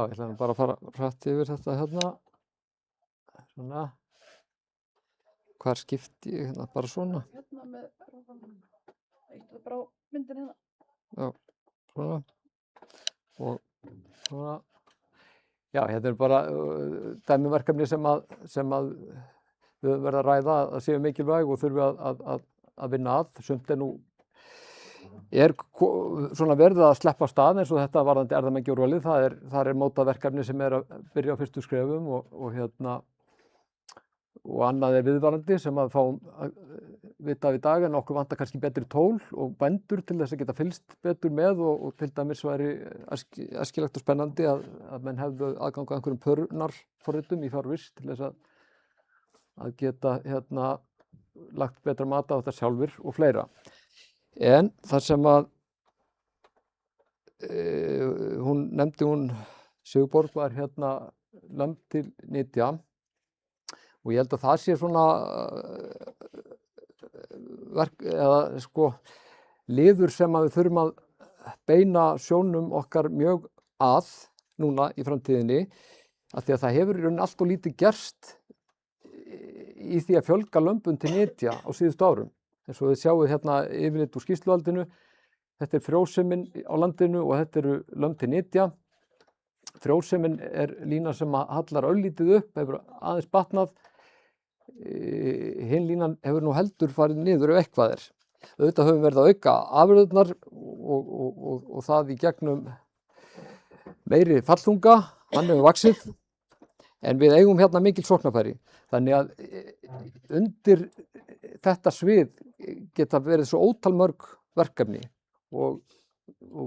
ég ætla nú bara að fara hratt yfir þetta hérna. Svona. Hvar skipti ég hérna? Bara svona. Hérna með ráðanum. Eitt bara á myndin hérna. Já, svona. Og svona. Já, þetta bara dæmiverkefni sem að við höfum verið að ræða að séu mikilvæg og þurfi að vinna að. Sumt nú svona verið að sleppa af stað eins og þetta varðandi erfðamengi-úrvalið. Það er mótað verkefni sem að byrja á fyrstu skrefum og annað viðvarandi sem að fáum að vita af í dag, en okkur vantar kannski betri tól og bændur til þess að geta fylgst betur með og til dæmis væri æskilegt og spennandi að menn hefðu aðgang að einhverjum pörunarforritum í fjárvist til þess að geta lagt betra mat á þetta sjálfur og fleira. En þar sem að hún Sigurborg var lömb til nytja og ég held að það sé svona liður sem að við þurfum að beina sjónum okkar mjög að núna í framtíðinni, af því að það hefur í rauninni allt og lítið gerst í því að fjölga lömbum til nytja á síðustu árum. Eins og þið sjáið hérna yfirlit úr skýrsluhaldinu, þetta er frjósemin á landinu og þetta eru lömb til nytja. Frjósemin er lína sem að hallar örlítið upp, hefur aðeins batnað. Hin línan hefur nú heldur farið niður ef eitthvað er. Auðvitað höfum verið að auka afurðirnar og það í gegnum meiri fallþunga, hann hefur vaxið, en við eigum hérna mikil sóknarfæri. Þannig að undir þetta svið geta verið svo ótal mörg verkefni og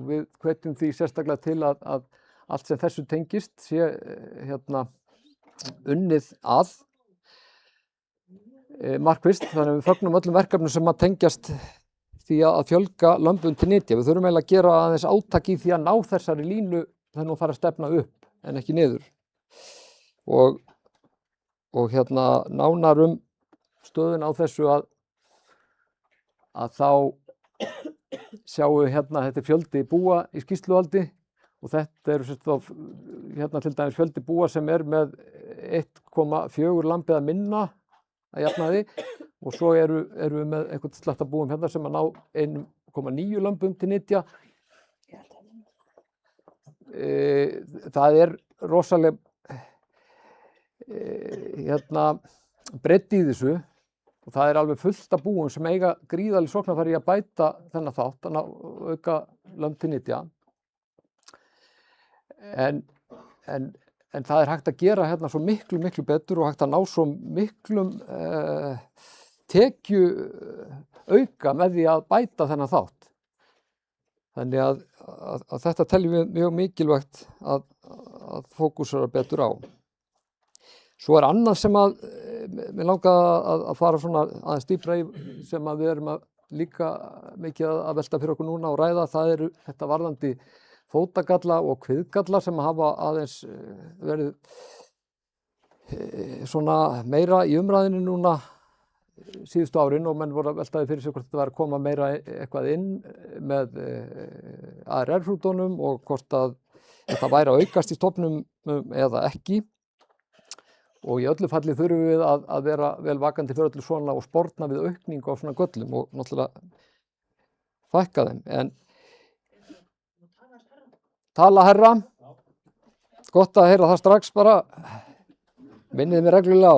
við hvetjum því sérstaklega til að allt sem þessu tengist sé unnið að markvisst, þannig að við fögnum öllum verkefnum sem að tengjast því að fjölga lömbum til nytja. Við þurfum eiginlega að gera aðeins átak í því að ná þessari línu þegar hún fara að stefna upp en ekki niður. Og nánar stöðun á þessu að þá sjáum við þetta er fjöldi búa í skýrsluhaldi og þetta eru til dæmis fjöldi búa sem er með 1,4 lamb eða minna að jafnaði og svo eru við með einhvern slatta búum sem að ná 1,9 lömbum til nytja. Það er rosaleg breidd í þessu og það er alveg fullt af búum sem eiga gríðarleg sóknarfæri í að bæta þennan þátt, að auka lömb til nytja. En það er hægt að gera svo miklu betur og hægt að ná svo miklum tekju auka með því að bæta þennan þátt. Þannig að þetta teljum við mjög mikilvægt að fókusera betur á. Svo er annað sem að mér langaði að fara svona aðeins dýpra í sem að við erum líka mikið að velta fyrir okkur núna og ræða, það eru þetta varðandi fótagalla og kviðgalla sem hafa aðeins verið svona meira í umræðinu núna síðustu árin og menn voru að veltaði fyrir sig hvort þetta var að koma meira eitthvað inn með ARR-hrútunum og hvort að þetta væri að aukast í stofnum eða ekki. Og í öllu falli þurfum við að vera vel vakandi fyrir öllu svona og sporna við aukningu á svona göllum og náttúrulega fækka þeim. En tala herra, gott að heyra það strax bara, minniði mig reglulega á.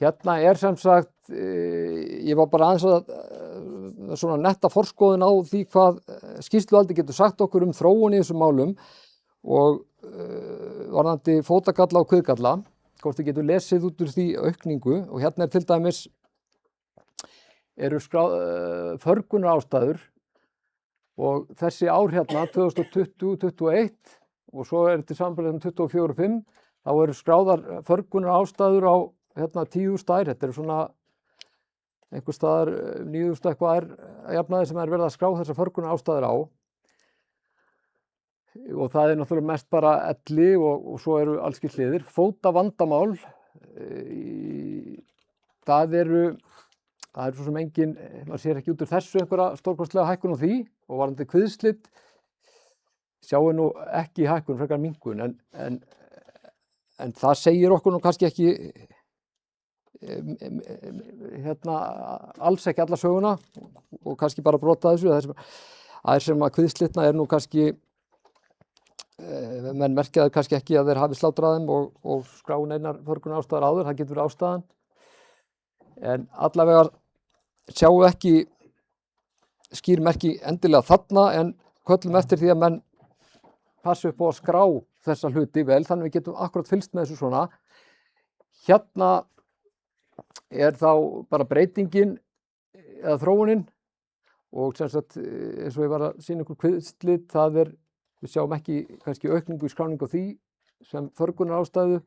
Hérna er sem sagt, ég var bara aðeins að svona netta forskoðun á því hvað skýrsluhaldi getur sagt okkur þróun í þessum málum og varðandi fótagalla og kviðgalla, hvort þið getur lesið út úr því aukningu og hérna er til dæmis eru förgunar ástæður og þessi ár hérna 2020-2021 og svo er til samanburðar 2024-2025 þá eru skráðar förgunar ástæður á 10.000 ær, þetta eru svona einhver staðar 9.000 eitthvað að jafnaði sem er verið að skrá þessar förgunar ástæður á og það er náttúrulega mest bara elli og svo eru alls kyns hliðir. Fótavandamál, það eru svo sem engin, maður sér ekki út úr þessu einhverja stórkostlega hækkun á því og varðandi kviðslit sjáum nú ekki hækkun frekar minnkun en það segir okkur nú kannski ekki alls ekki alla söguna og kannski bara brota þessu. Það sem að kviðslitna nú kannski menn merkja það kannski ekki að þeir hafi slátrað þeim og skráin einar förgunarástæður áður, það getur verið ástæðan. En allavega sjáum ekki skýr merki endilega þarna en köllum eftir því að menn passi upp á að skrá þessa hluti vel, þannig við getum akkurat fylgst með þessu svona. Hérna þá bara breytingin eða þróunin og sem sagt eins og ég var að sýna ykkur kviðslit, við sjáum ekki kannski aukningu í skráningu á því sem förgunarástæðu.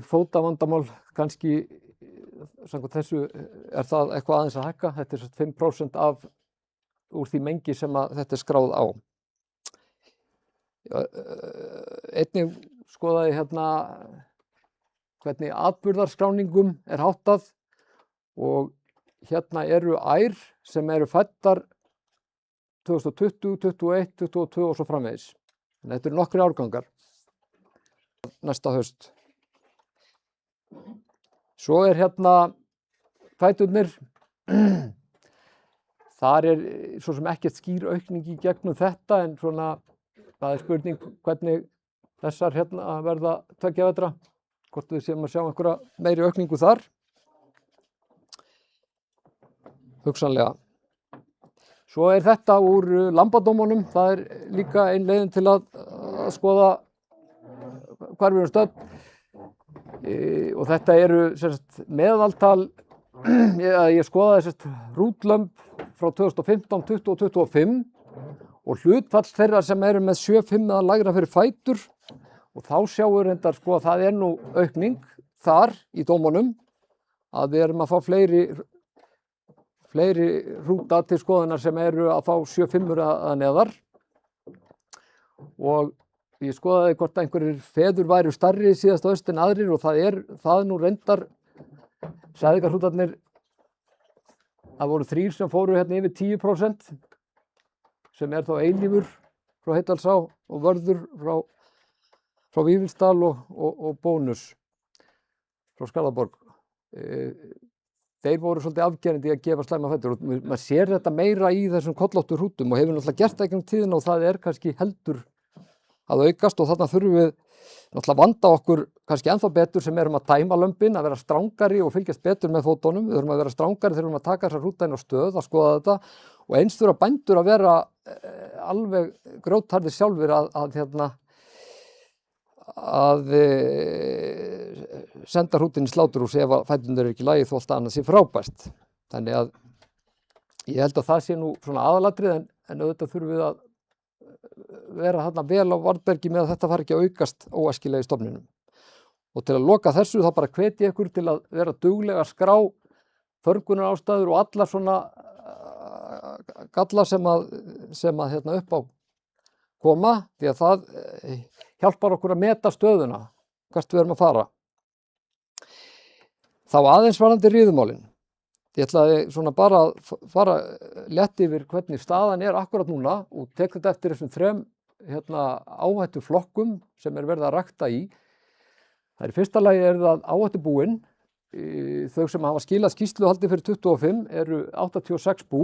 Fótavandamál kannski samkvæmt þessu það eitthvað aðeins að hækka, þetta 5% úr því mengi sem að þetta skráð á. Einnig skoðaði hérna hvernig atburðarskráningum háttað og hérna eru ær sem eru fæddar 2020, 21, 22 og svo framvegis. Þetta eru nokkrir árgangar næsta haust. Svo hérna fæturnir. Þar svo sem ekkert skýr aukning í gegnum þetta en svona það spurning hvernig þessar hérna verða 2 vetra, hvort við séum að sjá einhverja meiri aukningu þar. Hugsanlega. Svo þetta úr lambadómunum, það líka ein leiðin til að skoða hvar við erum stödd. Og þetta eru meðaltal, ég skoðaði rútlömb frá 2015, 20 og 25 og hlutfall þeirra sem eru með 7,5 eða lægra fyrir fætur og þá sjáum við reyndar að það nú aukning þar í dómunum að við erum að fá fleiri hrúta til skoðunar sem eru að fá 7,5 eða neðar og ég skoðaði hvort einhverjir feður væru stærri síðasta haust en aðrir og það nú reyndar sæðingarhrútarnir, það voru 3 sem fóru hérna yfir 10% sem þá Eilífur frá Heydalsá og Vörður frá Vífilsdal og Bónus frá Skarðaborg. Þeir voru svolítið afgerandi að gefa slæma fætur og maður sér þetta meira í þessum kollóttu hrútum og hefur náttúrulega gert það gegnum tíðina og það kannski heldur að aukast og þarna þurfum við náttúrulega vanda okkur kannski ennþá betur sem erum að dæma lömbin, að vera strángari og fylgjast betur með fótunum. Við þurfum að vera strángari þegar við erum að taka þessar hrúta inn á stöð að skoða þetta og eins þurfa bændur að vera alveg grjótharðir sjálfir að senda hrútin í sláturhús ef fæturnir ekki í lagi þó allt annað sé frábært. Þannig að ég held að það sé nú svona aðalatrið en auðvitað þurfum við að vera þarna vel á varðbergi með að þetta fari ekki að aukast óæskilega í stofninum. Og til að loka þessu þá bara hvet ég ykkur til að vera duglega að skrá förgunarástæður og allar svona galla sem að upp á koma því að það hjálpar okkur að meta stöðuna hvert við erum að fara. Þá aðeins varðandi riðumálin. Ég ætlaði svona bara að fara létt yfir hvernig staðan akkurat núna og tek þetta eftir þessum 3 áhættu flokkum sem verið að rækta í. Það í fyrsta lagi það áhættubúin. Þau sem hafa skilað skýrsluhaldi fyrir 25 eru 86 bú.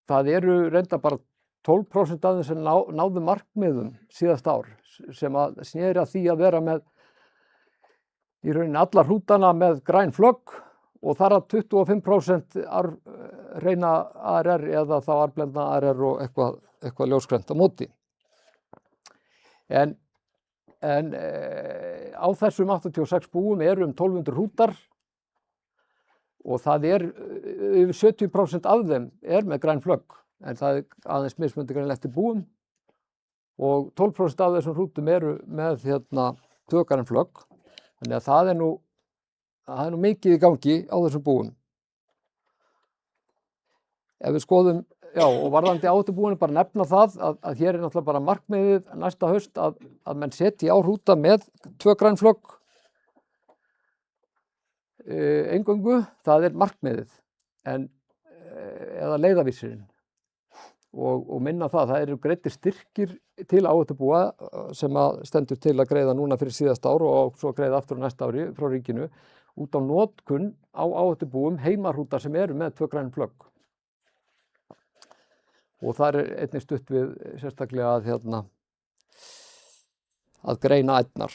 Það eru reynda bara 12% af þeim sem náðu markmiðum síðast ár sem að sneri að því að vera með í rauninni allar hrútana með græn flögg og þar að 25% reyna ARR eða þá arfblendna ARR og eitthvað ljósgrænt á móti. En á þessum 86 búum eru 1200 hrútar og það yfir 70% af þeim með græn flögg en það aðeins mismunandi greinlega eftir búum og 12% af þessum hrútum eru með 2 græn flögg. Þannig að það er nú mikið í gangi á þessum búum. Ef við skoðum, og varðandi áhættubúin bara nefna það að hér náttúrulega bara markmiðið næsta haust að menn setji á hrúta með 2 græn flögg eingöngu, það markmiðið. En eða leiðavísirinn og minna það eru greiddir styrkir til áhættubúa sem að stendur til að greiða núna fyrir síðasta ár og svo greiða aftur á næsta ári frá ríkinu út á notkun á áhættubúum heimahrúta sem eru með 2 græn flögg. Og það einnig stutt við sérstaklega að greina ærnar.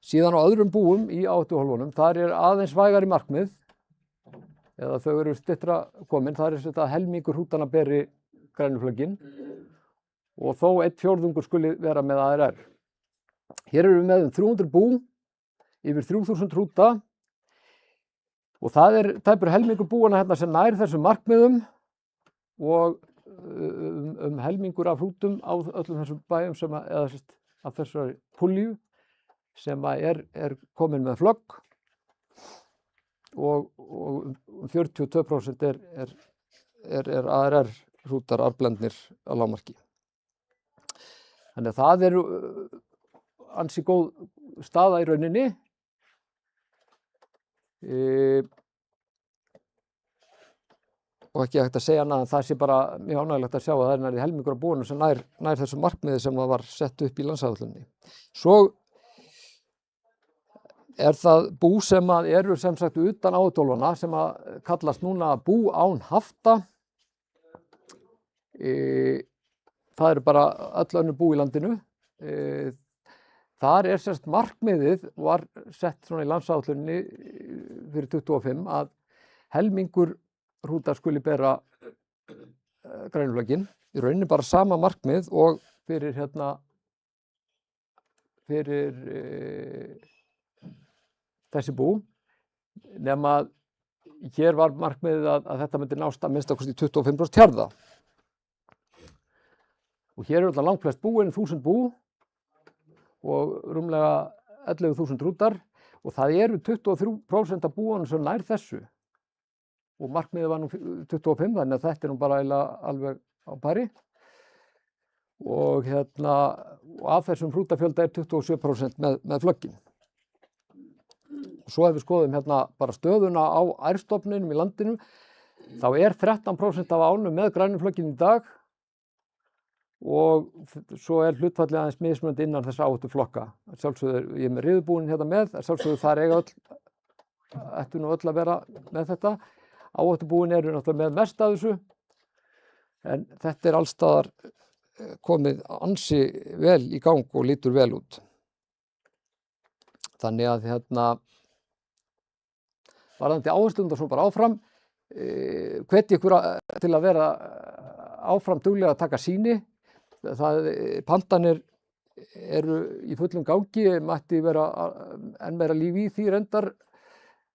Síðan á öðrum búum í áhættuhólfunum, þar aðeins vægari markmið, eða þau eru styttra komin, þar þetta helmingur hrútanna beri grænuflöggin og þó 1/4 skuli vera með ARR. Hér erum við með 300 bú, yfir 3000 hrúta og það tæpur helmingur búanna hérna sem nær þessum markmiðum og helmingur af hrútum á öllum þessum bæjum eða af þessari púlju sem er komin með flögg og 42% er ARR hrútar arfblendnir á lágmarki. Þannig að það eru ansi góð staða í rauninni. Og ekki hægt að segja annað en það sé bara mjög ánægilegt að sjá að það nærri helmingur af búunum sem nær þessu markmiði sem var sett upp í landsáætluninni. Svo það bú sem eru sem sagt utan áhættuhólfanna sem kallast núna bú án hafta. Það eru bara öll önnur bú í landinu. Þar sérst markmiðið var sett svona í landsáætluninni fyrir 25 að helmingur hrútar skuli bera grænuflöggin. Í rauninni bara sama markmið og fyrir þessi bú, nema hér var markmiðið að þetta myndi nást að minnsta kosti 25% hjarða. Og hér eru langflest búin 1000 bú og rúmlega 11.000 hrútar og það eru 23% af búanum sem nær þessu. Og markmiðið var nú 25, þannig að þetta nú bara alveg á pari. Og af þessum hrútafjölda 27% með flöggin. Svo ef við skoðum bara stöðuna á ærstofninum í landinu, þá 13% af ánum með grænuflöggin í dag og svo hlutfallið aðeins mismunandi innan þessa áhættuflokka. Sjálfsögðu ég með riðubúin með, sjálfsögðu þar ættu nú öll að vera með þetta. Áhættubúin eru náttúrulega með mest af þessu, en þetta alls staðar komið ansi vel í gang og lítur vel út. Þannig að varðandi áherslurnar svo bara áfram, hvet ykkur til að vera áfram duglega að taka sýni. Pantanir eru í fullum gangi, mætti vera enn meira líf í því reyndar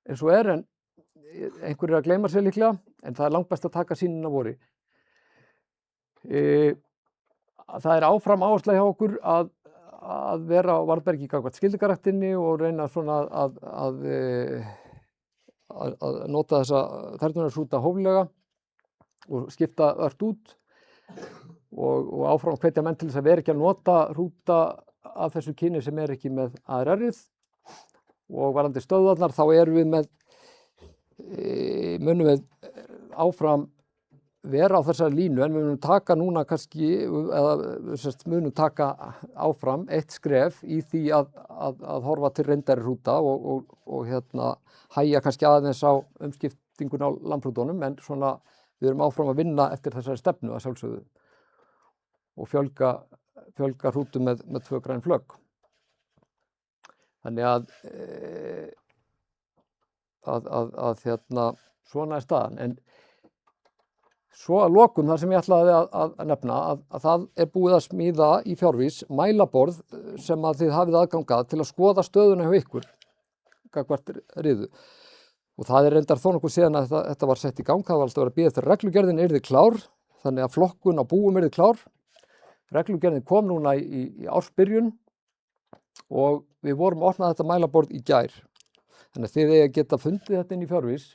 eins og en einhverjir að gleyma sér líklega, en það langbest að taka sýnin að vori. Það áfram áhersla hjá okkur að vera á varðbergi gagnvart skyldukaraktinni og reyna svona að nota þessa þernunarhrúta hóflega og skipta ört út og áfram hvetja menn til þess að vera ekki að nota hrúta af þessu kyni sem ekki með ARR-ið og varðandi stöðvarnar þá erum við munum við áfram vera á þessari línu en við munum taka núna kannski eða munum taka áfram eitt skref í því að horfa til reyndari hrúta og hægja kannski aðeins á umskiptingun á landhrútunum en svona við erum áfram að vinna eftir þessari stefnu að sjálfsögðu og fjölga hrútum með 2 græn flögg. Þannig að svona staðan. En svo að lokum þar sem ég ætlaði að nefna að það búið að smíða í fjárvís mælaborð sem að þið hafið aðgangað til að skoða stöðuna hjá ykkur gagnvart riðu. Og það reyndar þó nokkuð síðan að þetta var sett í gang, það var alltaf að bíða eftir reglugerðin yrði klár, þannig að flokkun á búum yrði klár. Reglugerðin kom núna í ársbyrjun og við vorum að opna þetta mælaborð í gær. Þannig að þið geta fundið þetta inn í fjárvís.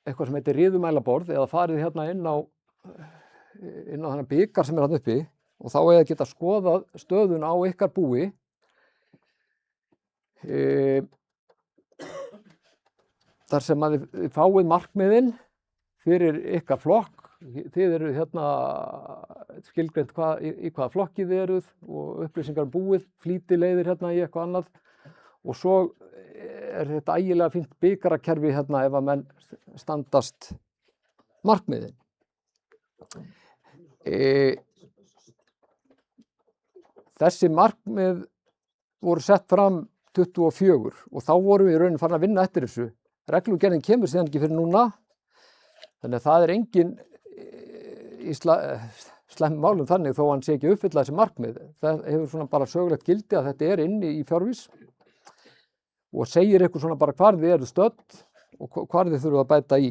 Eitthvað sem heitir riðumælaborð eða farið inn á þennan bikar sem þarna uppi og þá geta skoðað stöðuna á ykkar búi þar sem að þið fáið markmiðin fyrir ykkar flokk. Þið eru hérna skilgreint í hvaða flokki þið eruð og upplýsingar búið, flýtileiðir hérna í eitthvað annað og svo er þetta ægilega fínt bikarakerfi hérna ef að menn standast markmiðin. Þessi markmið voru sett fram 24 og þá vorum við í rauninni farin að vinna eftir þessu. Reglugerðin kemur síðan ekki fyrir núna, þannig að það er engin í slæmum málum þannig þó hann sé ekki uppfylla þessi markmið. Það hefur svona bara sögulegt gildi að þetta er inni í fjárvís og segir ykkur svona bara hvar þið eru stödd og hvar þið þurfum að bæta í.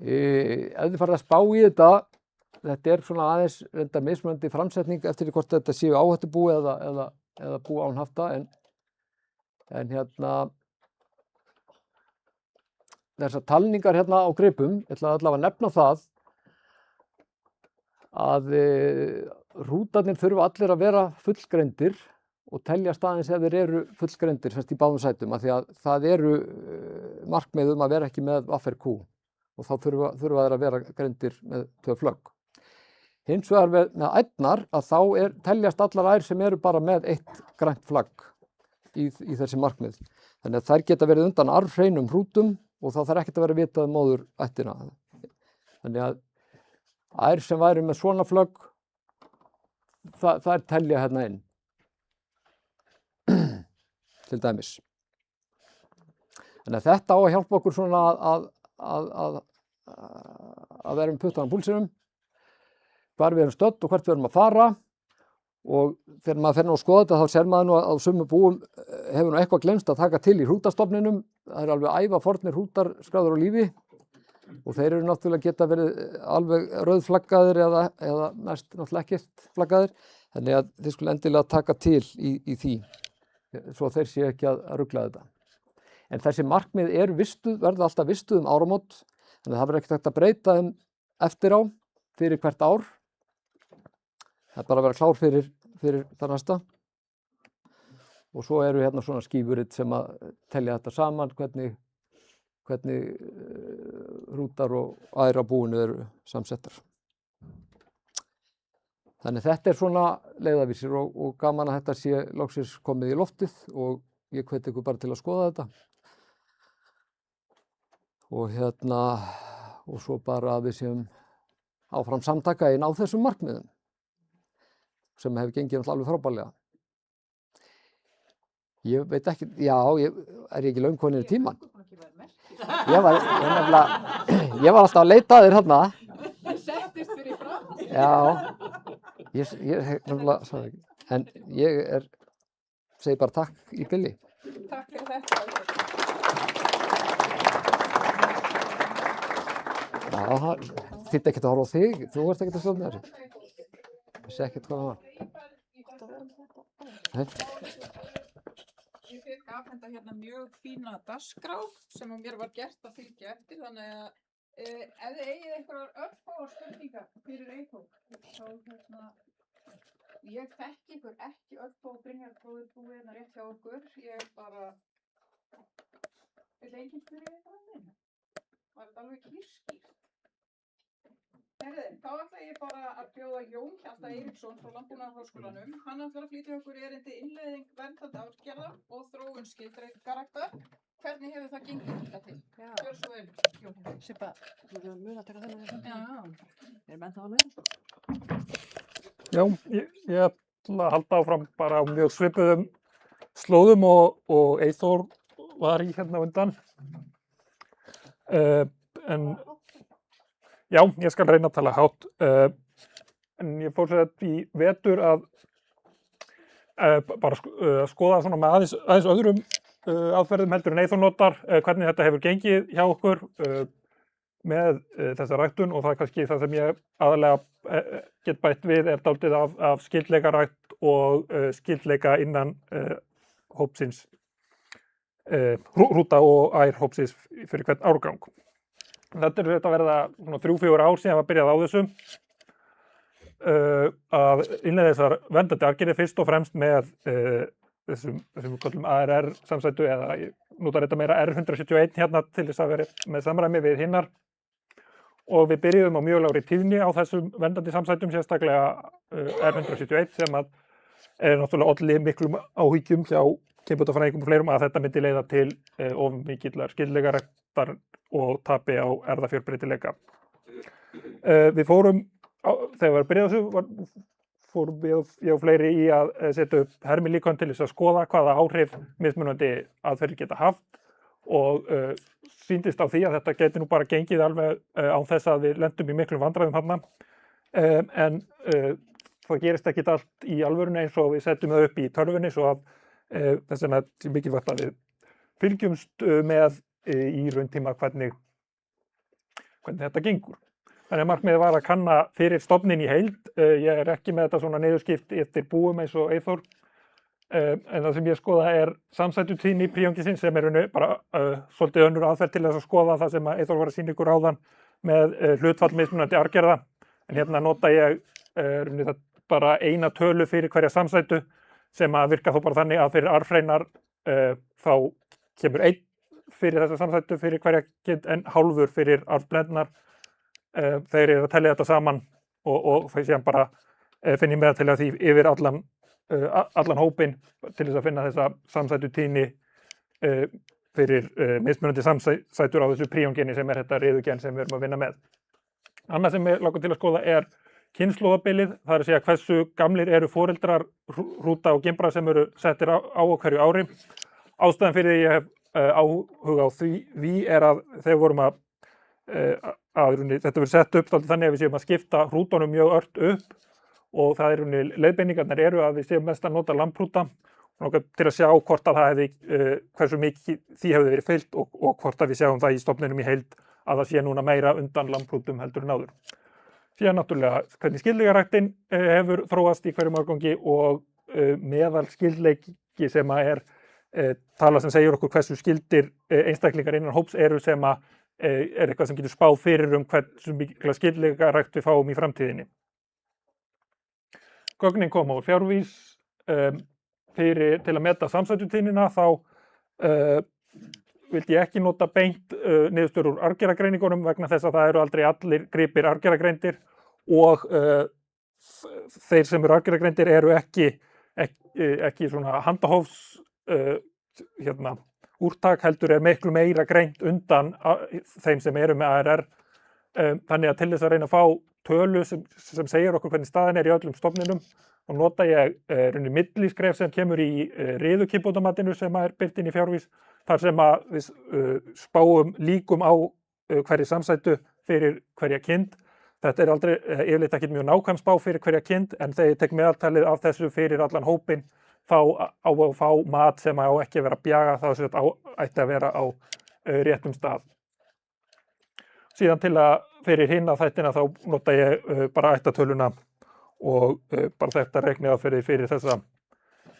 Ef þið farið að spá í þetta er svona aðeins reynda mismunandi framsetning eftir því hvort þetta séu áhættubú eða bú án hafta en hérna þessar talningar hérna á gripum, ég ætla allavega að nefna það að rútarnir þurfa allir að vera fullgreindir og teljast aðeins ef þeir eru fullgreindir semst í báðum sætum af því að það eru markmið að vera ekki með VFRQ og þá þurfa þeir að vera greindir með 2 flögg. Hins vegar með ærnar að þá teljast allar ær sem eru bara með 1 grænt flagg í þessi markmið. Þannig að þær geta verið undan arfhreinum hrútum og þá þarf ekkert að vera vitað móður ættina. Þannig að ær sem væri með svona flögg, þær telja hérna inn. Til dæmis. Þannig að þetta á að hjálpa okkur svona að vera puttan á púlsinum, hvar við erum stödd og hvert við erum að fara og þegar maður fer nú að skoða þetta þá sér maður nú að á sumum búum hefur nú eitthvað glemst að taka til í hrútastofninum. Það eru alveg ævafornir hrútar skráður á lífi og þeir eru náttúrulega geta verið alveg rauðflaggaðir eða næst náttúrulega ekkert flaggaðir. Þannig að þið skulle endilega taka til í því svo þeir séu ekki að rugla þetta. En þessi markmið eru vistuð, verða alltaf vistuð áramót, þannig að það verður ekkert hægt að breyta þeim eftir á fyrir hvert ár. Það er bara að vera klár fyrir það næsta. Og svo eru hérna svona skífuritt sem að telja þetta saman, hvernig rútar og ær á búinu eru samsettar. Þannig þetta er svona leiðarvísir og gaman að þetta sé loksins komið í loftið og ég hvet ykkur bara til að skoða þetta. Og hérna, og svo bara að við séum áfram samtaka inn á þessum markmiðum sem hefur gengið alveg frábærlega. Ég veit ekki, já, er ég ekki löngu komin í tímann? Ég var alltaf að leita að þér hérna. Ég settist fyrir fram. Já, ég nefnilega sagði ekki. En ég segi bara takk í bili. Takk fyrir þetta. Já, það þýtti ekkert að horfa á þig, þú ert ekkert að stjórna þessu. Ég sé ekkert hvað það var. Nei. Ég fékk afhenda hérna mjög fína dagskrá sem mér var gert að fylgja eftir, þannig að ef þið eigið einhverjar örfáar spurningar fyrir Eyþór, þá ég þekki ykkur ekki örfá Brynjar bróðir búið hérna rétt hjá okkur, ég bara vil enginn spyrja eitthvað um þeim. Var þetta alveg kýrskýrt? Herðu, þá ætla ég bara að bjóða Jón Hjalta Eiríksson frá Landbúnaðarháskólanum. Hann ætlar að flytja okkur erindi innleiðing verndandi arfgerða og þróun skyldleikarakter. Hvernig hefur það gengið þetta til? Gjör svo vel, Jón. Sippa, þú erum mjög að taka þennan þessu. Já. Erum ennþá alveg? Já, ég ætla að halda áfram bara á mjög svipuðum slóðum og Eyþór var í hérna á undan. En já, ég skal reyna að tala hátt. En ég fór sér þetta í vetur að bara skoða svona með aðeins öðrum aðferðum heldur en Eyþór notar, hvernig þetta hefur gengið hjá okkur með þessa ræktun og það er kannski það sem ég aðalega get bætt við dálítið af skyldleikarækt og skyldleika innan hópsins, hrúta og ær hópsins fyrir hvern árgang. Þetta verða svona 3-4 ár síðan var byrjað á þessu að innleiða þessar verndandi arfgerðir fyrst og fremst með þessum við köllum ARR samsætu eða ég notar þetta meira R171 hérna til þess að vera með samræmi við hinnar. Og við byrjuðum á mjög lágri tíðni á þessum verndandi samsætum, sérstaklega R171 sem að er náttúrulega olli miklum áhyggjum hjá kynbótafræðingum og fleirum að þetta myndi leiða til of mikillar skyldleikaræktar og tapi á erfðafjölbreytileika. Við fórum, þegar við byrjuðum þessu, fórum við og fleiri í að setja upp hermilíkön til þess að skoða hvaða áhrif mismunandi aðferðir geta haft og sýndist á því að þetta geti nú bara gengið alveg án þess að við lentum í miklum vandræðum þarna. En það gerist ekkit allt í alvörunni eins og við setjum það upp í tölvunni svo að þess vegna er mikilvægt að við fylgjumst með í rauntíma hvernig þetta gengur. Þannig að markmiðið var að kanna fyrir stofnin í heild. Ég er ekki með þetta svona niðurskipt eftir búum eins og Eyþór. En það sem ég skoða er samsætutíðni príongisins sem er bara svolítið önnur aðferð til þess að skoða það sem Eyþór var að sýna ykkur áðan með hlutfall mismunandi arfgerða. En hérna nota ég bara eina tölu fyrir hverja samsætu sem að virka þó bara þannig að fyrir arfreinar þá kemur einn fyrir þessa samsætu fyrir hverja kind en hálfur fyrir arfblendnar. Þeir eru að telja þetta saman og þeir séðan bara finn ég með til að því yfir allan hópinn til þess að finna þessa samsætutíðni fyrir mismunandi samsætur á þessu príongeni sem er þetta riðugen sem við erum að vinna með. Annað sem ég langar til að skoða er kynslóðabilið, það er að segja hversu gamlir eru foreldrar hrúta og gimbra sem eru settir á hverju ári. Ástæðan fyrir ég hef áhuga á því er að þegar vorum að þetta verður sett upp þannig að við séum að skipta hrútunum mjög ört upp og það leiðbeiningarnar eru að við séum mest að nota lambhrúta til að sjá hvort að það hefði, hversu mikið því hefði verið fylgt og hvort að við sjáum það í stofninum í heild að það sé núna meira undan lambhrútum heldur en áður. Síðan náttúrulega hvernig skyldleikaræktin hefur þróast í hverjum árgangi og meðal skyldleiki sem að er tala sem segir okkur hversu skyldir einstaklingar innan hóps eru sem að er eitthvað sem getur spáð fyrir hversu mikla skyldleikarækt við fáum í framtíðinni. Gögnin koma úr fjárvís til að meta samsætutíðnina þá vildi ég ekki nota beint niðurstöður úr arfgerðagreiningunum vegna þess að það eru aldrei allir gripir arfgerðagreindir og þeir sem eru arfgerðagreindir eru ekki svona handahófs úrtak heldur er miklu meira greint undan þeim sem eru með ARR. Þannig að til þess að reyna að fá tölu sem segir okkur hvernig staðan er í öllum stofninum og nota ég milliskref sem kemur í riðukynbótamatinu sem er birt inn í fjárvís þar sem að við spáum líkum á hverju samsætu fyrir hverja kind. Þetta er aldrei yfirleitt ekkert mjög nákvæm spá fyrir hverja kind en þegar ég tek meðaltalið af þessu fyrir allan hópinn þá á að fá mat sem á ekki að vera að bjaga þá ætti að vera á réttum stað. Síðan til að fyrir hinna þættina þá nota ég bara ættatöluna og bara þetta reikniaðferði fyrir þessa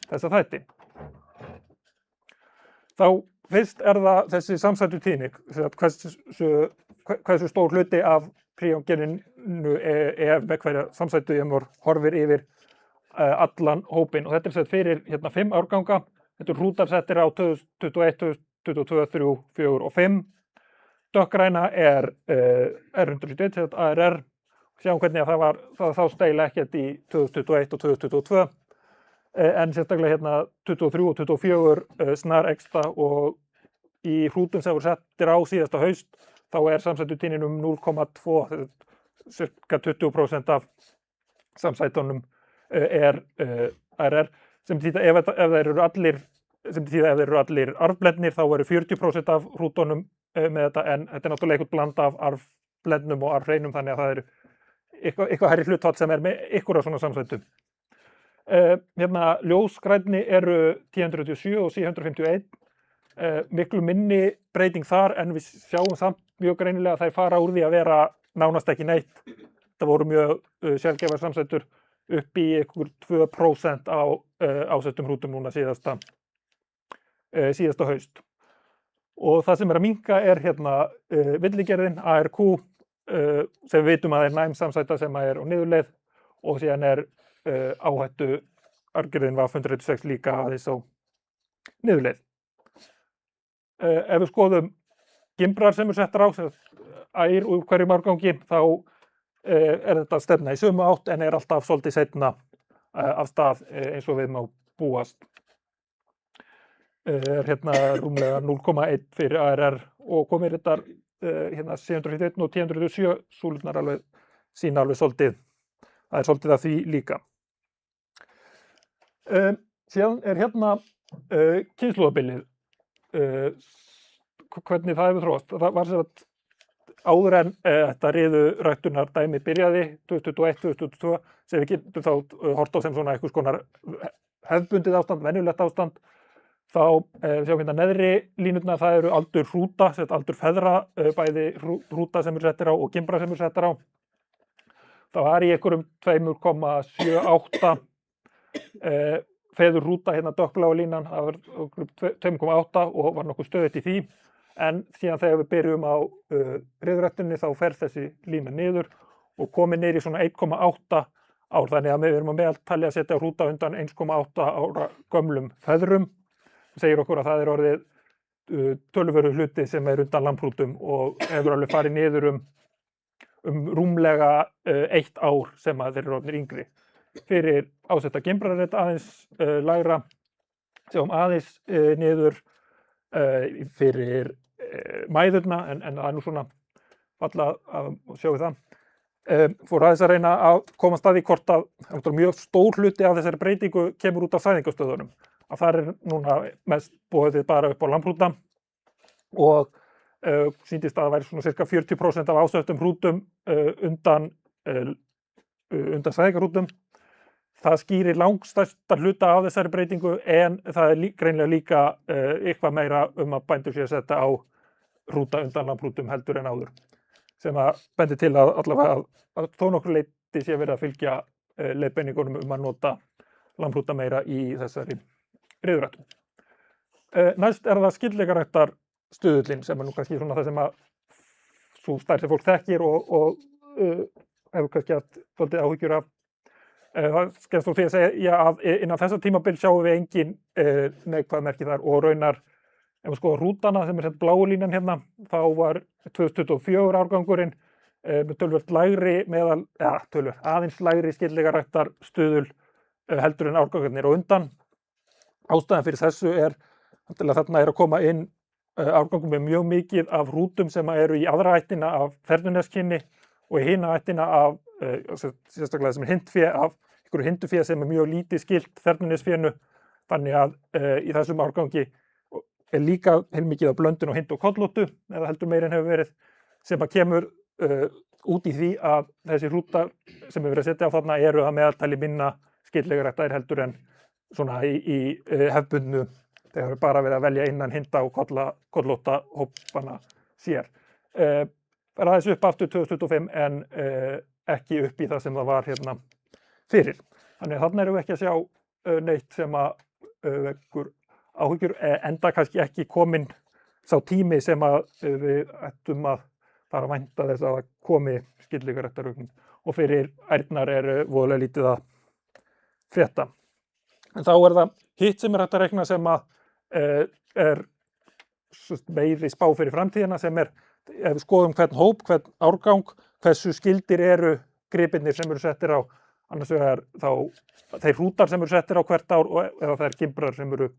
þætti. Þá fyrst er það þessi samsætutíðni, hversu stór hluti af príongeninu með hverja samsætu ég horfir yfir allan hópinn og þetta er sett fyrir 5 árganga. Þetta er hrútar settir á 2021, 2022, 2023, 2024 og 5. Dökkgræna er R171, ARR. Sjáum hvernig að það þá steila ekkert í 2021 og 2022. En sérstaklega 23 og 24 snar ekstra og í hrútum sem voru settir á síðasta haust þá er samsætutíðnin 0,2, cirka 20% af samsætunum er ARR sem þýða ef þeir eru allir arfblendnir þá eru 40% af hrútunum með þetta en þetta er náttúrulega eitthvað blanda af arfblendnum og arfhreinum þannig að það eru eitthvað hærri hlutfall sem er með einhverja svona samsætum. Ljósgrænni eru 1037 og 751 miklu minni breyting þar en við sjáum samt mjög greinilega að þær fara úr því að vera nánast ekki neitt. Það voru mjög sjaldgæfar samsætur upp í einhver 2% á ásettum hrútum núna síðasta haust. Og það sem er að minnka er villigerðin, ARQ, sem við vitum að er næm samsæta sem er á niðurleið og síðan er áhættu arfgerðin var 106 líka aðeins á niðurleið. Ef við skoðum gimbrar sem eru settar á, sem ær úr hverjum árgangi, þá er þetta stefna í sömu átt en er alltaf svolítið seinna af stað eins og við má búast. Er hérna rúmlega 0,1 fyrir ARR og komið þetta hérna 741 og 1027 súlurnar alveg sína alveg svolítið. Það er svolítið af því líka. Síðan er hérna kynslóðabilið. Hvernig það hefur þróast. Það var sem að áður en þetta riðuræktunar dæmi byrjaði 2021-2022 sem við getum þá hort á sem svona einhvers konar hefðbundið ástand, venjulegt ástand. Þá sjáum við hérna neðri línurnar, það eru aldur hrúta, aldur feðra, bæði hrúta sem eru settir á og gimbra sem eru settir á. Það var í einhverjum 2,78 feður hrúta, hérna dökkbláa línan, það var 2,8 og var nokkuð stöðugt í því. En síðan þegar við byrjum á riðuræktuninni þá fer þessi lína niður og komið niður í svona 1,8 ár. Þannig að við erum að meðaltali að setja hrúta undan 1,8 ára gömlum feðrum. Það segir okkur að það er orðið töluverður hluti sem er undan lambhrútum og hefur alveg farið niður rúmlega 1 ár sem að þeir eru orðnir yngri. Fyrir ásetta gimbrar er þetta aðeins lægra, sjáum aðeins niður fyrir mæðurna en það er nú svona falla að sjá við það. Fór aðeins að reyna að komast að því hvort að mjög stór hluti af þessari breytingu kemur út af fæðingarstöðunum. Að það er núna mest boðið bara upp á lambhrúta og sýndist að það væri svona cirka 40% af ásöttum hrútum undan fæðingarhrútum. Það skýrir langstærsta hluta af þessari breytingu en það er greinilega líka eitthvað meira að bændur séu að setja á hrúta undan lambhrútum heldur en áður. Sem að bendir til að allavega að þó nokkur leyti sé verið að fylgja leiðbeiningunum að nota lambhrúta meira í þessari riðuræktun. Næst er það skyldleikaræktarstuðullinn sem er nú kannski svona það sem að sú stærð sem fólk þekkir og hefur kannski haft svolítið áhyggjur af. Það skemmst þó fyrir að segja að innan þessa tímabil sjáum við engin neikvæð merki þar og raunar ef við skoðum rútana sem er bláu línan hérna, þá var 2024 árgangurinn með töluvert lægri aðeins lægri skyldleikaræktarstuðul heldur en árgangurnir og undan. Ástæðan fyrir þessu er að þarna er að koma inn árgangum með mjög mikið af rútum sem eru í aðra ættina af þernuneskynni og í hina ættina af sérstaklega sem er hindfé af einhverju hindufé sem er mjög lítið skylt þernuneskynnu. Þannig að í þessum árgangi er líka heilmikið af blöndun og hind og kollóttu eða heldur meira en hefur verið sem að kemur út í því að þessi hrútar sem hefur verið að setja á þarna eru að meðaltali minna skyldleikaræktaðir heldur en svona í hefðbundnu þegar við bara verið að velja innan hinda og kollótta hópana sér. Það aðeins upp aftur 2025 en ekki upp í það sem það var hérna fyrir. Þannig að þarna erum við ekki að sjá neitt sem að vekkur áhyggjur enda kannski ekki komin sá tími sem að við ættum að fara að vænta þess að komi skyldleikaræktarökun og fyrir ærnar er voðalega lítið að frétta. En þá er það hitt sem er hægt að reikna sem að er meiri spá fyrir framtíðina sem er ef við skoðum hvern hóp, hvern árgang, hversu skyldir eru gripirnir sem eru settir á annars vegar þá þeir hrútar sem eru settir á hvert ár eða þeir gimbrar sem eru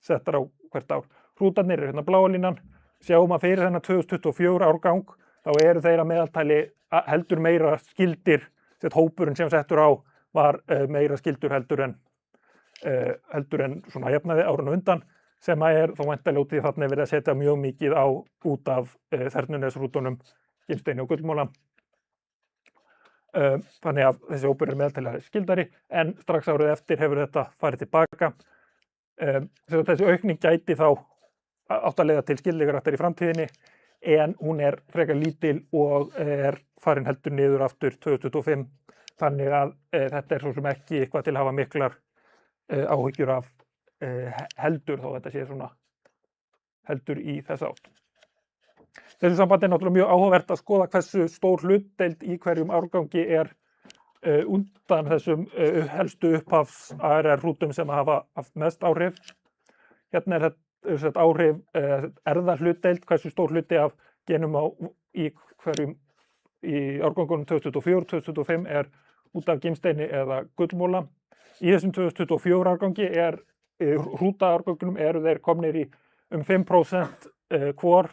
settar á hvert ár. Hrútarnir eru hérna bláa línan, sjáum að fyrir þennan 2024 árgang þá eru þeir að meðaltali heldur meira skyldir, hópurinn sem settur á var meira skyldur heldur en svona jafnaði árinu undan sem að er þá væntanlega út í þarna verið að setja mjög mikið á út af þernunesrútunum, Gimsteini og Gullmóla. Þannig að þessi hópur er meðaltali skyldari en strax árið eftir hefur þetta farið tilbaka. Þessi aukning gæti þá átt að leiða til skyldleikaræktar í framtíðinni en hún er frekar lítil og er farin heldur niður aftur 2025 þannig að þetta er svo sem ekki eitthvað til að hafa miklar áhyggjur af heldur þó þetta sé svona heldur í þessa átt. Þessu sambandi er náttúrulega mjög áhugavert að skoða hversu stór hlutdeild í hverjum árgangi er undan þessum helstu upphafs ARR hrútum sem hafa haft mest áhrif. Hérna er þetta áhrif erfðahlutdeild, hversu stór hluti af genum í árgangunum 2024, 2025 er út af gimsteini eða gullmóla. Í þessum 2024 árgangi hrútaárgangunum eru þeir komnir í 5% hvor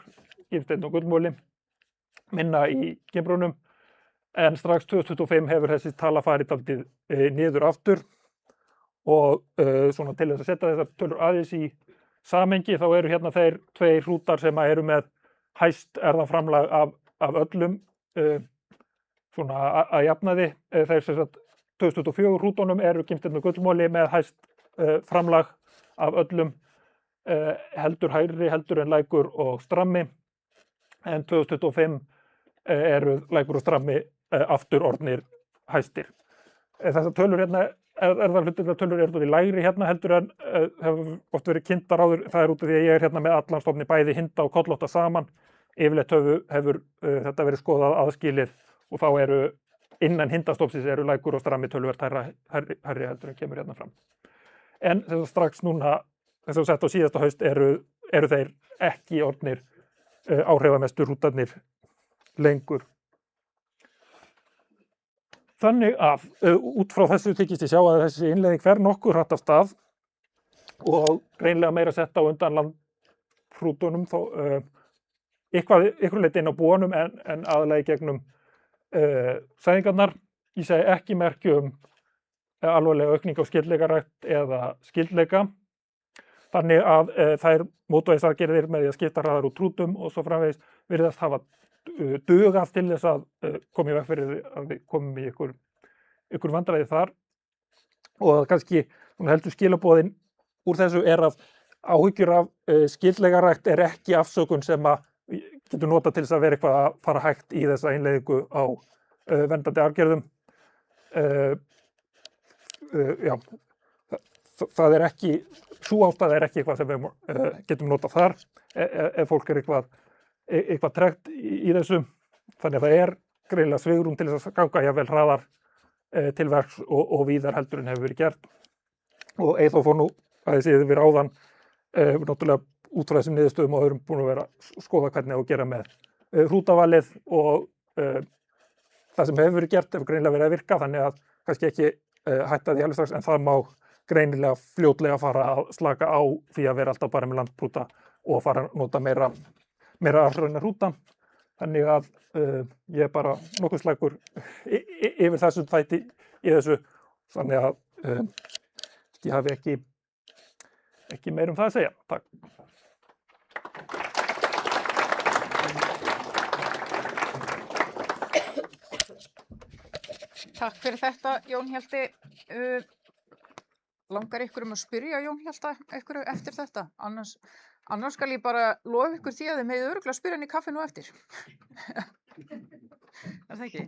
gimsteinn og gullmóli, minna í gimbrunum, en strax 2025 hefur þessi tala farið dálítið niður aftur og svona til þess að setja þessar tölur aðeins í samhengi þá eru hérna þeir tveir hrútar sem eru með hæst erfðaframlag af öllum svona að jafnaði. Þeir sem sagt 2024 hrútunum eru gimsteinn og gullmóli með hæst framlag af öllum heldur hægri heldur en lækur og strammi, en 2025 eru lækur og strammi aftur orðnir hæstir. Þessar tölur hérna, erfðahlutdeildartölur eru lægri hérna heldur en hefur oft verið kynntar áður. Það er út af því að ég er hérna með allan stofni bæði hinda og kollótta saman. Yfirleitt hefur þetta verið skoðað aðskilið og þá eru innan hindastofnsins eru lækur og strammi töluvert hærri heldur en kemur hérna fram. En þess að strax núna, þess að sett á síðasta haust eru þeir ekki orðnir áhrifamestu hrútarnir lengur. Þannig að út frá þessu þykist ég sjá að þessi innleiðing fer nokkuð hratt af stað og greinilega meira sett á undan landhrútunum þó ykkur leyti inn á búanum en aðallega í gegnum sæðingarnar. Ég segi ekki merki alvarlega aukning á skyldleikarækt eða skyldleika. Þannig að þær mótvægisaðgerðir með því að skipta hraðar úr hrútum og svo framvegis virðast hafa dugað til þess að koma í veg fyrir að við komum í ykkur vandræði þar. Og kannski heldur skilaboðin úr þessu er að áhyggjur af skyldleikarækt er ekki afsökun sem að getur notað til þess að vera eitthvað að fara hægt í þessa innleiðingu á verndandi aðgerðum. Já, það er ekki, sú ástæða er ekki eitthvað sem við getum notað þar ef fólk er eitthvað tregt í þessu. Þannig að það er greinilega svigrúm til þess að ganga jafnvel hraðar til verks og víðar heldur en hefur verið gert. Og Eyþór fór nú aðeins yfir áðan náttúrulega út frá þessum niðurstöðum og höfum búin að vera að skoða hvernig á að gera með hrútavalið og það sem hefur verið gert hefur greinilega verið að virka, þannig að kannski ekki hætta því alveg strax, en það má greinilega fljótlega fara að slaka á því að vera alltaf bara með landhrúta og fara að nota meira afsröðina hrúta. Þannig að ég er bara nokkuð slakur yfir þessu þætti í þessu, þannig að ég hafi ekki meira það að segja. Takk. Takk fyrir þetta, Jón Hjalti. Langar ykkur að spyrja Jón Hjalta ykkur eftir þetta? Annars skal ég bara lofa ykkur því að þið megið örugglega spyrja hann í kaffinu á eftir. Er það ekki?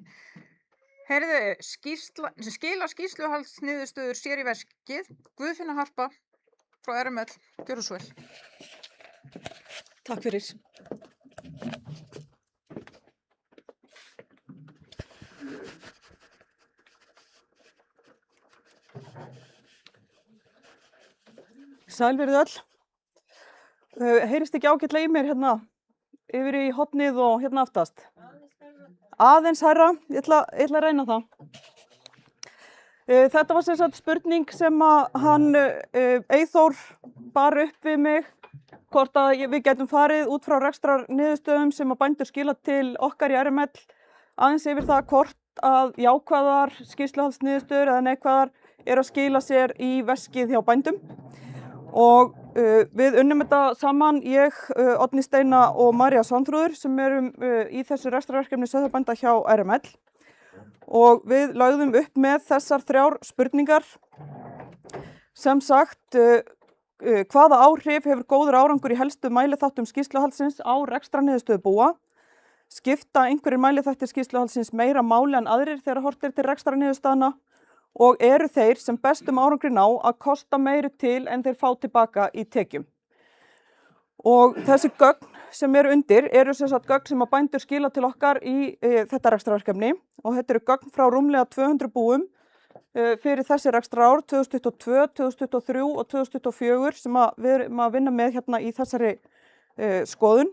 Heyrðu, skila skýrsluhaldsniðurstöður sér í veskið. Guðfinna Harpa frá RML. Gjörðu svo vel. Takk fyrir. Sæl verið öll. Heyrist ekki ágætlega í mér hérna yfir í hornið og hérna aftast? Aðeins hærra, ég ætla að reyna það. Þetta var sem sagt spurning sem að hann Eyþór bar upp við mig, hvort að við getum farið út frá rekstrar niðurstöðum sem að bændur skila til okkar í RML, aðeins yfir það hvort að jákvæðar skýrsluhaldsniðurstöður eða neikvæðar eru að skila sér í veskið hjá bændum. Og við unnum þetta saman, ég, Oddný Steina og María Svanþrúður sem erum í þessu rekstrarverkefni sauðfjárbænda hjá RML. Og við lögðum upp með þessar 3 spurningar. Sem sagt, hvaða áhrif hefur góður árangur í helstu mæliþáttum skýrsluhaldsins á rekstrarniðurstöðu búa? Skipta einhverjir mæliþættir skýrsluhaldsins meira máli en aðrir þegar horft er til rekstrarniðurstaðna? Og eru þeir sem bestum árangri ná að kosta meiru til en þeir fá tilbaka í tekjum. Og þessi gögn sem eru undir eru sem sagt gögn sem að bændur skila til okkar í þetta rekstrarverkefni og þetta eru gögn frá rúmlega 200 búum fyrir þessi rekstrarár 2022, 2023 og 2024 sem við erum að vinna með hérna í þessari skoðun.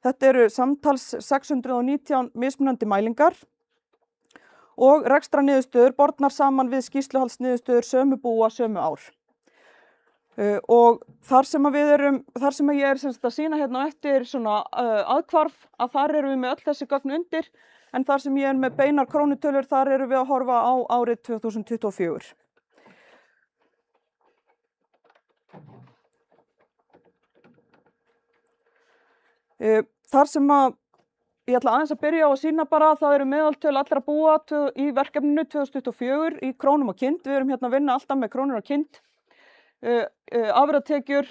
Þetta eru samtals 619 mismunandi mælingar og rekstrarniðurstöður bornar saman við skýrsluhaldsniðurstöður sömu búa sömu ár. Og þar sem ég er sem sagt að sýna hérna eftir svona aðhvarf að þar erum við með öll þessi gögn undir, en þar sem ég er með beinar krónutölur þar erum við að horfa á árið 2024. Þar sem ég ætla aðeins að byrja á að sýna bara að það eru meðaltöl allra búa í verkefninu 2024 í krónum og kind. Við erum hérna að vinna alltaf með krónur og kind. Afurðatekjur,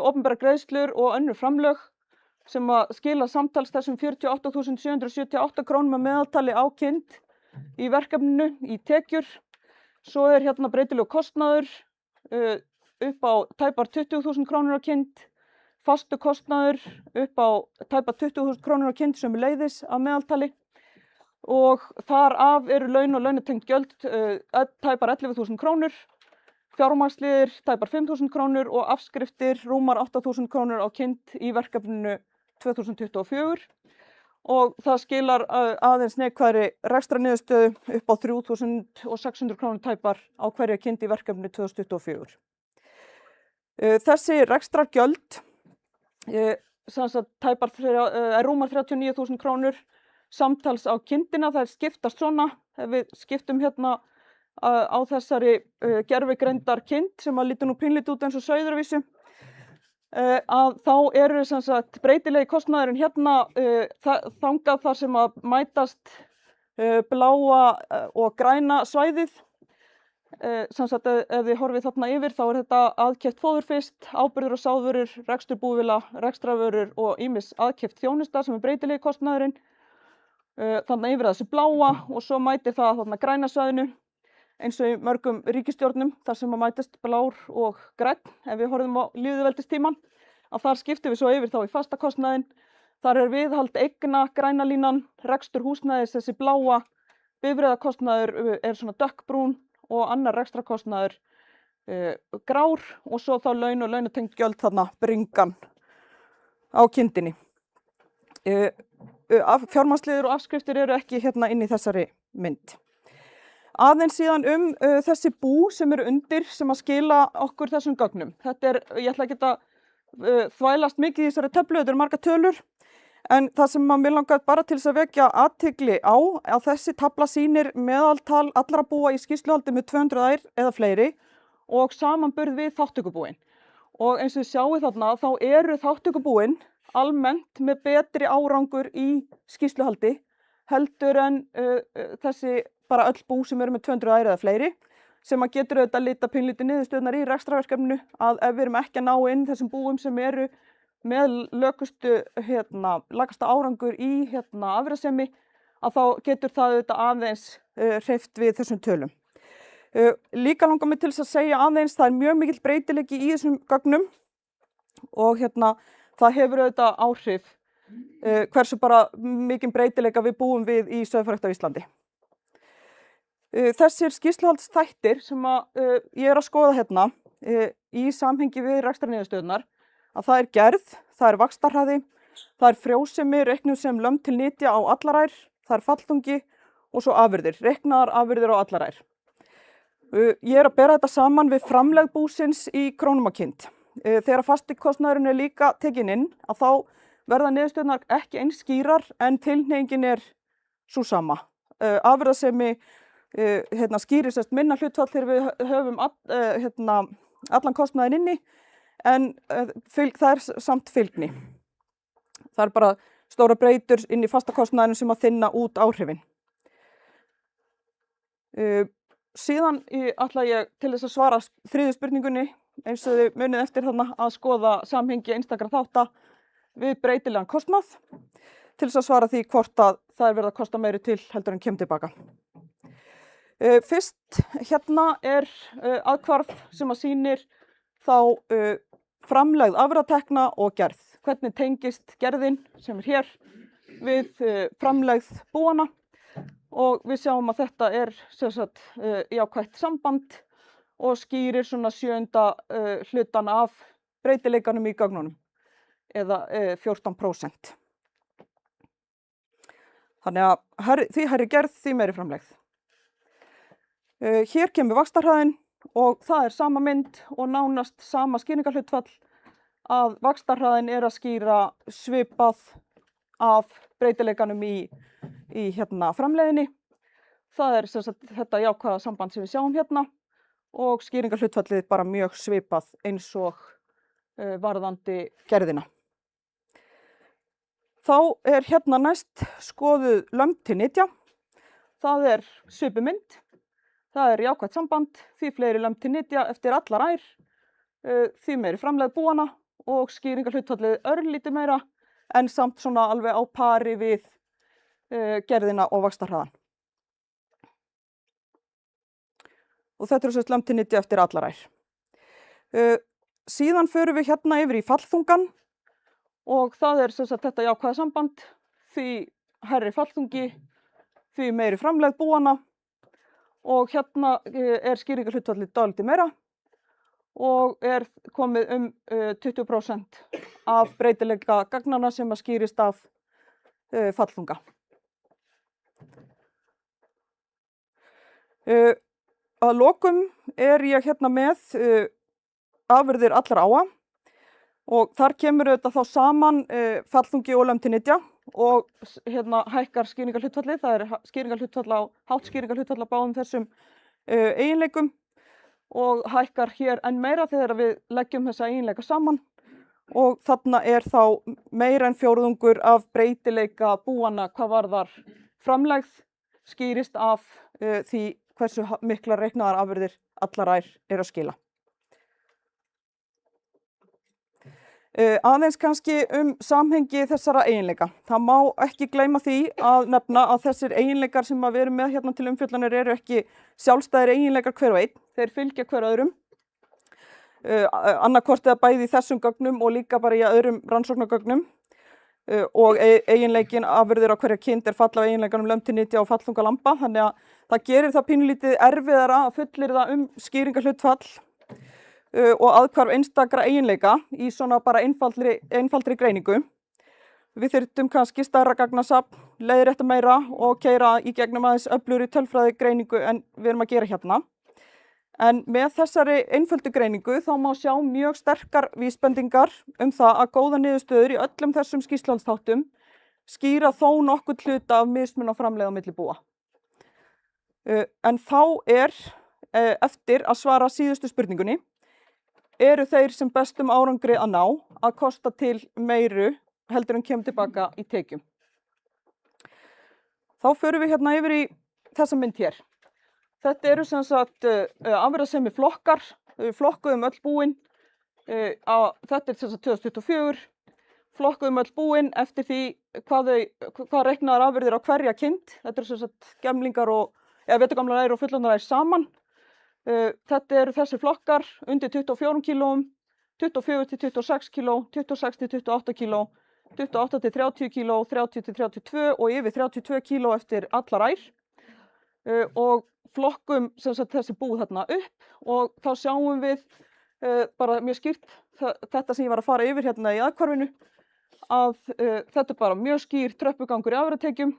opinberar greiðslur og önnur framlög sem að skila samtals þessum 48.778 krónum að meðaltali á kind í verkefninu í tekjur. Svo er hérna breytilegur kostnaður upp á tæpar 20.000 krónur á kind, fastu kostnaður upp á tæpar 20.000 krónur á kind sömuleiðis að meðaltali og þar af eru laun og launatengd gjöld tæpar 11.000 krónur. Fjármagnsliðir tæpar 5.000 krónur og afskriftir rúmar 8.000 krónur á kind í verkefninu 2024 og það skilar aðeins neikvæðri rekstrarniðurstöðu upp á 3.600 krónur tæpar á hverja kind í verkefninu 2024. Þessi rekstrargjöld tæpar rúmar 39.000 krónur samtals á kindina, þær skiptast svona, ef við skiptum hérna á þessari gervigreindar kind sem að lítur nú pínlítið út eins og sauðurvísu, að þá eru sem sagt breytilegi kostnaðurinn hérna þangað þar sem að mætast bláa og græna svæðið. Sem sagt ef þið horfið þarna yfir þá er þetta aðkeypt fóður fyrst, áburður og sáðvörur, rekstur búvila, rekstrarvörur og ýmis aðkeypt þjónusta sem er breytilegi kostnaðurinn. Þarna yfir þessu bláa og svo mætir það þarna græna svæðinu eins og í mörgum ríkisstjórnum þar sem að mætast blár og grænn ef við horfum á lýðveldistímann, að þar skiptum við svo yfir þá í fasta kostnaðinn. Þar er viðhald eigna, græna línan, rekstur húsnæðis þessi bláa, bifreiðakostnaður er svona dökkbrún og annar rekstrakostnaður grár og svo þá laun og launatengd gjöld þarna bringan á kindinni. Fjármagnsliðir og afskriftir eru ekki hérna inn í þessari mynd. Aðeins síðan þessi bú sem eru undir sem að skila okkur þessum gögnum. Þetta er, ég ætla ekki að þvælast mikið í þessari töflu, þetta eru margar tölur, en það sem mér langar bara til þess að vekja athygli á að þessi tafla sýnir meðaltal allra búa í skýrsluhaldi með 200 ær eða fleiri og samanburð við þátttökubúin. Og eins og þið sjáið þarna þá eru þátttökubúin almennt með betri árangur í skýrsluhaldi heldur en þessi bara öll bú sem eru með 200 ær eða fleiri, sem að getur auðvitað lita pínlítið niðurstöðunar í rekstrarverkefninu að ef við erum ekki að ná inn þessum búum sem eru með lakasta árangur í afurðasemi, að þá getur það auðvitað aðeins hreyft við þessum tölum. Líka langar mig til þess að segja aðeins, það er mjög mikill breytileiki í þessum gögnum og það hefur auðvitað áhrif hversu bara mikinn breytileika við búum við í sauðfjárrækt á Íslandi. Þessir skýrsluhaldsþættir sem ég er að skoða hérna í samhengi við rekstrarniðurstöðurnar, að það er gerð, það er vaxtarhraði, það er frjósemi reiknuð sem lömb til nytja á allar ær, það er fallþungi og svo afurðir, reiknaðar afurðir á allar ær. Ég er að bera þetta saman við framlegð búsins í krónum og kind. Þegar fastikostnaðurinn er líka tekinn inn, að þá verða niðurstöðurnar ekki eins skýrar en tilhneigingin er sú sama. Afurðasemi skýrist minna hlutfall þegar við höfum allan kostnaðinn inni, en það er samt fylgni. Það er bara stóra breytur inn í fasta kostnaðinn sem að þynna út áhrifin. Síðan ætla ég til þess að svara þriðju spurningunni, eins og þið munið eftir þarna að skoða samhengi einstakra þátta við breytilegan kostnað, til þess að svara því hvort að það er verið að kosta meiri til heldur en kemur tilbaka. Fyrst hérna er aðhvarf sem að sýnir þá framlegð afurðatekna og gerð. Hvernig tengist gerðin sem er hér við framlegð búanna og við sjáum að þetta sem sagt jákvætt samband og skýrir svona 7. hlutan af breytileikanum í gögnunum eða 14%. Þannig að því hærri gerð, því meiri framlegð. Hér kemur vaxtarhraðinn og það sama mynd og nánast sama skýringarhlutfall að vaxtarhraðinn að skýra svipað af breytileikanum í hérna framleiðinni. Það sem sagt þetta jákvæða samband sem við sjáum hérna og skýringarhlutfallið bara mjög svipað eins og varðandi gerðina. Þá hérna næst skoðuð lömb til nytja. Það svipuð mynd. Það jákvætt samband, því fleiri lömb til nytja eftir allar ær, því meiri framlegð búanna og skýringarhlutfallið örlítið meira en samt svona alveg á pari við gerðina og vaxtarhraðan. Og þetta sem sagt lömb til nytja eftir allar ær. Síðan förum við hérna yfir í fallþungan og það sem sagt þetta jákvæða samband, því hærri fallþungi, því meiri framlegð búanna og hérna skýringarhlutfallið dálítið meira og komið 20% af breytileika gagnanna sem að skýrist af fallþunga. Að lokum ég hérna með afurðir allra áa og þar kemur þetta þá saman fallþungi og lömb til nytja og hérna hækkar skýringarhlutfallið, það hátt skýringarhlutfall á báðum þessum eiginleikum og hækkar hér enn meira þegar við leggjum þessa eiginleika saman og þarna þá meira en fjórðungur af breytileika búanna hvað varðar framlegð skýrist af því hversu miklar reiknaðar afurðir allar ær að skila. Aðeins kannski samhengi þessara eiginleika. Það má ekki gleyma því að nefna að þessir eiginleikar sem við erum með hérna til umfjöllunar eru ekki sjálfstæðir eiginleikar hver og einn. Þeir fylgja hver öðrum. Annaðhvort eða bæði í þessum gögnum og líka bara í öðrum rannsóknargögnum. Og eiginleikin afurðir á hverja kind falla á eiginleikanum lömb til nytja og fallþunga lamba. Þannig að það gerir það pínulítið erfiðara að fullyrða skýringarhlutfall og aðhvarf einstakra eiginleika í svona bara einfaldri greiningu. Við þyrftum kannski stærra gagnasafn, leiðrétta meira og keyra í gegnum aðeins öflugri tölfræði greiningu en við erum að gera hérna. En með þessari einföldu greiningu þá má sjá mjög sterkar vísbendingar það að góða niðurstöður í öllum þessum skýrsluhaldsþáttum skýra þó nokkurn hluta af mismun á framleið á milli búa. En þá eftir að svara síðustu spurningunni, eru þeir sem bestum árangri að ná að kosta til meiru heldur en kemur tilbaka í tekjum. Þá förum við hérna yfir í þessa mynd hér. Þetta eru sem sagt afurðasemi flokkar, við flokkuðum öll búin, þetta sem sagt 2024, flokkuðum öll búin eftir því hvað reiknaðar afurðir á hverja kind, þetta eru sem sagt gemlingar veturgamlar ær og fullorðnar ær saman. Þetta eru þessir flokkar undir 24 kílóum, 24 til 26 kíló, 26 til 28 kíló, 28 til 30 kíló, 30 til 32 og yfir 32 kíló eftir allar ær. Og flokkum sem sagt þessi bú þarna upp og þá sjáum við bara mjög skýrt þetta sem ég var að fara yfir hérna í aðhvarfinu að þetta bara mjög skýr tröppugangur í afurðatekjum.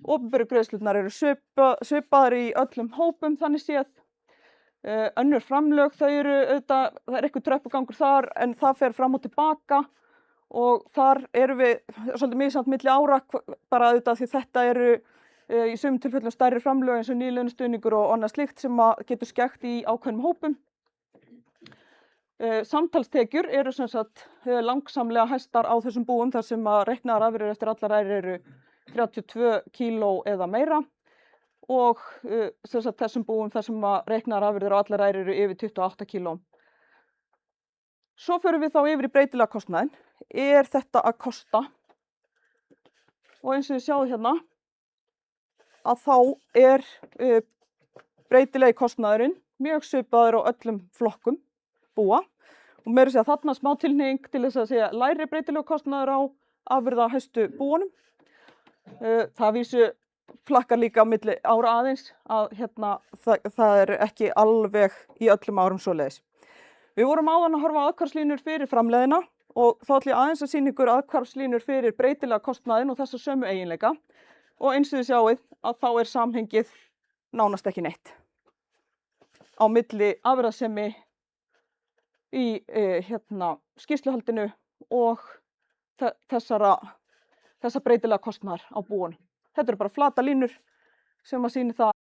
Opinberu greiðslurnar eru svipaðar í öllum hópum þannig séð. Önnur framlög, það er eitthvað tröppugangur þar en það fer fram og tilbaka og þar erum við svolítið misjafnt milli ára bara auðvitað því þetta eru í sumum tilfellum stærri framlög eins og nýliðnustuðningur og annað slíkt sem getur skekkt í ákveðnum hópum. Samtalstekjur eru sem sagt langsamlega hæstar á þessum búum þar sem reiknaðar afurðir eftir allar ær eru 32 kíló eða meira. Og sem sagt þessum búum þar sem reiknaðar afurðir á allar ær eru yfir 28 kíló. Svo förum við þá yfir í breytilega kostnaðinn. Er þetta að kosta? Og eins og þið sjáið hérna að þá breytilegi kostnaðurinn mjög svipaður á öllum flokkum búa og meira að segja þarna smá tilhneiging til þess að segja lægri breytilegu kostnaður á afurða hæstu búunum. Það vísu flakkar líka á milli ára aðeins að það er ekki alveg í öllum árum svoleiðis. Við vorum áðan að horfa á aðhvarfslínur fyrir framleiðina og þá ætla ég aðeins að sýna ykkur aðhvarfslínur fyrir breytilega kostnaðinn og þessa sömu eiginleika og eins og þið sjáið að þá er samhengið nánast ekki neitt á milli afurðasemi í skýrsluhaldinu og þessa breytilega kostnaðar á búunum. Þetta eru bara flata línur sem að sýni það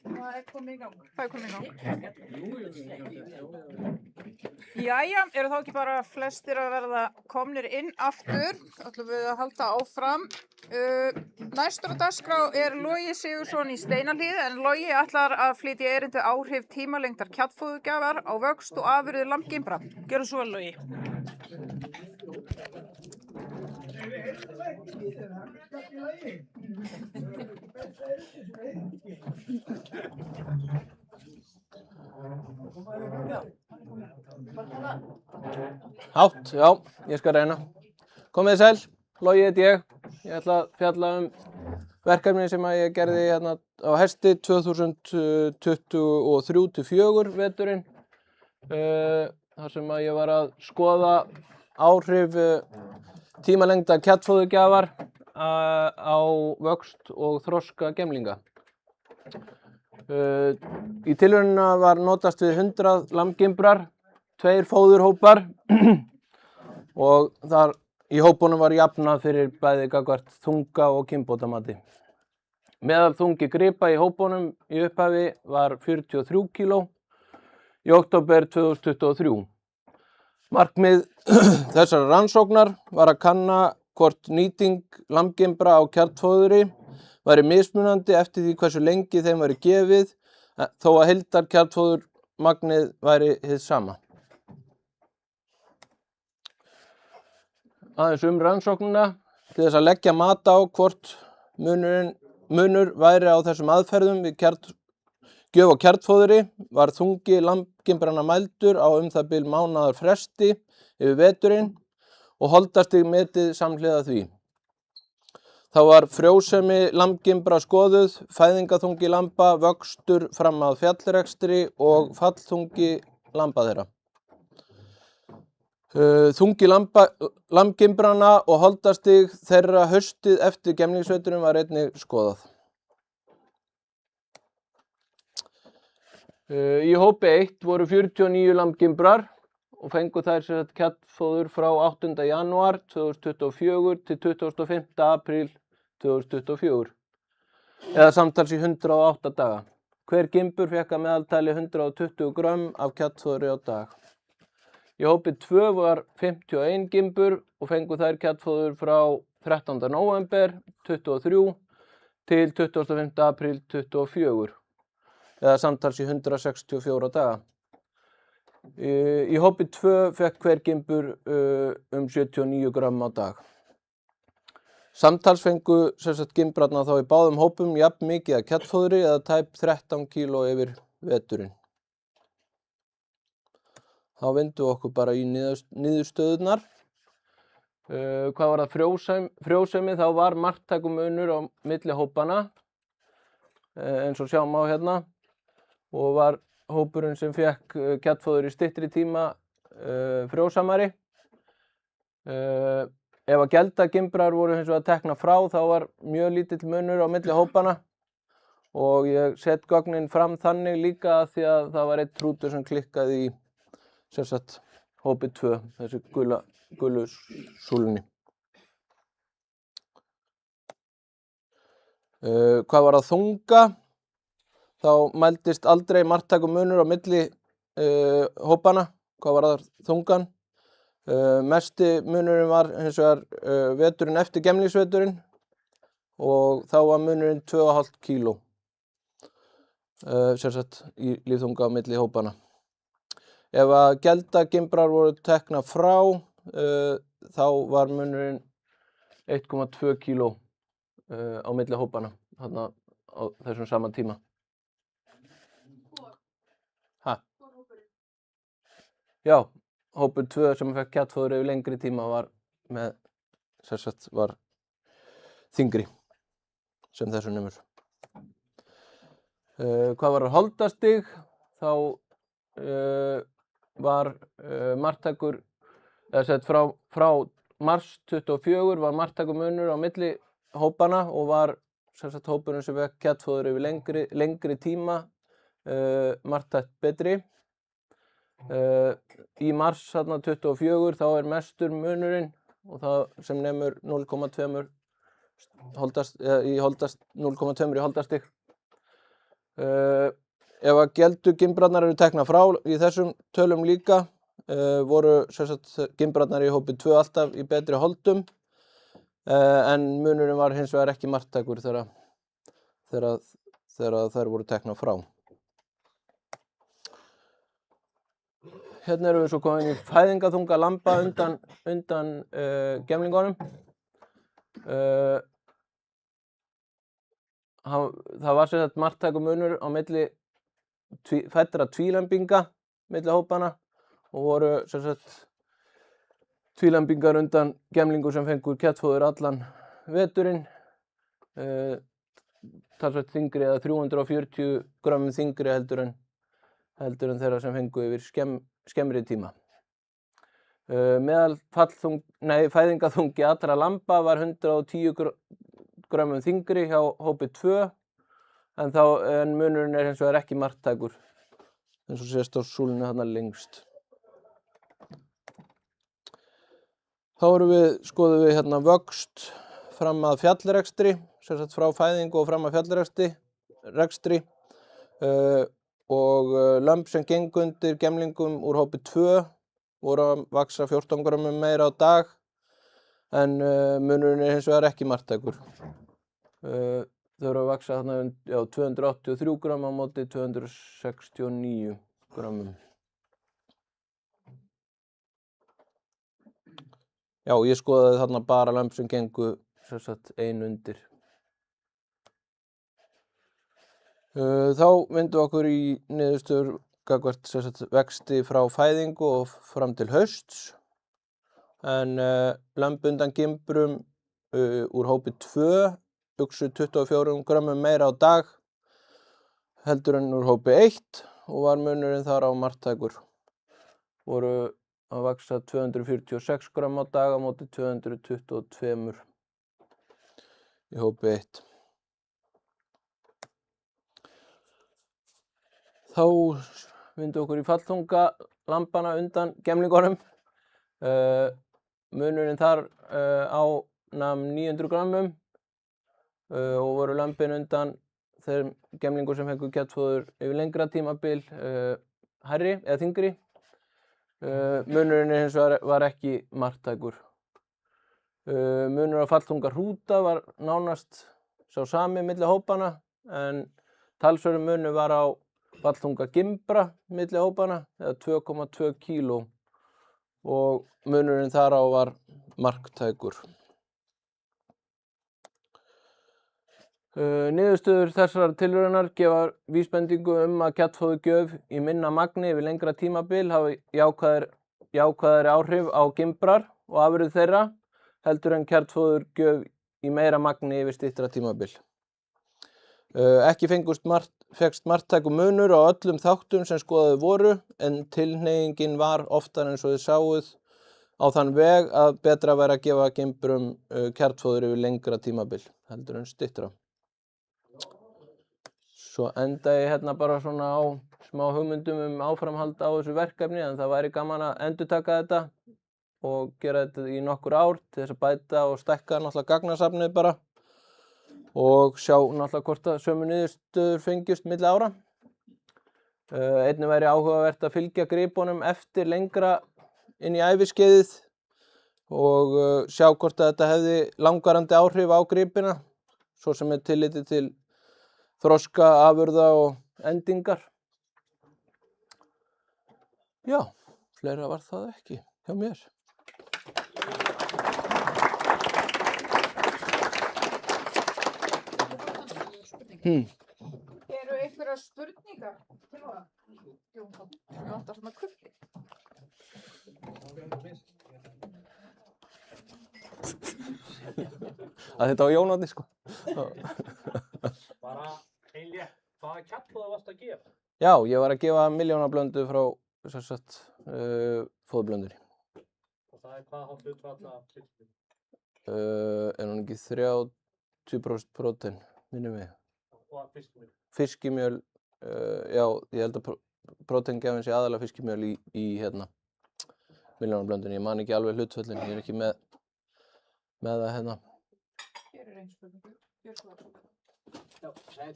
Það er komið í gang. Jæja, eru þá ekki bara flestir að verða komnir inn aftur? Ætlum við að halda áfram. Næstur á dagskrá er Logi Sigurðsson í Steinahlíð, en Logi ætlar að flytja erindi áhrif tímalengdar kjaddfóðurgjafar á vöxt og afurðir lambgimbra. Gjörðu svo vel, Logi. Hátt, já, ég skal reyna. Komið þið sæl, Logi heiti ég. Ég ætla að fjalla verkefni sem að ég gerði hérna á Hesti 2023-24 veturinn. Þar sem að ég var að skoða áhrif tímalengda kjaddfóðurgjafar á vöxt og þroska gemlinga. Í tilraunina var notast við 100 lambgimbrar, 2 fóðurhópar og þar í hópunum var jafnað fyrir bæði gagnvart þunga og kynbótamati. Meðalþungi gripa í hópunum í upphafi var 43 kíló í október 2023. Markmið þessara rannsóknar var að kanna hvort nýting lambgimbra á kjarnfóðuri væri mismunandi eftir því hversu lengi þeim væri gefið, þó að heildarkjarnfóðurmagnið væri hið sama. Aðeins rannsóknina til þess að leggja mat á hvort munur væri á þessum aðferðum við gjöf á kjarnfóðuri var þungi lambgimbranna mældur á það bil mánaðar fresti yfir veturinn og holdastig metið samhliða því. Þá var frjósemi lambgimbra skoðuð, fæðingarþungi lamba, vöxtur fram að fjallrekstri og fallþungi lamba þeirra. Þungi lambgimbranna og holdastig þeirra haustið eftir gemlingsveturinn var einnig skoðað. Í hópi 1 voru 49 lambgimbrar og fengu þær kjaddfóður frá 8. janúar 2024 til 25. apríl 2024, eða samtals í 108 daga. Hver gimbur fékk að meðaltali 120 grömm af kjaddfóðri á dag. Í hópi 2 var 51 gimbur og fengu þær kjaddfóður frá 13. nóvember 23 til 25. apríl 24, eða samtals í 164 daga. Í hópi 2 fékk hver gimbur 79 grömm á dag. Samtals fengu gimbrarna þá í báðum hópum jafn mikið af kjaddfóðri eða tæp 13 kíló yfir veturinn. Þá vindum við okkur bara í niðurstöðurnar. Hvað var það frjósemi? Þá var marktækumunur á milli hópana, eins og sjá má hérna, og var hópurinn sem fékk kjaddfóður í styttri tíma frjósamari. Ef að geldagimbrar voru hins vegar tekna frá, þá var mjög lítill munur á milli hópana og ég set gögnin fram þannig líka því að það var einn trútur sem klikkaði í hópi 2, þessi gulu súlunni. Hvað var að þunga? Þá mældist aldrei marktækumunur á milli hópana. Hvað var það þungan? Mesti munurinn var hins vegar veturinn eftir gemlingsveturinn og þá var munurinn 2,5 kíló í lífþunga á milli hópana. Ef að geldagimbrar voru tekna frá, þá var munurinn 1,2 kíló á milli hópana, þarna á þessum sama tíma. Já, hópur 2 sem fekk kjaddfóður yfir lengri tíma var þyngri sem þessu nemur. Hvað var holdastig? Þá var marktækur, frá mars 24 var marktækumunur á milli hópana og var hópurinn sem fekk kjaddfóður yfir lengri tíma marktækt betri. Í mars 24 þá er mestur munurinn og það sem nemur 0,2 í holdastig. Ef að geldu gimbrarnar eru teknar frá í þessum tölum líka, voru sem sagt gimbrarnar í hópi 2 alltaf í betri holdum, en munurinn var hins vegar ekki marktækur þegar þær voru teknar frá. Hérna erum við svo komin í fæðingarþunga lamba undan gemlingunum. Það var sem sagt marktækur munur á milli fæddra tvílembinga milli hópana og voru sem sagt tvílembingar undan gemlingu sem fengu kjötfóður allan veturinn, talsvert þyngri eða 340 grömmum þyngri heldur en þeirra sem fengu yfir skemmri tíma. Meðal fæðingarþungi allra lamba var 110 grömmum þyngri hjá hópi 2, en munurinn hins vegar ekki marktækur, eins og sést á súlunni þarna lengst. Þá skoðum við hérna vöxt fram að fjallrekstri, sem sagt frá fæðingu og fram að fjallrekstri, og lömb sem gengu undir gemlingum úr hópi 2 voru að vaxa 14 grömmum meira á dag, en munurinn hins vegar ekki marktækur. Þau voru að vaxa þarna 283 grömm á móti 269 grömmum. Já, ég skoðaði þarna bara lömb sem gengu sem sagt ein undir. Þá vindum við okkur í niðurstöður gagnvart sem sagt vexti frá fæðingu og fram til hausts, en lömb undan gimbrum úr hópi 2 uxu 24 grömmum meira á dag heldur en úr hópi 1 og var munurinn þar á marktækur. Voru að vaxa 246 grömm á dag á móti 222 í hópi 1. Þá vindum okkur í fallþunga lambana undan gemlingunum. Munurinn þar nam 900 grömmum og voru lömbin undan þeim gemlingum sem fengu kjötfóður yfir lengra tímabil hærri eða þyngri. Munurinn hins vegar var ekki marktækur. Munur á fallþunga hrúta var nánast sá sami milli hópana, en talsverður munur var á fallþunga gimbra milli hópana, eða 2,2 kíló, og munurinn þar á var marktækur. Niðurstöður þessarar tilraunar gefa vísbendingu að kjötfóðurgjöf í minna magni yfir lengra tímabil hafi jákvæðari áhrif á gimbrar og afurð þeirra heldur en kjötfóðurgjöf í meira magni yfir styttra tímabil. Ekki fékkst marktækur munur á öllum þáttum sem skoðaðir voru, en tilhneigingin var oftar eins og þið sáuð á þann veg að betra væri að gefa gimbrum kjartfóður yfir lengra tímabil heldur en styttra. Svo enda ég hérna bara svona á smá hugmyndum áframhald á þessu verkefni, en það væri gaman að endurtaka þetta og gera þetta í nokkur ár til þess að bæta og stækka náttúrulega gagnasafnið bara og sjá náttúrulega hvort að sömu niðurstöður fengjust milli ára. Einnig væri áhugavert að fylgja gripunum eftir lengra inn í æviskeiðið og sjá hvort að þetta hefði langvarandi áhrif á gripina, svo sem er tilliti til þroska, afurða og endingar. Já, fleira var það ekki hjá mér. Eru einhverjar spurningar til það? Jú, það vantar svona kuppi. Að þetta var Jón Árni, sko. Bara einlétt, hvaða kjallfóður varstu að gefa? Já, ég var að gefa milljónablöndu frá fóðurblöndunni. Og það hvað hátt hlutfall af fiskmjöl? Er hún ekki 30% prótein, minnum mig. Og af fiskmjöl? Fiskimjöl, já, ég held að próteingjafinn sé aðalega fiskimjöl í hérna milljónablöndunni. Ég man ekki alveg hlutföllin, ég er ekki með það hérna. Hér er einn spurningu. Já, sæl.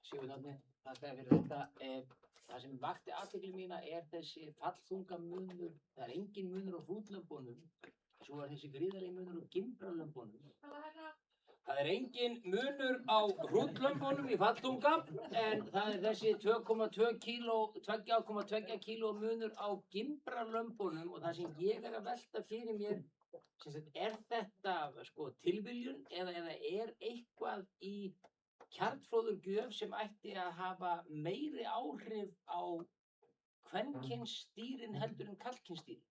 Sigurðarni, þakka þér fyrir þetta. Það sem vakti athygli mína þessi fallþunga munur, það engin munur á hrútlömbunum, svo þessi gríðarlegi munur á gimbralömbunum. Það engin munur á hrútlömbunum í fallþunga, en það þessi 2,2 kíló munur á gimbralömbunum og það sem ég að velta fyrir mér, þetta sko tilviljun eða eitthvað í kjarnfróður gjöf sem ætti að hafa meiri áhrif á kvenkynsdýrin heldur en karlkynsdýrin?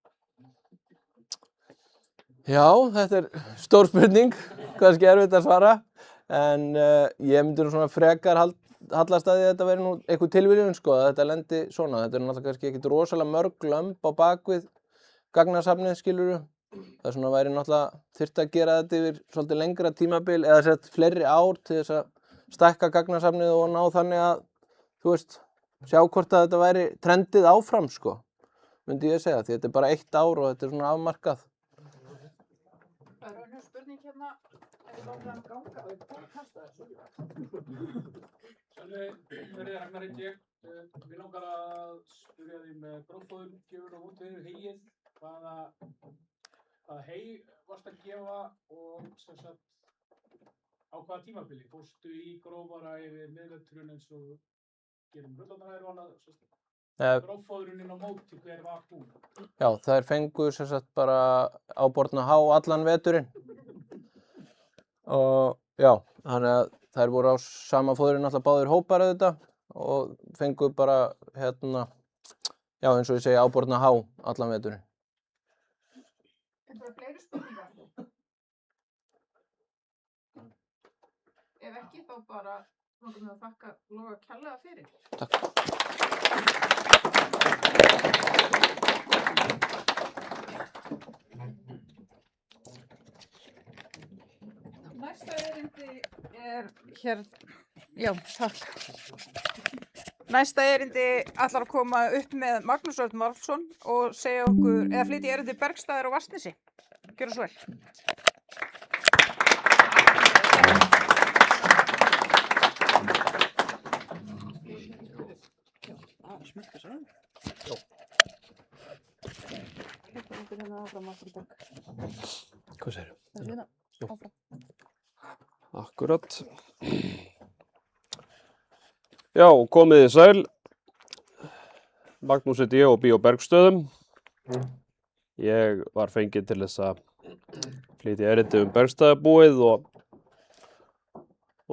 Já, þetta stór spurning, kannski erfitt að svara, en ég myndi svona frekar hallast að því að þetta veri nú eitthvað tilviljun, sko, að þetta lendi svona. Þetta náttúrulega kannski ekkit rosalega mörg lömb á bakvið gagnasafnið, skilurðu. Það svona væri náttúrulega þyrfti að gera þetta yfir svolítið lengra tímabil eða sett fleiri ár til þess að stækka gagnasafnið og ná þannig að, þú veist, sjá hvort að þetta væri trendið áfram, sko, myndi ég segja, því þetta bara 1 ár og þetta svona afmarkað. Það önnur spurning hérna, ef við látum hann ganga og kasta þessu. Sölvi, Ragnar heiti ég. Mig langar að spyrja þig með gróffóðurgjöfur og útvegið heyið. Hvaða hey varst að gefa og sem sagt á hvaða tímabili? Fórstu í grófara yfir miðveturinn eins og gerum rullarnæður og annað? Gróffóðurinn á móti, hver var hún? Já, þær fengu sem sagt bara áborna há allan veturinn. Og já, þannig að þær voru á sama fóðurinn alltaf báðir hópar auðvitað og fengu bara hérna, já eins og ég segi áborna há allan veturinn. Einhverjar fleiri spurningar? Ef ekki þá bara langar mig að þakka Loga kærlega fyrir. Takk. Næsta erindi hér, já, takk. Næsta erindi ætlar að koma upp með Magnús Örn Valsson og segja okkur, eða flytja erindi Bergstaðir á Vatnsnesi. Gjörðu svo vel. Hvað segirðu? Akkurat. Já, komiði sæl. Magnús heiti ég og bý á Bergsstöðum. Ég var fenginn til þess að flytja erindi Bergstaðabúið og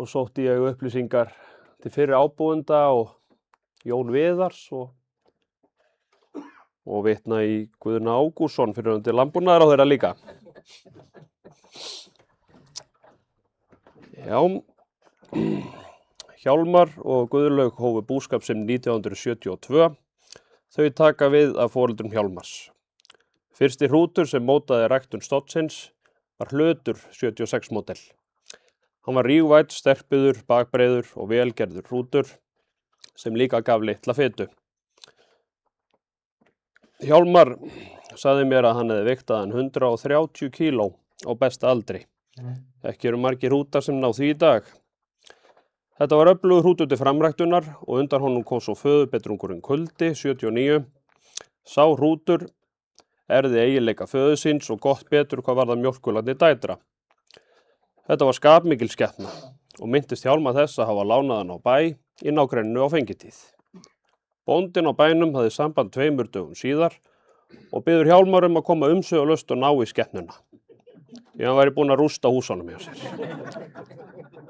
sótti ég upplýsingar til fyrri ábúenda og Jón Viðars og vitna í Guðna Ágústsson fyrrverandi landbúnaðarráðherra líka. Já, Hjálmar og Guðlaug hófu búskap sinn 1972. Þau taka við af foreldrum Hjálmars. Fyrsti hrútur sem mótaði ræktun stofnsins var Hlutur 76 módel. Hann var rígvænn, sterkbyggður, bakbreiður og velgerður hrútur sem líka gaf litla fitu. Hjálmar sagði mér að hann hefði vigtað hann 130 kíló á besta aldri. Ekki eru margir hrútar sem ná því í dag. Þetta var öflugur hrútur til framræktunar og undan honum kom svo föðubetrungurinn Kuldi 79. Sá hrútur erfði eiginleika föður síns og gott betur hvað varðar mjólkurlandi dætra. Þetta var skapmikil skepna og minntist Hjálmar þess að hafa lánað hann á bæ í nágrenninu á fengitíð. Bóndinn á bænum hafði samband 2 dögum síðar og biður Hjálmar að koma umsvifalaust og ná í skepnuna. Því hann væri búinn að rústa húsunum hjá sér.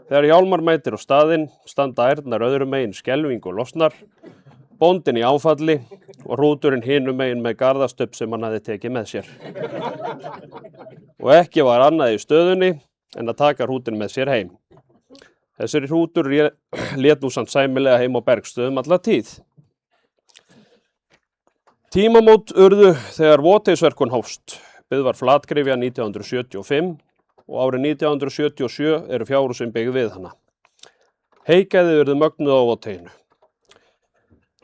Þegar Hjálmar mætir á staðinn standa ærnar öðrum megin skelfing og losnar, bóndinn í áfalli og hrúturinn hinum megin með garðastöpp sem hann hafði tekið með sér. Og ekki var annað í stöðunni en að taka hrútinn með sér heim. Þessari hrútur lét nú samt sæmilega heim á Bergsstöðum alla tíð. Tímamót urðu þegar voteisverkun hófst. Byggð var flatgryfja 1975 og árið 1977 eru fjárhúsin byggð við hana. Heygæði urðu mögnuð á voteinu.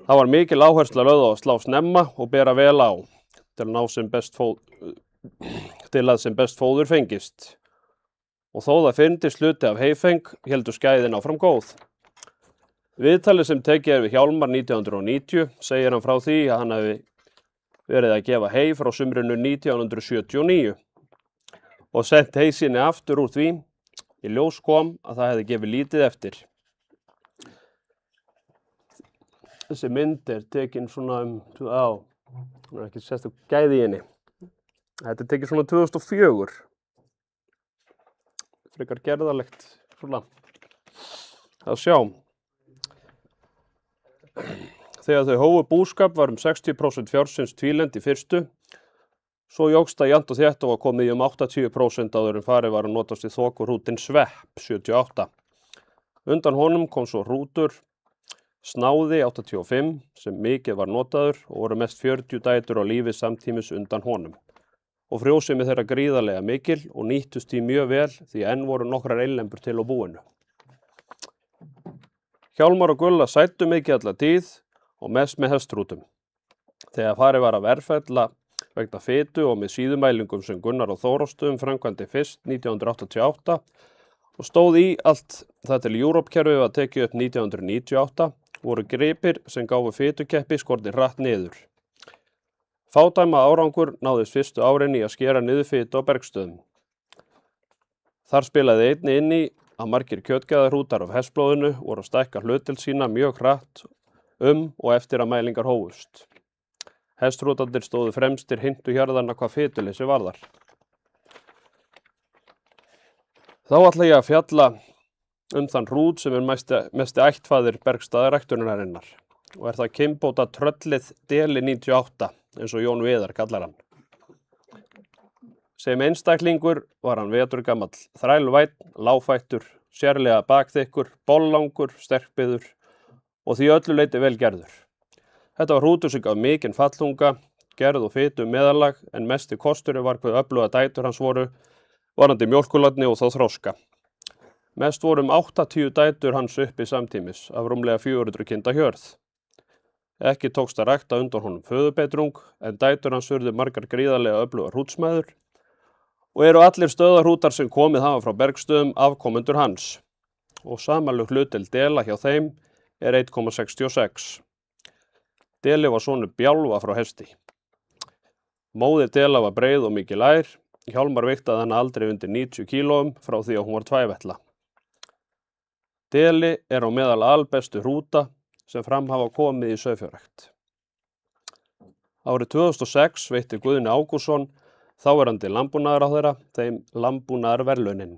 Það var mikil áhersla lögð á að slá snemma og bera vel á til að sem best fóður fengist. Og þó það fyndist hluti af heyfeng héldu skæðin áfram góð. Viðtalið sem tekið er við Hjálmar 1990 segir hann frá því að hann hafi verið að gefa hey frá sumrinu 1979 og sent hey sinni aftur úr því. Í ljós kom að það hefði gefið lítið eftir. Þessi mynd er tekin svona hún er ekki sérstök gæði í henni. Þetta er tekið svona 2004. Frekar gerðarlegt svona að sjá. Þegar þau hófu búskap var 60% fjársins tvílend í fyrstu, svo jókst það jafnt og þétt og var komið í 80% áður en farið var að notast við þokurútin Svepp 78. Undan honum kom svo rútur Snáði 85 sem mikið var notaður og voru mest 40 dætur á lífi samtímis undan honum. Og frjósemi þeirra gríðarlega mikil og nýttust því mjög vel því enn voru nokkrar einlembur til á búinu. Hjálmar og Gulla sættu mikið alla tíð og mest með hestrútum. Þegar farið var að verðfella vegna fitu og með síðumælingum sem Gunnar og Þóróstum framkvæmdi fyrst 1988 og stóð í allt það til Europe-kerfið var tekið upp 1998 voru gripir sem gáfu fitukeppi skornir hratt niður. Fádæma árangur náðist fyrstu árin í að skera niður fitu á bergstöðum. Þar spilaði einni inn í að margir kjötgæðarhrútar af hestblóðinu voru að stækka hlutil sína mjög hratt og eftir að mælingar hófust. Hestrútarnir stóðu fremstir hintuhjarðana hvað fituleysi varðar. Þá ætla ég að fjalla þann hrút sem er mesti ættfaðir bergstaðaræktunarinnar og er það kynbóta tröllið Deli 98 eins og Jón Viðar kallar hann. Sem einstaklingur var hann veturgamall, þrælvænn, lágfættur, sérlega bakþykkur, bollangur, sterkbyður og því öllu leyti vel gerður. Þetta var hrútur sem gaf mikinn fallunga, gerð og fitu meðalag en mesti kosturinn var hvað öfluga dætur hans voru, varandi mjólkulatni og þá þroska. Mest voru 80 dætur hans uppi samtímis af rúmlega 400 kinda hjörð. Ekki tókst að rækta undan honum föðubetrung en dætur hans urðu margar gríðarlega öfluga hrútsmæður og eru allir stöðarhrútar sem komið hafa frá bergstöðum afkomendur hans og samanlög hlutdeild Dela hjá þeim er 1,66. Deli var sonur Bjálfa frá hesti. Móðir Dela var breið og mikil ær, Hjálmar vigtaði hana aldrei undir 90 kílóum frá því að hún var tvævetla. Deli er á meðal albestu hrúta sem fram hafa komið í sauðfjárrækt. Árið 2006 veitti Guðni Ágústsson þáverandi landbúnaðarráðherra þeim landbúnaðarverðlaunin.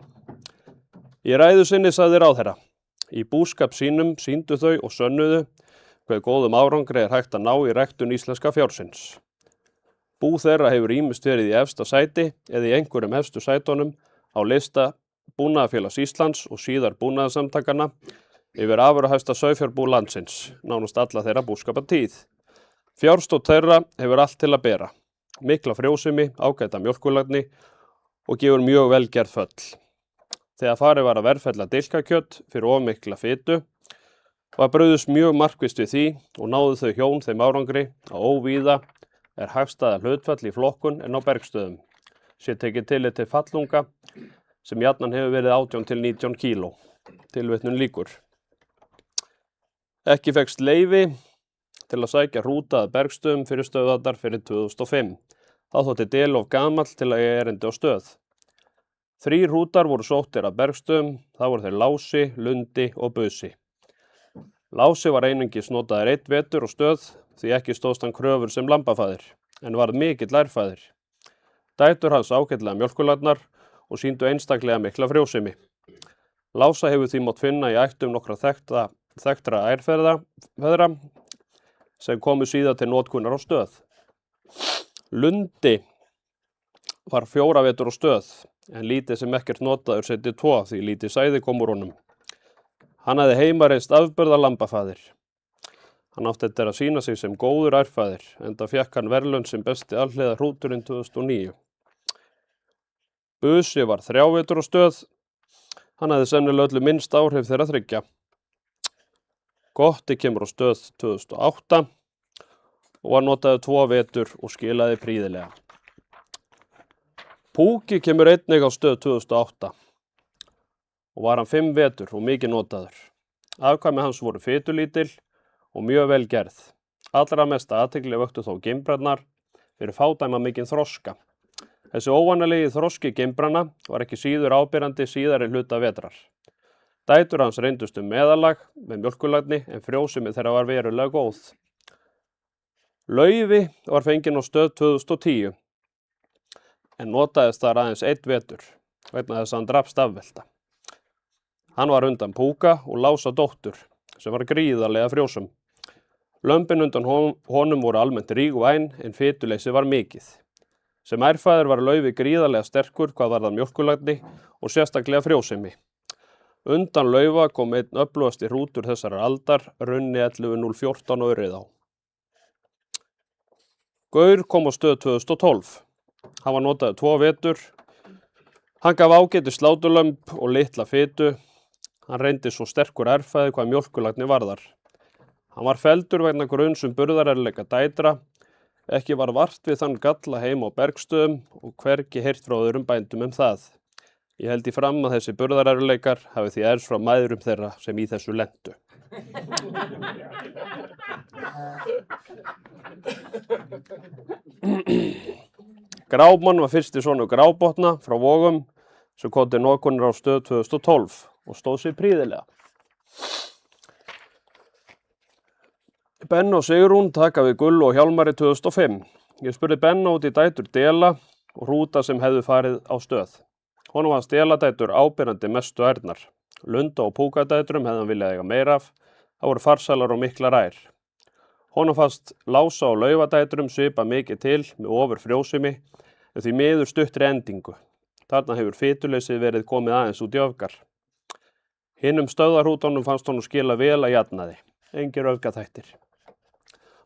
Í ræðu sinni sagði ráðherra: Í búskap sínum sýndu þau og sönnuðu hve góðum árangri er hægt að ná í ræktun íslenska fjársins. Bú þeirra hefur ýmist verið í efsta sæti eða í einhverjum efstu sætunum á lista Búnaðarfélags Íslands og síðar búnaðarsamtakanna yfir afurðahæsta sauðfjárbú landsins, nánast alla þeirra búskapartíð. Fjárstótt þeirra hefur allt til að bera, mikla frjósemi, ágæta mjólkurlagni og gefur mjög vel gerð föll. Þegar farið var að verðfella dilkakjöt fyrir of mikla fitu, var brugðist mjög markvisst við því og náðu þau hjón þeim árangri að óvíða er hagstæða hlutfall í flokkun en á bergstöðum, sé tekið tillit til fallunga sem jafnan hefur verið 18 til 19 kíló. Tilvitnun lýkur. Ekki fékkst leyfi til að sækja hrúta að bergstöðum fyrir stöðvarnar fyrir 2005. Þá þótti Deli of gamall til að eiga erindi á stöð. 3 hrútar voru sóttir að bergstöðum, það voru þeir Lási, Lundi og Busi. Lási var einungis notaður 1 vetur á stöð því ekki stóðst hann kröfur sem lambafæðir, en varð mikill lærfæðir. Dætur hans ágætlega mjólkurlagnar og sýndu einstaklega mikla frjósemi. Lása hefur því mátt finna í ættum nokkra þekktra ærfeðra sem komu síðan til notkunar á stöð. Lundi var 4 vetur á stöð, en lítið sem ekkert notaður setið 2 því lítið sæði kom úr honum. Hann hafði heimareist afburða lambafæðir. Hann átti eftir að sýna sig sem góður ærfæðir, enda fékk hann verðlaun sem besti alhliða hrúturinn 2009. Busi var 3 vetur á stöð. Hann hafði sennilega öllu minnst áhrif þeirra 3. Gotti kemur á stöð 2008 og var notaður 2 vetur og skilaði prýðilega. Púki kemur einnig á stöð 2008 og var hann 5 vetur og mikið notaður. Afkvæmi hans voru fitulítil og mjög vel gerð. Allra mesta athygli vöktu þó gimbrarnar fyrir fádæma mikinn þroska. Þessi óvanalegi þroski gimbrana var ekki síður áberandi síðari hluta vetrar. Dætur hans reyndust meðalag með mjólkurlagni en frjósemi þeirra var verulega góð. Laufi var fenginn á stöð 2010 en notaðist þar aðeins 1 vetur vegna þess að hann drapst afvelta. Hann var undan Púka og Lása dóttur sem var gríðarlega frjósum. Lömbin undan honum voru almennt rík og væn en fituleysi var mikið. Sem ærfæður var Laufi gríðarlega sterkur hvað varðar mjólkurlagni og sérstaklega frjósemi. Undan Laufa kom einn öflugasti hrútur þessarar aldar, Runni 11014 á Urriðá. Gaur kom á stöð 2012. Hann var notaður 2 vetur. Hann gaf ágæti sláturlömb og litla fitu. Hann reyndi svo sterkur ærfæði hvað mjólkurlagni varðar. Hann var felldur vegna gruns burðarerleika dætra. Ekki var vart við þann galla heima á Bergstöðum og hvergi heyrt frá öðrum bændum það. Ég held í fram að þessi burðarerleikar hafi því erfst frá mæðrum þeirra sem í þessu lentu. Grámann var fyrsti sonur Grábotna frá Vogum sem kom til notkunar á stöð 2012 og stóð sig prýðilega. Benna og Sigrún taka við Gullu og Hjálmari 2005. Ég spurði Benna út í dætur Dela og hrúta sem hefðu farið á stöð. Honum var Deladætur áberandi mestu ærnar. Lunda og Púkadætrum hefði hann viljað eiga meira af. Það voru farsælar og miklar ær. Honum fannst Lása og Laufadætrum svipa mikið til með ofur frjósemi en því miður stuttri endingu. Þarna hefur fituleysið verið komið aðeins út í öfgar. Hinum stöðarhrútunum fannst honum skila vel að jafnaði. Engir öfgaþættir.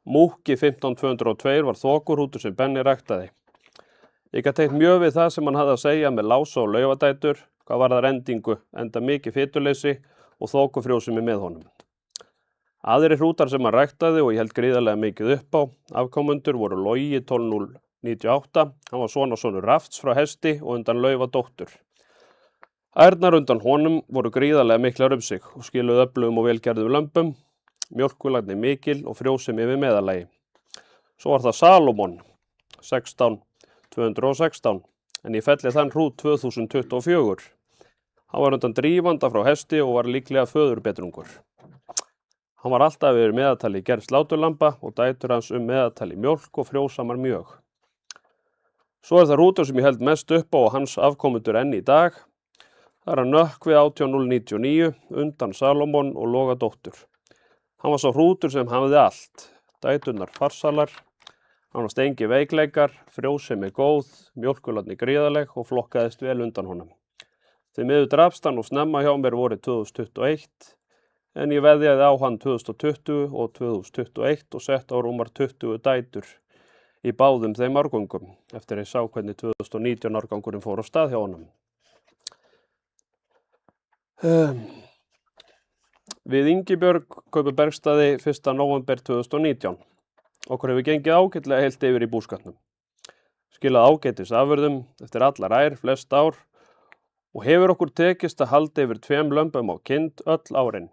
Múkki 15202 var þokurhrútur sem Benni ræktaði. Ég gat teikt mjög við það sem hann hafði að segja með Lása og Laufadætur, hvað var það endingu, enda mikið fituleysi og þokufrjósemi með honum. Aðrir hrútar sem hann ræktaði og ég held gríðarlega mikið upp á, afkomendur voru Logi 12098, hann var sonur Rafts frá Hesti og undan Laufadóttur. Ærnar undan honum voru gríðarlega miklar sig og skiluðu öflugum og velgerðum lömbum, mjólkurlagni mikil og frjósemi við meðalagi. Svo var það Salomon, 216, en ég felli þann hrút 2024. Hann var undan Drífanda frá Hesti og var líklega föðurbetrungur. Hann var alltaf yfir meðaltali gerð sláturlamba og dætur hans meðaltali mjólk og frjósamar mjög. Svo það hrútur sem ég held mest upp á og hans afkomendur enn í dag. Það er Nökkvi 18099 undan Salomon og Logadóttur. Hann var svo hrútur sem hafði allt. Dæturnar farsalar. Hann var stengi veikleikar, frjósemi góð, mjólkurlagni gríðarleg og flokkaðist vel undan honum. Því miður drapst hann og snemma hjá mér vorið 2021, en ég veðjaði á hann 2020 og 2021 og sett á rúmar 20 dætur í báðum þeim árgöngum, eftir að ég sá hvernig 2019 árgangurinn fór á stað hjá honum. Við Ingibjörg kaupum Bergstaði 1. nóvember 2019. Okkur hefur gengið ágætlega heilt yfir í búskapnum. Skilað ágætis afurðum eftir allar ær, flest ár og hefur okkur tekist að halda yfir 2 lömbum á kind öll árin.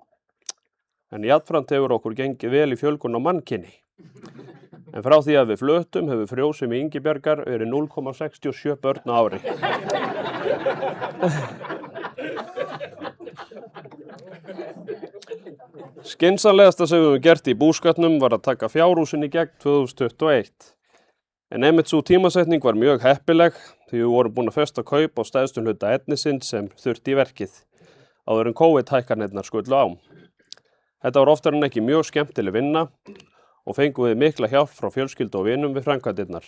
En jafnframt hefur okkur gengið vel í fjölgun á mannkyni. En frá því að við fluttum hefur frjósemi Ingibjargar verið 0,67 börn á ári. Skynsamlegasta sem við höfum gert í búskapnum var að taka fjárhúsin í gegn 2021. En einmitt sú tímasetning var mjög heppileg því við vorum búin að festa kaup á stæðstum hluta etnisins sem þurfti í verkið, áður en COVID-hækkanirnar skullu á. Þetta var oftar en ekki mjög skemmtileg vinna og fengum við mikla hjálp frá fjölskyldu og vinum við framkvæmdirnar.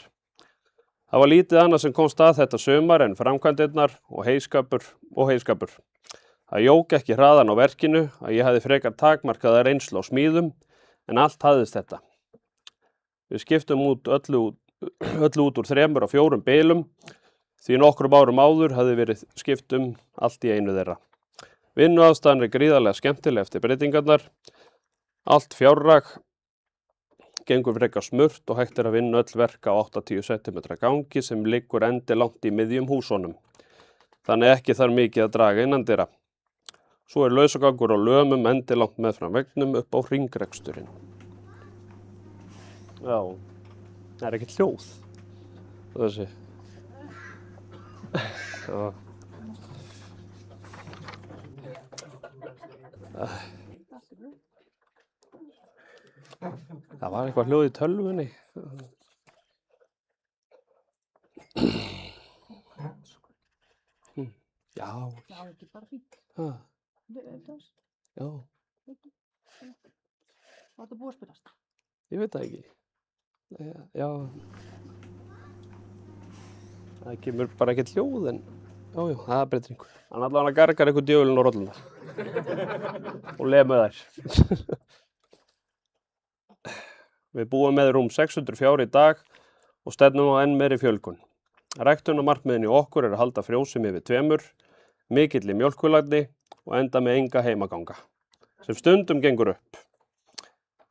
Það var lítið annað sem komst að þetta sumar en framkvæmdirnar og heyskapur. Það jók ekki hraðan á verkinu að ég hafði frekar takmarkaða reynslu á smíðum en allt hafðist þetta. Við skiptum öllu út úr 3 og 4 bilum því nokkrum árum áður hafði verið skipt allt í einu þeirra. Vinnuaðstaðan er gríðarlega skemmtileg eftir breytingarnar. Allt fjárrag gengur frekar smurt og hægt að vinna öll verk á 80 cm gangi sem liggur endilangt í miðjum húsunum. Þannig ekki þarf mikið að draga innandyra. Svo lausagangur á lömum endilangt meðfram veggnum upp á hringreksturinn. Já, það er ekkert hljóð. Þessi. Já. Það var eitthvað hljóð í tölvunni. Já. Já, ekki bara fínt. Ha, Já. já, Var þetta búið að spilast? ég veit það ekki. Já. Það kemur bara ekkert hljóð en já, það er breytir einhver. Hann allavega gargar eitthvað djöfulinn og rolluna og lemur þær. Við búum með rúm 600 fjár í dag og stefnum á enn meiri fjölgun. Ræktunarmarkmiðin í okkur er að halda frjósemi við 2, mikilli mjólkurlagni og enda með enga heimaganga, sem stundum gengur upp.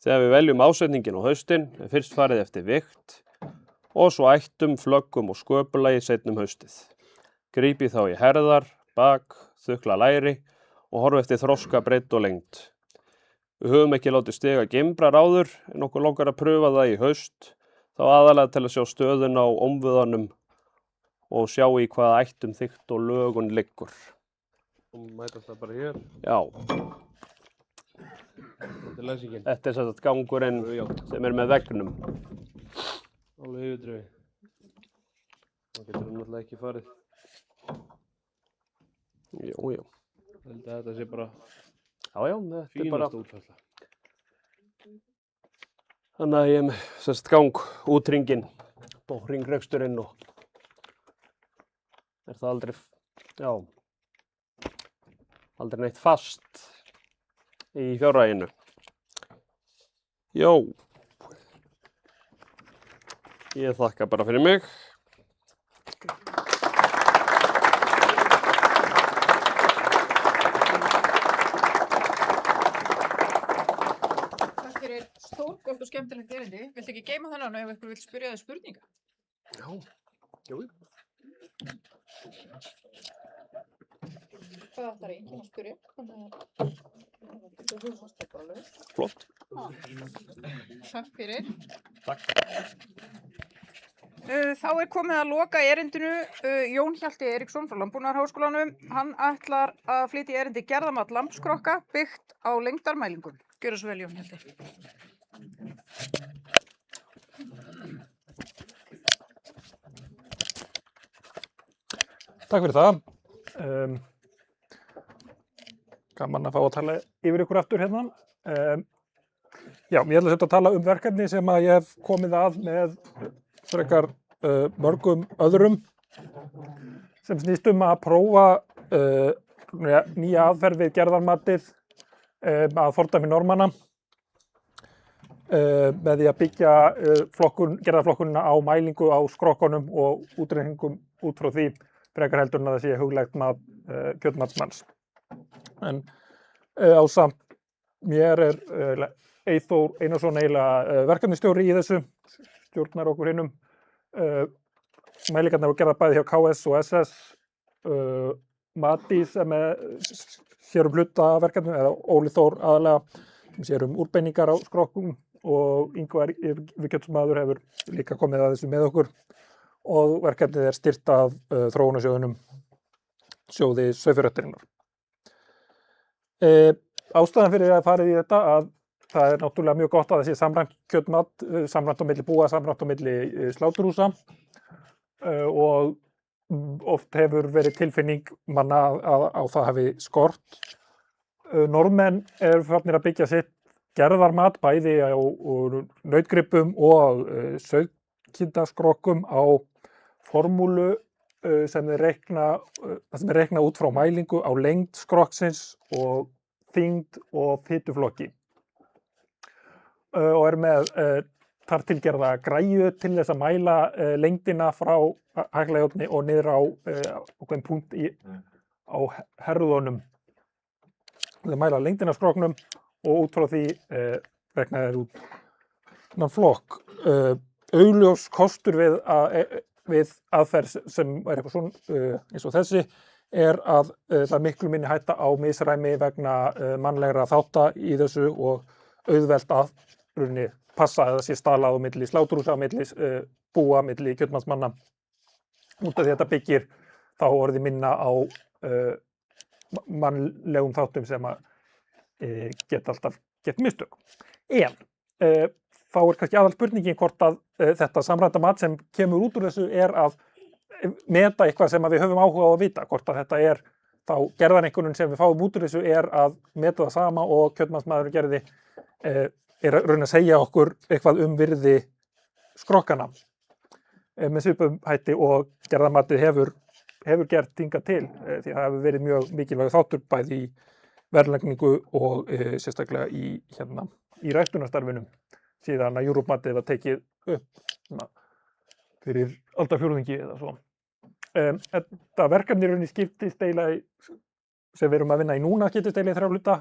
Þegar við veljum ásetningin á haustin er fyrst farið eftir vikt og svo ættum, flöggum og sköpulagi seinum haustið. Grípið þá í herðar, bak, þukla læri og horfi eftir þroska, breidd og lengd. Við höfum ekki látið stiga gimbrar áður en okkur langar að pröfa það í haust, þá aðalega til að sjá stöðuna á ómvöðanum og sjá í hvaða ættum þykkt og lögun liggur. Og mætast það bara hér. Já, Þetta er læsingin. þetta er sem sagt gangurinn sem er með veggnum. Alveg yfirdröfi. Það getur hún náttúrulega ekki farið. Jú, jú. Ég held að þetta sé bara Já, þetta er bara... fínasta útfærsla. Þannig að ég er með sem sagt gang út hringinn og hringreksturinn og er það aldrei, já, aldrei neitt fast í fjárhaginu. Jó, ég þakka bara fyrir mig. Takk fyrir stórgott og skemmtilegt erindi. Viltu ekki geyma þennan ef ykkur vill spyrja þig spurninga? Já, jú. Það ætlar enginn að spyrja. Flott. Takk fyrir. Takk. Þá er komið að loka erindinu. Jón Hjalti Eiríksson frá Landbúnaðarháskólanum. Hann ætlar að flytja erindi gerðamat lambskrokka byggt á lengdarmælingum. Gjörðu svo vel, Jón Hjalti. Takk fyrir það. Gaman að fá að tala yfir ykkur aftur hérna. Já, ég ætla að tala um verkefni sem að ég hef komið að með frekar mörgum öðrum sem snýst að prófa nýja aðferð við gerðarmatið að fordæmi Normanna með því að byggja gerðarflokkunina á mælingu á skrokkunum og útreikningum út frá því frekar heldur en að það sé huglægt kjötmatsmanns. En ásamt mér er Eyþór Einarsson eiginlega verkefnisstjóri í þessu, stjórnar okkur hinnum. Mælingarnar eru gerðar bæði hjá KS og SS. Mati sem sér hluta af verkefninu, eða Óli Þór aðalega, sem sér úrbeiningar á skrokkum og Ingvar yfirkjötsmaður hefur líka komið að þessu með okkur. Og verkefnið er styrkt af þróunarsjóðunum, sjóði sauðfjárræktarinnar. Ástæðan fyrir að fara í þetta að það er náttúrulega mjög gott að það sé samræmt kjötmat, samræmt á milli búa, samræmt á milli sláturhúsa og oft hefur verið tilfinning manna að á það hafi skort. Norðmenn eru farnir að byggja sitt gerðarmat bæði á nautgripum og sauðkindaskrokkum á formúlu sem er reiknað út frá mælingu á lengd skrokksins og þyngd og fituflokki og er með þar tilgerða græju til þess að mæla lengdina frá haglajónni og niður á okkur punkt á herðunum. Það mæla lengdina af skrokknum og út frá því reiknað er út þennan flokk. Augljós kostur við aðferð sem er eitthvað svona eins og þessi að það er miklu minni hætta á misræmi vegna mannlegra þátta í þessu og auðvelt að runni passa að það sé stalað á milli sláturhúsa, á milli búa, milli kjötmannsmanna. Út af því þetta byggir þá orðið minna á mannlegum þáttum sem að geta alltaf gert mistök. En þá er kannski aðal spurningin hvort að þetta samræmda mat sem kemur út úr þessu er að meta eitthvað sem að við höfum áhuga á að vita, hvort að þetta er þá gerðaneinkunninn sem við fáum út úr þessu er að meta það sama og kjötmannsmaðurinn gerði er að raun að segja okkur eitthvað virði skrokkana með svipum hætti og gerðarmatið hefur gert hingað til því að það hefur verið mjög mikilvægur þáttur bæði í verðlagningu og sérstaklega í ræktunarstarfinu síðan að Europe-matið var tekið upp fyrir aldarfjórðungi eða svo. Þetta verkefni í rauninni skiptist eiginlega sem við erum að vinna í núna skiptist eiginlega í 3 hluta.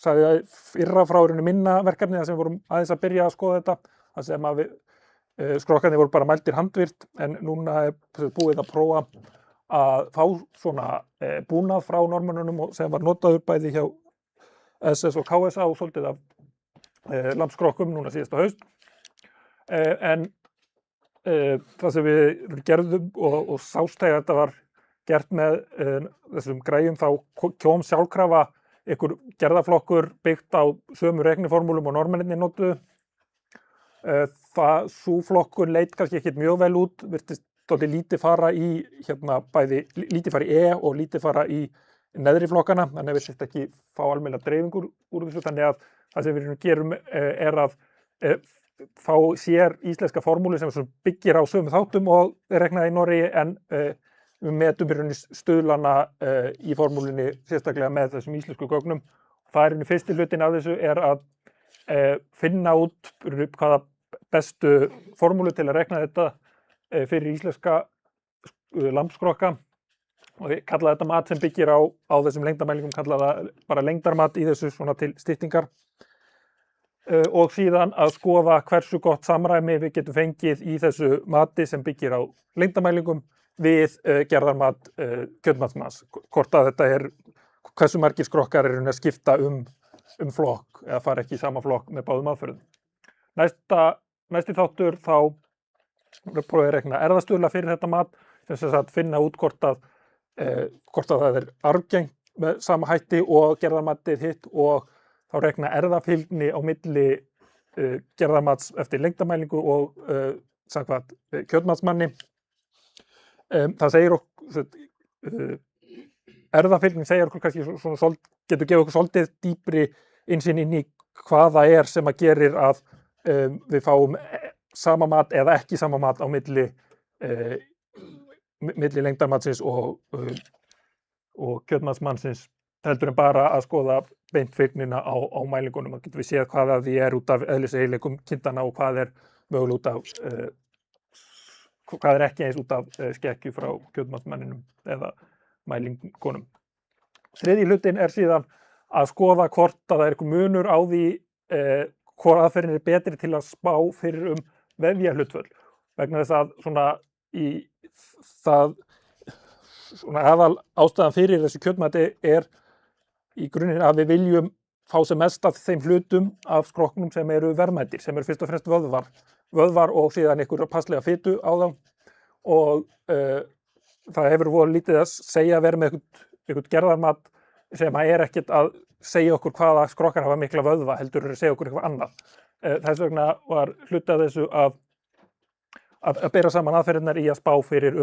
Sagði að fyrra frá rauninni minna verkefni þar sem við vorum aðeins að byrja að skoða þetta. Það sem að skrokkarnir voru bara mældir handvirt en núna er búið að prófa að fá svona búnað frá Norðmönnunum sem var notaður bæði hjá SS og KSA og svolítið af lambskrokkum núna síðasta haust. En það sem við gerðum og sást þegar þetta var gert með þessum græjum þá kom sjálfkrafa einhver gerðaflokkur byggt á sömu reikniformúlum og Norðmennirnir notuðu. Sú flokkun leit kannski ekkert mjög vel út, virtist dálítið lítið fara í bæði lítið fara í E og lítið fara í neðri flokkana, þannig að við sést ekki fá almennilega dreifingur úr þessu, þannig að það sem við gerum er að fá sér íslenska formúlu sem byggir á sömu þáttum og er reiknað í Noregi en við metum í rauninni stuðlana í formúlunni sérstaklega með þessum íslensku gögnum. Það er fyrsti hlutin af þessu er að finna út hvaða bestu formúlu til að reikna þetta fyrir íslenska lambskrokka og við kalla þetta mat sem byggir á þessum lengdarmælingum, kalla það bara lengdarmat í þessu svona til styttingar og síðan að skoða hversu gott samræmi við getum fengið í þessu mati sem byggir á lengdarmælingum við gerðarmat kjötmatsmanns, hvort að þetta er hversu margir skrokkar eru að skipta flokk eða fara ekki í sama flokk með báðum aðferðum. Næsti þáttur þá prófið að reikna erfðastuðla fyrir þetta mat sem sagt finna út hvort að það er arfgengt með sama hætti og gerðarmatið hitt og þá reikna erfðafylgni á milli gerðarmats eftir lengdarmælingu og samkvæmt kjötmatsmanni. Það segir okkur erfðafylgni segir okkur kannski svona getur gefið okkur svolítið dýpri innsýn inn í hvað það er sem að gerir að við fáum sama mat eða ekki sama mat á milli lengdarmatsins og kjötmatsmannsins heldur en bara að skoða beint fylgnina á mælingunum. Það getur við séð hvað því er út af eðliseiginleikum kindana og hvað er mögulega út af hvað er ekki eins út af skekkju frá kjötmatsmanninum eða mælingunum. Þriðji hlutin er síðan að skoða hvort að það er einhver munur á því hvor aðferðin er betri til að spá fyrir vefjahlutföll vegna þess að svona aðal ástæðan fyrir þessu kjötmati er í grunninn að við viljum fá sem mest af þeim hlutum af skrokknum sem eru verðmætir, sem eru fyrst og fremst vöðvar og síðan einhver passlega fitu á þá og það hefur voru lítið að segja að vera með einhvern gerðarmat sem er ekkert að segja okkur hvaða skrokkar hafa mikla vöðva heldur að segja okkur eitthvað annað. Þess vegna var hluti af þessu að bera saman aðferðirnar í að spá fyrir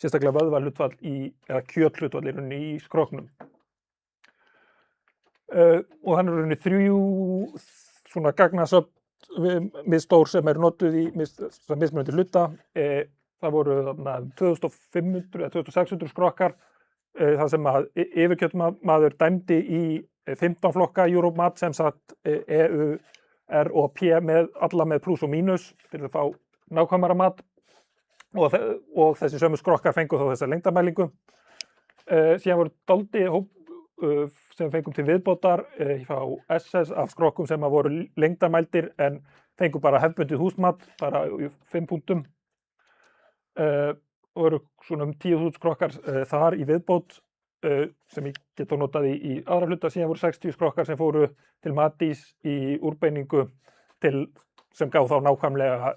sérstaklega vöðvahlutfall eða kjöthlutfall í skrokknum. Og hann er 3 svona gagnasöfn misstór sem eru notuð í mismunandi hluta. Það voru 2500 eða 2600 skrokkar þar sem að yfirkjötmaður dæmdi í 15 flokka Europe-mat sem sagt EU, R og P alla með pluss og mínus til að fá nákvæmara mat og þessi sömu skrokkar fengu þá þessa lengdarmælingu. Síðan voru dálítið sem fengum til viðbótar frá SS af skrokkum sem voru lengdarmældir en fengu bara hefðbundið húsmat, bara í 5 punktum. voru svona 10.000 skrokkar þar í viðbót sem ég get þá notað í aðra hluta. Síðan voru 60 skrokkar sem fóru til Matís í úrbeiningu sem gaf þá nákvæmlega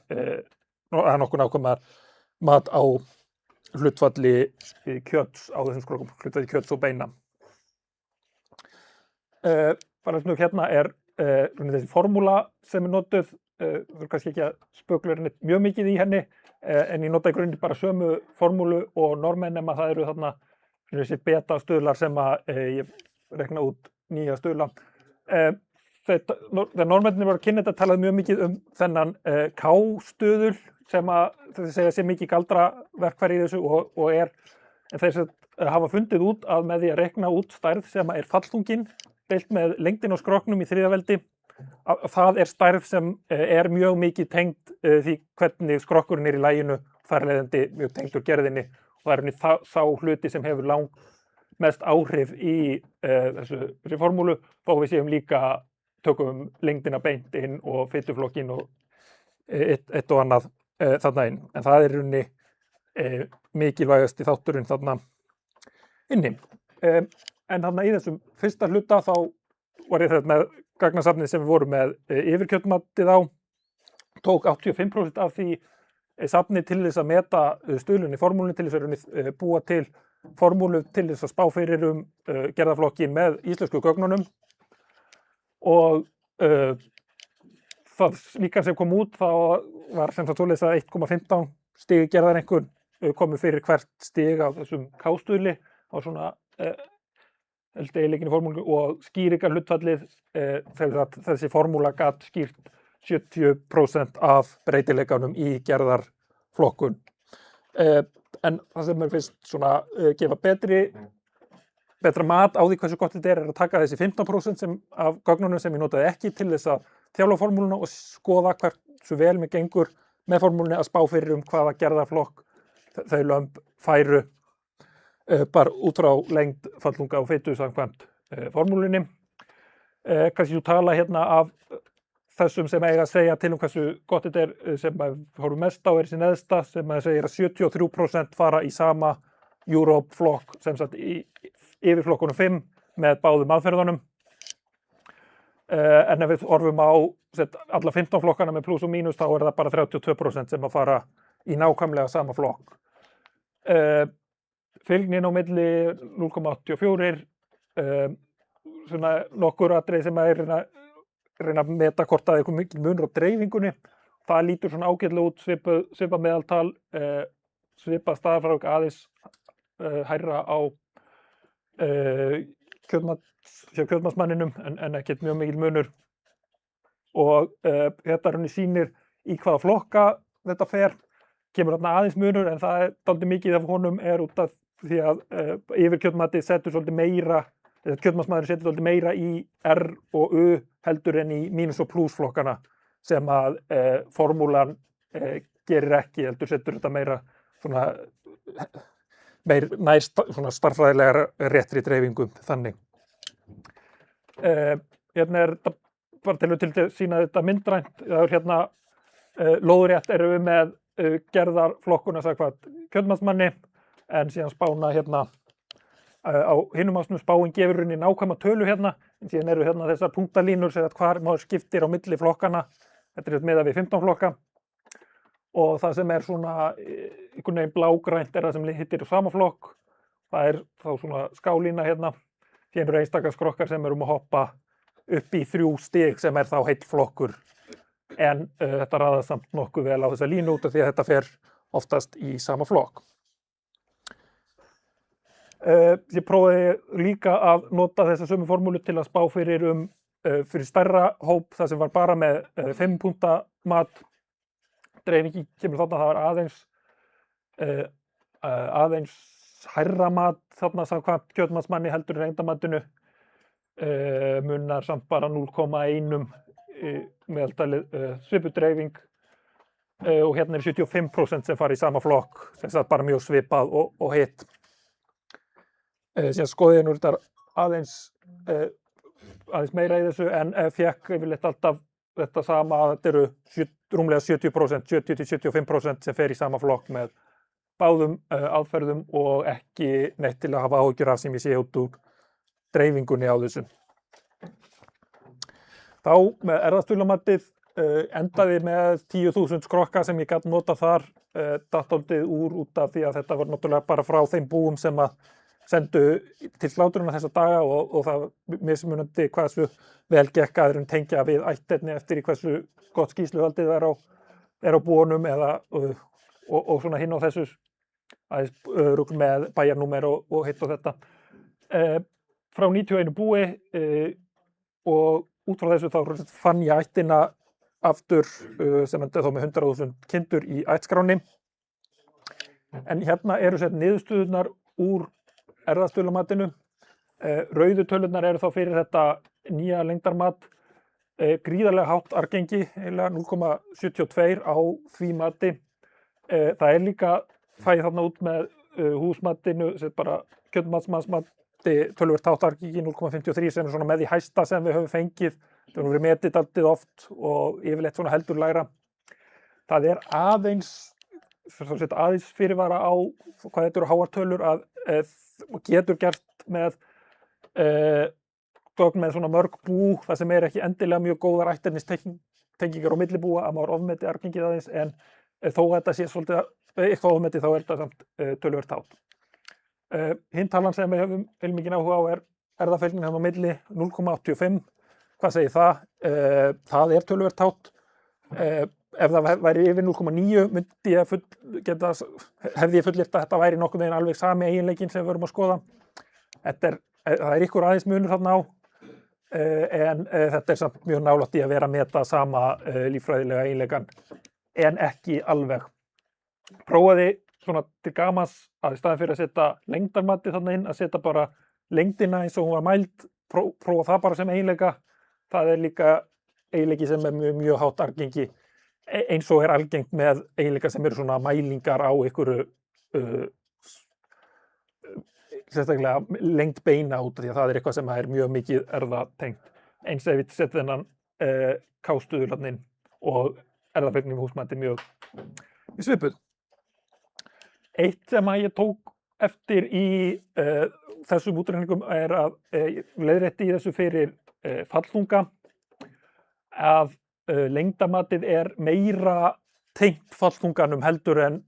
nokkuð nákvæmar mat á hlutfalli kjöts á þessum skrokkum, hlutfalli kjöts og beina. Bara hérna þessi formúla sem notuð, þú er kannski ekki að spekúlera neitt mjög mikið í henni, en ég nota í grunni bara sömu formúlu og Norðmenn, nema það eru þarna þessi beta stuðlar sem ég rekna út nýja stuðla. Þegar Norðmennir voru að kynna þetta talaði mjög mikið þennan K-stuðul sem þeir segja sé mikið galdraverkfæri í þessu og en þeir hafa fundið út að með því að rekna út stærð sem fallþungin deilt með lengdin á skrokknum í þriðaveldi, það stærð sem mjög mikið tengd því hvernig skrokkurinn í laginu, þar leiðandi mjög tengdur gerðinni, og það sá hluti sem hefur mest áhrif í þessu formúlu, þó við séum líka tökum lengdina beint inn og fituflokkin og eitt og annað þarna inn, en það rauninni mikilvægasti þátturinn þarna inni. En þarna í þessum fyrsta hluta þá var ég þetta með gagnasafnið sem við vorum með yfirkjötmatið á, tók 85% af því safni til þess að meta stuðlun í formúlunni, til þess að búa til formúlu til þess að spá fyrir gerðarflokkin með íslensku gögnunum, og það líka sem kom út þá var sem sagt svoleiðis að 1,15 stig gerðareinkunn komu fyrir hvert stig af þessum K-stuðli á svona eiginleikinni formúlu, og skýringarhlutfallið þessi formúla gat skýrt 70% af breytileikanum í gerðarflokkun. En það sem mér finnst svona gefa betra mat á því hversu gott þetta að taka þessi 15% af gögnunum sem ég notaði ekki til þess að þjálfa formúluna og skoða hversu vel mér gengur með formúlunni að spá fyrir hvaða gerðarflokk þau lömb færu bara út frá lengd, fallþunga og fitu samkvæmt formúlunni. Kannski þú tala hérna af þessum sem eiga að segja til hversu gott þetta sem við horfum mest á þessi neðsta, sem segir að 73% fara í sama Europe-flokk, sem sagt í yfirflokkunum 5 með báðum aðferðunum. En ef við horfum á alla 15 flokkana með pluss og mínus, þá það bara 32% sem að fara í nákvæmlega sama flokk. Fylgnin á milli 0,84, svona nokkur atriði sem reyna að meta hvort það eitthvað mikil munur á dreifingunni. Það lítur svona ágætlega út, svipað meðaltal, svipað staðarfrávik aðeins hærra á kjötmatsmanninum, en ekkert mjög mikil munur. Og þetta sýnir í hvaða flokka þetta fer, kemur þarna aðeins munur, en það dálítið mikið af honum út af því að yfirkjötmatið setur svolítið meira, kjötmatsmaðurinn setur svolítið meira í R og U heldur en í mínus og pluss flokkana, sem að formúlan gerir ekki, heldur setur þetta meira svona næst svona stærðfræðilega réttri dreifingu þannig. Hérna þetta bara til að sýna þetta myndrænt, það hérna lóðrétt erum við með gerðarflokkuna samkvæmt kjötmatsmanni, en síðan spána hérna á hinum ásnum spáin gefur henni nákvæma tölu hérna, en síðan eru hérna þessar punktalínur sem hvar maður skiptir á milli flokkana. Þetta miðað við 15 flokka, og það sem svona einhvern veginn blágrænt það sem hittir á sama flokk. Það þá svona skálína hérna, síðan eru einstaka skrokkar sem að hoppa upp í 3 stig sem þá heill flokkur, en þetta raðast samt nokkuð vel á þessa línu út af því að þetta fer oftast í sama flokk. Ég prófaði líka að nota þessa sömu formúlu til að spá fyrir fyrir stærra hóp, það sem var bara með 5 punkta mat. Dreifingi kemur þarna, það var aðeins hærra mat þarna samkvæmt kjötmatsmanni heldur en reyndammatinu, munar samt bara 0,1 meðaltalið svipuð dreifing, og hérna 75% sem fara í sama flokk, sem sagt bara mjög svipað og hitt. Síðan skoði ég nú þetta aðeins meira í þessu, en fékk yfirleitt alltaf þetta sama, að þetta eru rúmlega 70%, 70-75% sem fer í sama flokk með báðum aðferðum og ekki neitt til að hafa áhyggjur af sem ég sé út úr dreifingunni á þessu. Þá með erfðastuðlamatið endaði með 10.000 skrokka sem ég gat notað þar dattaldið út af því að þetta var náttúrulega bara frá þeim búum sem að sendu til slátrunar þessa daga og það mismunandi hversu vel gekk að tengja við ætterni eftir í hversu gott skýrsluhaldið er á búunum eða og svona hinn á þessu aðeins rugl með bæjarnúmer og hitt og þetta. Frá 91 búi og út frá þessu þá fann ég ættina aftur sem endaði þá með 100.000 kindur í ættskráni. En hérna eru sett niðurstöðurnar úr erfðastuðlamatinu. Rauðu tölurnar eru þá fyrir þetta nýja lengdarmat. Gríðarlega hátt argengi, eiginlega 0,72 á því mati. Það er líka fæði þarna út með húsmatinu, bara kjötmatsmannsmati, töluvert hátt argengi 0,53 sem er svona með því hæsta sem við höfum fengið. Það hefur verið metið dálítið oft og yfirleitt svona heldur lægra. Það er aðeins fyrirvara á hvað þetta eru háar tölur að getur gert með svona mörg bú, það sem er ekki endilega mjög góðar ætternistengingar á millibúa að maður ofmeti argengið aðeins en þó að þetta sé svolítið eitthvað ofmeti þá er þetta samt töluvert hátt. Hinn talan sem við höfum heilmikinn áhuga á er erfðafylgnin hérna á milli 0,85. Hvað segir það? Það er töluvert hátt. Ef það væri yfir 0,9 hefði ég fullyrt að þetta væri nokkuð veginn alveg sami eiginleikin sem við vorum að skoða. Það er ykkur aðeins munur þarna á en þetta er samt mjög nálægt í að vera að meta sama líffræðilega eiginleikan en ekki alveg. Prófaði svona til gamans að í staðinn fyrir að setja lengdarmatið þarna inn að setja bara lengdina eins og hún var mæld, prófa það bara sem eiginleika. Það er líka eiginleiki sem er mjög hátt argengi eins og er algengt með eiginleika sem eru svona mælingar á einhverju sérstaklega lengd beina út af því að það er eitthvað sem er mjög mikið erfðatengt. Eins ef við setjum þennan K-stuðul þarna inn og erfðafylgni húsmati mjög svipuð. Eitt sem að ég tók eftir í þessum útreikningum er að leiðrétti í þessu fyrir fallþunga að lengdarmatið er meira tengt fallþunganum heldur en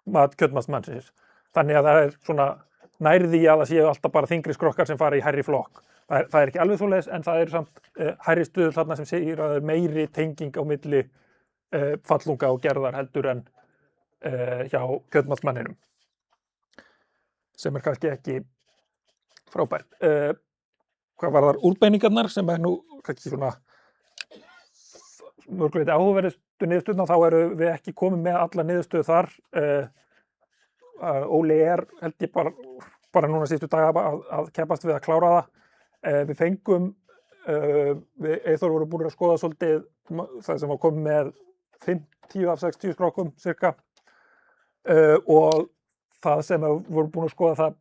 mat kjötmatsmannsins. Þannig að það er svona nærði að það séu alltaf bara þyngri skrokkar sem fara í hærri flokk. Það er ekki alveg svoleiðis en það er samt hærri stuðul þarna sem segir að það er meiri tenging á milli fallþunga og gerðar heldur en hjá kjötmatsmanninum. Sem er kannski ekki frábært. Hvað var þar úrbeiningarnar sem er nú kannski svona mörguleiti áhugaverðustu niðurstöðuna, þá eru við ekki komið með alla niðurstöðu þar. Óli held ég bara núna síðustu daga að keppast við að klára það. Við fengum, við Eyþór voru búin að skoða svolítið það sem var komið með 50 af 60 skrokkum cirka og það sem við vorum búin að skoða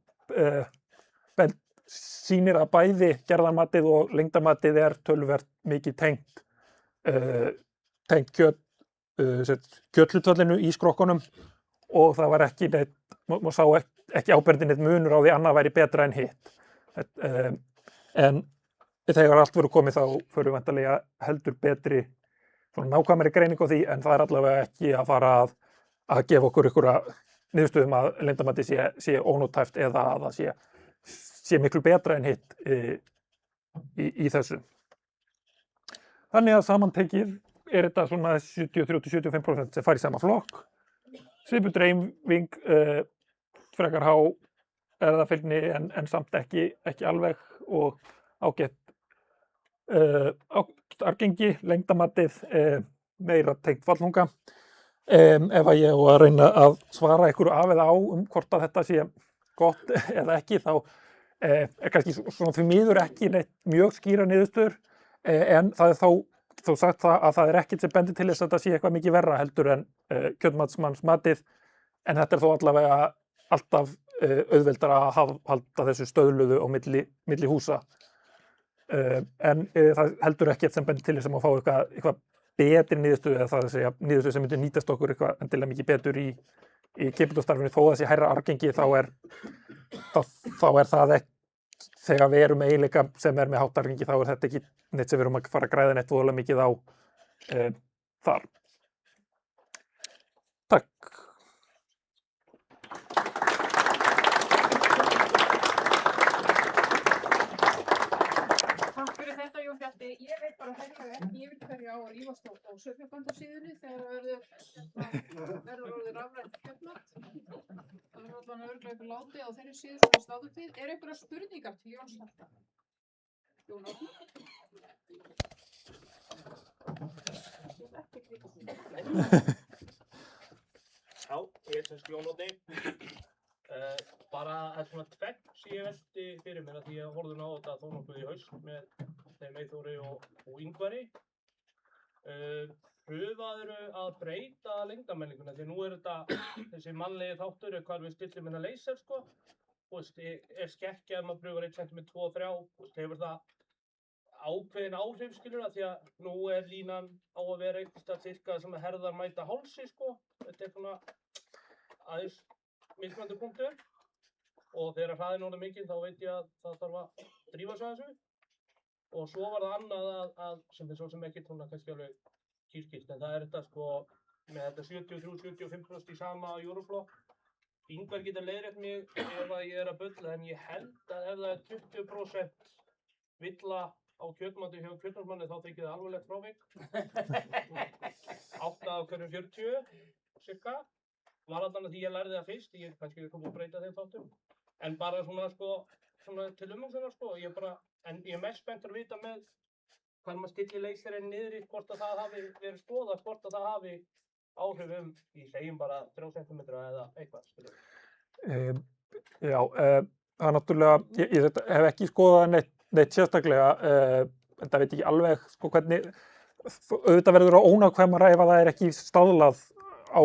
það sýnir að bæði gerðarmatið og lengdarmatið er töluvert mikið tengt kjöthlutfallinu í skrokkunum og það var ekki neitt, maður sá ekki áberandi neitt munur á því annað væri betra en hitt. En þegar allt voru komið þá förum við væntanlega heldur betri svona nákvæmari greining á því en það er allavega ekki að fara að gefa okkur einhverja niðurstöðum að lengdarmatið sé ónótæft eða að það sé miklu betra en hitt í þessu. Þannig að samantekið er þetta svona 73-75% sem fær í sama flokk. Svipuð dreifing, frekar há erfðafylgni en samt ekki alveg og ágætt argengi, lengdarmatið, meira tengt fallþunga. Ef að ég á að reyna að svara einhverju af eða á hvort að þetta sé gott eða ekki þá er kannski svona því miður ekki neitt mjög skýra niðurstöður en það er þó sagt það að það er ekkert sem bendir til þess að þetta sé eitthvað mikið verra heldur en kjötmatsmannsmatið en þetta er þó allavega alltaf auðveldara að halda þessu stöðluðu á milli húsa en það heldur ekkert sem bendir til þess að maður fá eitthvað betri niðurstöðu eða það að segja niðurstöðu sem myndi nýtast okkur eitthvað endilega mikið betur í í kynbótastarfinu þó það sé hærra argengi þá er það ekki, þegar við erum með eiginleika sem er með hátt argengi þá er þetta ekki neitt sem við erum að fara að græða neitt voðalega mikið á þar. Takk. Takk fyrir þetta, Jón Hjalti. Ég veit bara ekki yfir hverju á að rífast á sauðfjárbændasíðunni þegar verður orðið rafrænt kjötmat. Það er allan örugglega einhver láti á þeirri síðu sem það stáðu til. Er einhverjar spurningar til Jóns Hjalta? Jón Árni? Já, ég er semst Jón Árni. Bara það er svona tvennt sem ég velti fyrir mér að því ég horfði á þetta þó nokkuð í haust með þeim Eyþóri og Ingvari. Pröfaðirðu að breyta lengdarmælinguna því nú er þetta þessi mannlegi þáttur hvar við stillum hérna laser sko. Þú veist, er skekkja ef maður pröfar 1 cm 2 og 3, þú veist, hefur það ákveðin áhrif skilur það því að nú er línan á að vera einhverstað cirka sem að herðar mæta hálsi sko. Þetta er svona aðeins mismunandi punktur og þegar hraðinn orðið mikið þá veit ég að það þarf að drífa sig að þessu. Og svo var það annað að sem er svo sem ekki svona kannski alveg kýrskilt en það er þetta sko með þetta 73-75% í sama Euroflokk. Ingvar getur leiðrétt mig ef að ég er að bulla en ég held að ef það er 20% villa á kjötmati hjá kjötmannsmanni þá þykir það alvarlegt frávik. 8 af hverjum 40 cirka. Var allan að því ég lærði það fyrst, ég kannski ekki komið að breyta þeim þáttum. En bara svona sko, svona til umhugsunar sko, en ég er mest spenntur að vita með hvað maður stillir laserinn niður í hvort að það hafi verið skoðað, hvort að það hafi áhrif ég segjum bara 3 cm eða eitthvað. Já, það er náttúrulega, ég hef ekki skoðað neitt sérstaklega, en það veit ekki alveg sko hvernig, auðvitað verður á ónákvæmara ef að það er ekki staðlað á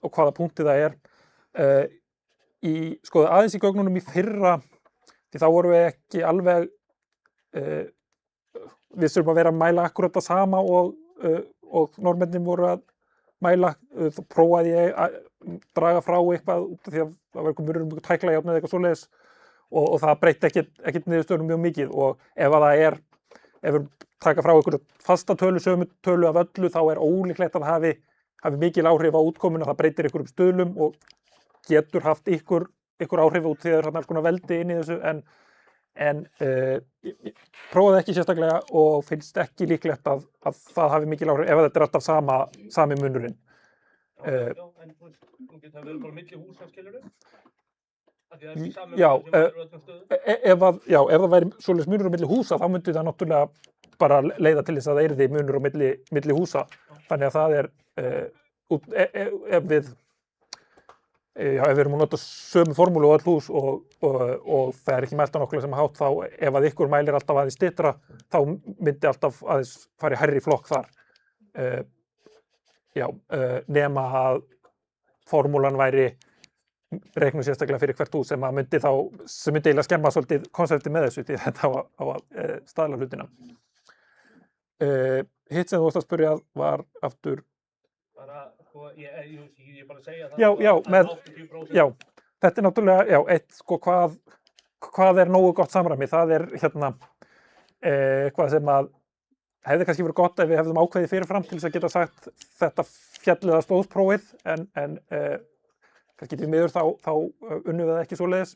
hvaða punkti það er. Sko aðeins í gögnunum í fyrra, því þá vorum við ekki alveg, við þurfum að vera að mæla akkurat það sama og Norðmennir voru að mæla, þá prófaði ég að draga frá eitthvað út af því að það var eitthvað munur tæklajárn eða eitthvað svoleiðis og það breytti ekkert niðurstöðunum mjög mikið og ef við taka frá einhverju fasta tölu, sömu tölu af öllu þá er ólíklegt að það hafi mikil áhrif á útkomuna, það breytir einhverjum stöðlum og getur haft einhver áhrif út því að það er alls konar veldi inn í þessu en ég prófaði ekki sérstaklega og finnst ekki líklegt að það hafi mikil áhrif ef þetta er alltaf sami munurinn. Já, en þú getur það verið bara milli húsa, skilurðu? Já, ef það væri svoleiðis munur á milli húsa þá myndi það náttúrulega bara leiða til þess að það yrði munur á milli húsa. Þannig að það er, ef við erum að nota sömu formúlu á öll hús og það er ekki mælt á nokkulega sem hátt þá ef að ykkur mælir alltaf aðeins styttra þá myndi alltaf aðeins fara í hærri flokk þar. Nema að formúlan væri reiknuð sérstaklega fyrir hvert hús sem myndi eiginlega skemma svolítið konseptið með þessu því þetta á að staðla hlutina. Hitt sem þú varst að spyrja var aftur bara, sko, ég bara segja það já, þetta er náttúrulega, eitt, sko, hvað er nógu gott samræmi, það er hvað sem að hefði kannski verið gott ef við hefðum ákveðið fyrirfram til þess að geta sagt þetta fjallið að stóðsprófið, en kannski til miður þá unnum við það ekki svoleiðis.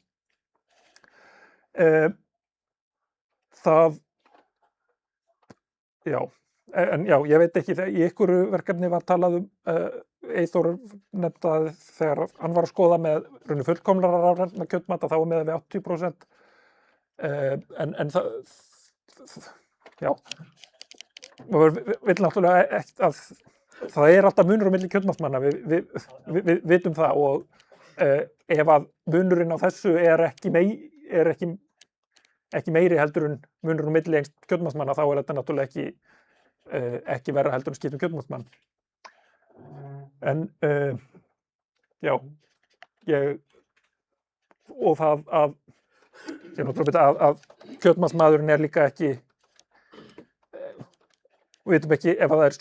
Ég veit ekki, í ykkur verkefni var talað Eyþór nefnt að þegar hann var að skoða með rauninu fullkomnara rafrænna kjötmat að þá var með við 80%. En maður vill náttúrulega ekki að það er alltaf munur á milli kjötmatsmanna, við vitum það og ef að munurinn á þessu er ekki meiri heldur en munur á milli eins kjötmatsmanna þá er þetta náttúrulega ekki verra heldur en skiptum kjötmatsmann. En og það að kjötmatsmaðurinn er líka ekki við vitum ekki ef það er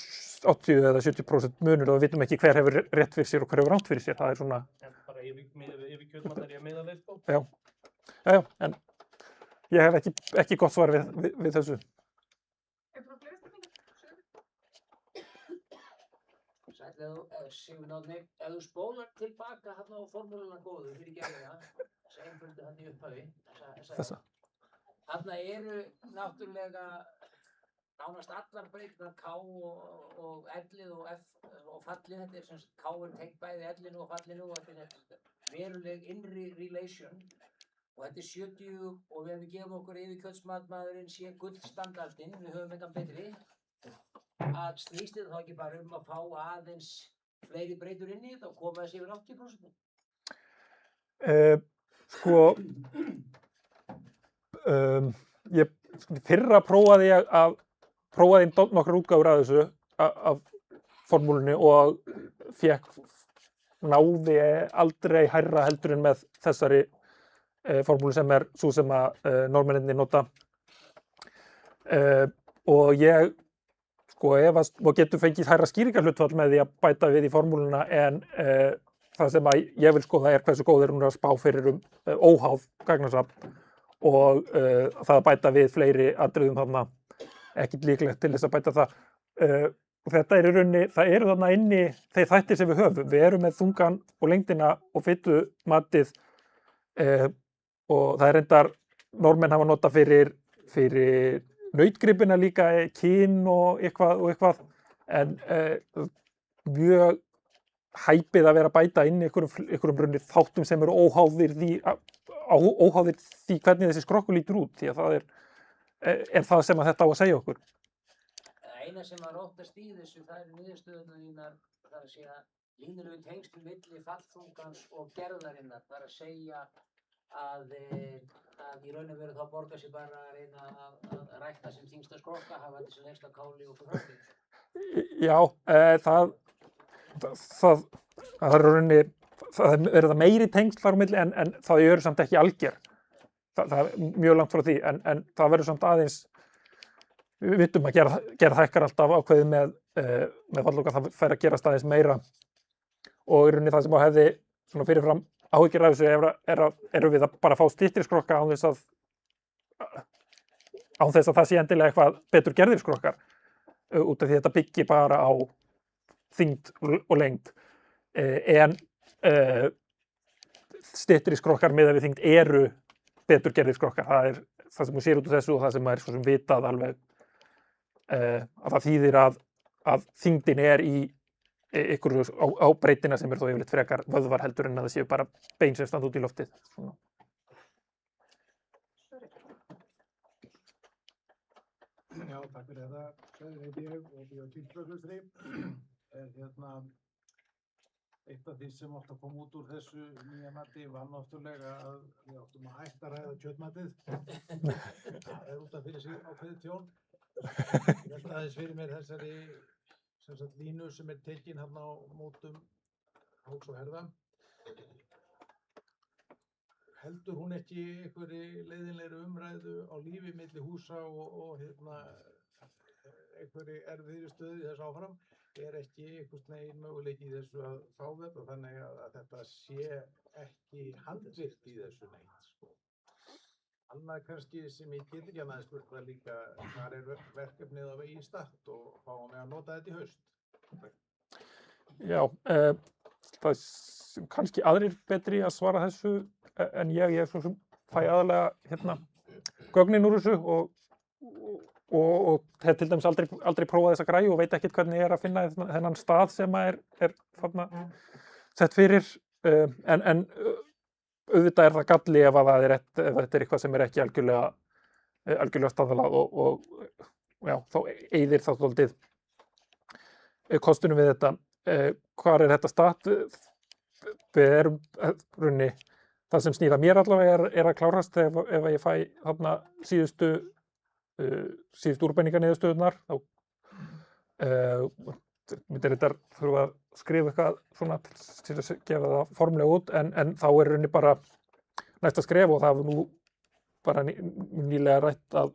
80 eða 70% munur og við vitum ekki hver hefur rétt fyrir sér og hver hefur rangt fyrir sér. Það er svona kjötmatar ég meina þeir sko. Já, en ég hef ekki gott svar við þessu. Er bara fleiri spurningar? Sæll, Sigurður Árni, ef þú spólar tilbaka hérna á formúluna góðu fyrir gerðina, þessa einföldu hann í upphafi, Þessa. þarna eru náttúrulega nánast allar breytingar K og L-ið og F og fallið, þetta er sem sagt K er tengt bæði L-inu og fallinu og þetta er veruleg innri relation og þetta er 70 og við gefum okkur yfir kjötsmatmaðurinn sé gullstandardinn, við höfum engan betri, að snýst þetta þá ekki bara að fá aðeins fleiri breytur inn í þetta og koma þessi yfir 80%? Ég fyrra prófaði nokkrar útgáfur af þessu af formúlunni og náði aldrei hærra heldur en með þessari formúlu sem er sú sem að Norðmennirnir nota og ég efast og getur fengið hærra skýringarhlutfall með því að bæta við í formúluna en það sem að ég vil skoða er hversu góð hún er að spá fyrir óháð gagnasafn og það að bæta við fleiri atriðum þarna ekkert líklegt til þess að bæta það. Þetta er í rauninni, það eru þarna inni þeir þættir sem við höfum. Við erum með þungan og lengdina og fitumatið og það er reyndar, Norðmenn hafa notað fyrir nautgripina líka, kyn og eitthvað en mjög hæpið að vera að bæta inn einhverjum rauninni þáttum sem eru óháðir því hvernig þessi skrokkur lítur út því að það er það sem að þetta á að segja okkur. Eina sem að róttast í þessu, það eru niðurstöðurnar þínar, það er að segja línulegu tengsl milli fallþungans og gerðarinnar, það er að segja að í raun og veru þá borgar sér bara að reyna að rækta sem þyngsta skrokka, hafa þetta sem lengsta káli og svo framvegis. Já, það er rauninni, það er meiri tengsl þar á milli en það eru samt ekki alger. Það er mjög langt frá því en það verður samt aðeins, við vitum að gerð hækkar alltaf ákveðið með fallþunga, það fær að gerast aðeins meira og í rauninni það sem á hefði svona fyrirfram áhyggjur af þessu eru við að bara fá styttri skrokka án þess að það sé endilega eitthvað betur gerðir skrokkar út af því þetta byggir bara á þyngd og lengd en styttri skrokkar miðað við þyngd eru betur gerðir skrokkar. Það er það sem þú sér út úr þessu og það sem er svo sem vitað alveg að það þýðir að þyngdin er í ykkur á breytina sem er þó yfirleitt frekar vöðvar heldur en að það séu bara bein sem standa út í loftið. Svona. Já, takk fyrir þetta. Sæður heiti ég og ég á Týnslöflustri. Eitt af því sem átt að koma út úr þessu nýja mati var náttúrulega að við áttum að hætta að ræða kjötmatið. Það er út af fyrir sig ákveðið tjón. Ég held aðeins fyrir mér þessari línu sem er tekin hérna á mótum Hóks og Herða. Heldur hún ekki einhverri leiðinlegri umræðu á lífi milli húsa og einhverri erfiðri stöðu þess áfram? Er ekki einhvers veginn möguleiki í þessu að fá þetta þannig að þetta sé ekki handvirkt í þessu neitt sko. Annað kannski sem ég get ekki annað spurt það líka, þar er verkefnið að vegi í start og fáum við að nota þetta í haust. Já, það er kannski aðrir betri að svara þessu en ég svo sem fæ aðalega gögnin úr þessu og hef til dæmis aldrei prófað þessa græju og veit ekkert hvernig ég er að finna þennan stað sem er þarna sett fyrir en auðvitað er það galli ef það er ef þetta er eitthvað sem er ekki algjörlega staðalað og já, þá eyðir það svolítið kostunum við þetta. Hvar er þetta stað? Við erum runni, það sem snýr að mér allavega er að klárast ef ég fæ þarna síðustu úrbendingarniðurstöðurnar þá myndir þetta þurfa að skrifa eitthvað svona til að gefa það formlega út en þá er runni bara næsta skref og það var nú bara nýlega rætt að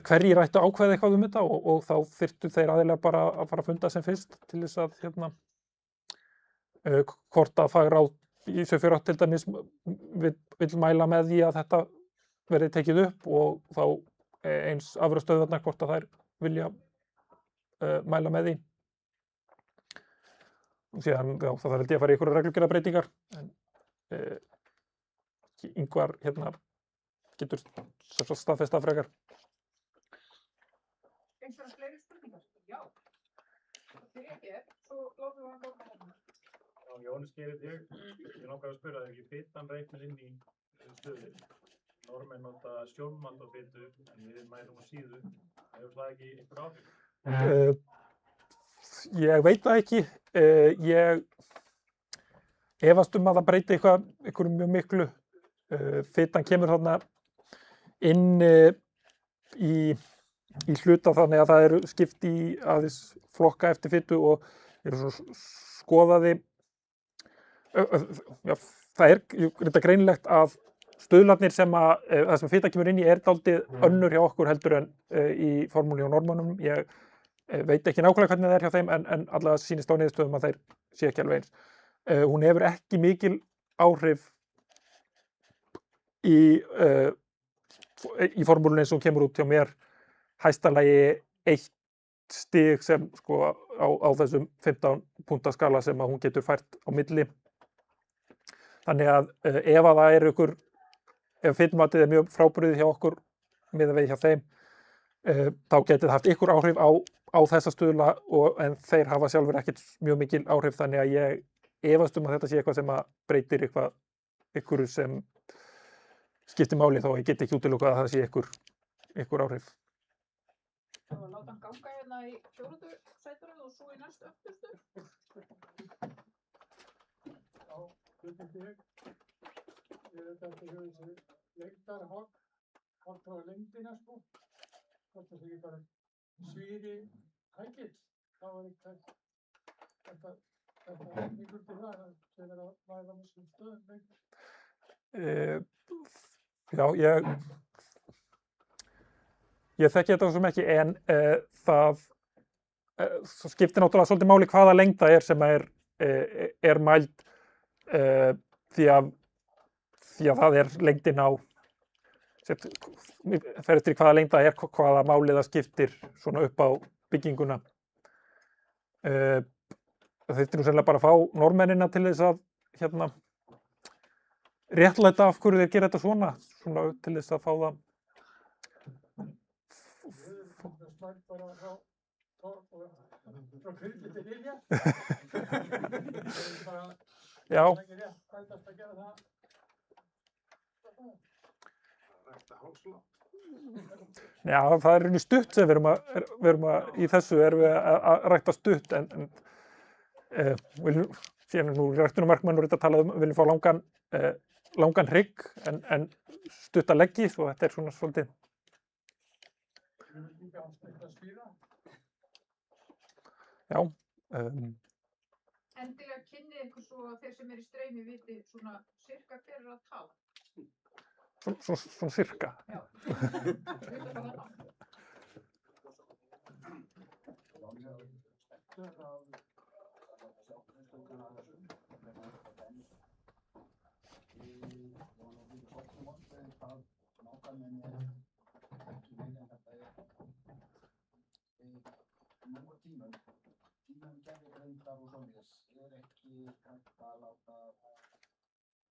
hverjir rættu ákveða eitthvað þetta og þá þyrftu þeir aðeinslega bara að fara að funda sem fyrst til þess að hvort að fagráð í Sauðfjárrækt til dæmis vill mæla með því að þetta verði tekið upp og þá eins afurðastöðvarnar hvort að þær vilja mæla með því. Og síðan, já, það þarf held ég að fara í einhverjar reglugerðarbreytingar en Ingvar hérna getur staðfest frekar. Einhverjar fleiri spurningar? Já. Þið ekki, svo látum við hann góða hérna. Já, Jóhannes Geir, ég langar að spyrja þig, fitan reiknar inn í stöðir. Normenn nota sjónmald á fitu, en við mælum á síðu. Hefur það ekki einhver áhrif? Ég veit það ekki. Ég efast að það breyti einhverju mjög miklu. Fitan kemur þarna inn í hluta þannig að það eru skipt í aðeins flokka eftir fitu og eru svo skoðaði. Já, það er reynda greinilegt að stuðlarnir sem það sem fita kemur inn í dálítið önnur hjá okkur heldur en í formúli og normunum. Ég veit ekki nákvæmlega hvernig það er hjá þeim en allavega sýnist á niðurstöðum að þeir sé ekki alveg eins. Hún hefur ekki mikil áhrif í formúlunni eins og hún kemur út hjá mér, hæstalagi 1 stig sem sko á þessum 15 punkta skala sem að hún getur fært á milli. Þannig að ef að það er ef fitumatið er mjög frábrugðið hjá okkur miðað við hjá þeim, þá getur það haft ykkur áhrif á þessa stuðla en þeir hafa sjálfur ekkert mjög mikil áhrif, þannig að ég efast að þetta sé eitthvað sem að breytir ykkur sem skiptir máli, þó ég get ekki útilokað að það sé ykkur áhrif. Það var láta hann ganga hérna í 4. sætunum og svo í næstu öftustu. Já, spurningi. Ég veit að þetta hefur þessi lengdarhogg, hvort það var lengdina sko, hvort það sé ekki bara svíri hækill, þá var þetta einhvern til það sem er að væða mjög stöðum lengur. Já, ég þekki þetta svo ekki en það skiptir náttúrulega svolítið máli hvaða lengda er sem er mæld því að það er lengdin á fer eftir hvaða lengda er hvaða máli það skiptir svona upp á bygginguna. Það þyrfti nú sennilega bara að fá normennina til þess að réttlæta af hverju þeir gera þetta svona til þess að fá það. Það slæmt bara frá kvilli til vilja. Já. Það er ekki rétt bætast að gera það. Já, það er rauninni stutt sem við erum að í þessu erum við að rækta stutt en síðan nú ræktunarmarkmenn voru þetta að tala við viljum fá langan hrygg en stutta leggi, svo þetta er svona svolítið. Já. Endilega kynnið ykkur svo að þeir sem eru í streymi viti svona sirka hver er að tala. Svona sirka. Já. Tímum gerði reyndar og svoleiðis ekki hægt að láta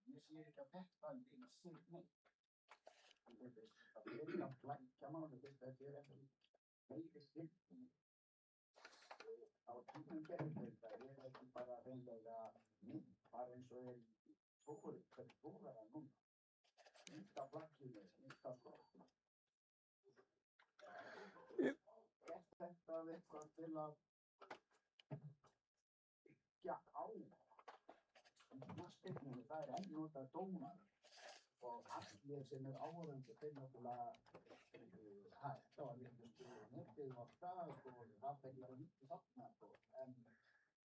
ég sé ekki að þetta lýsir neitt. Það er að flækja máli þetta er ekki meiri styrking á tímum gerði reyndar ekki bara reynlega mynd, bara eins og er tóri, hvernig tóra það núna mynda flækjum mynda flokna gert þetta eitthvað til að byggja á knattspyrnunni, það er enn notað dómar og allir sem er áhorfendur þeir náttúrulega þetta var vitlaust og netið var það og það ekki var lítið þarna en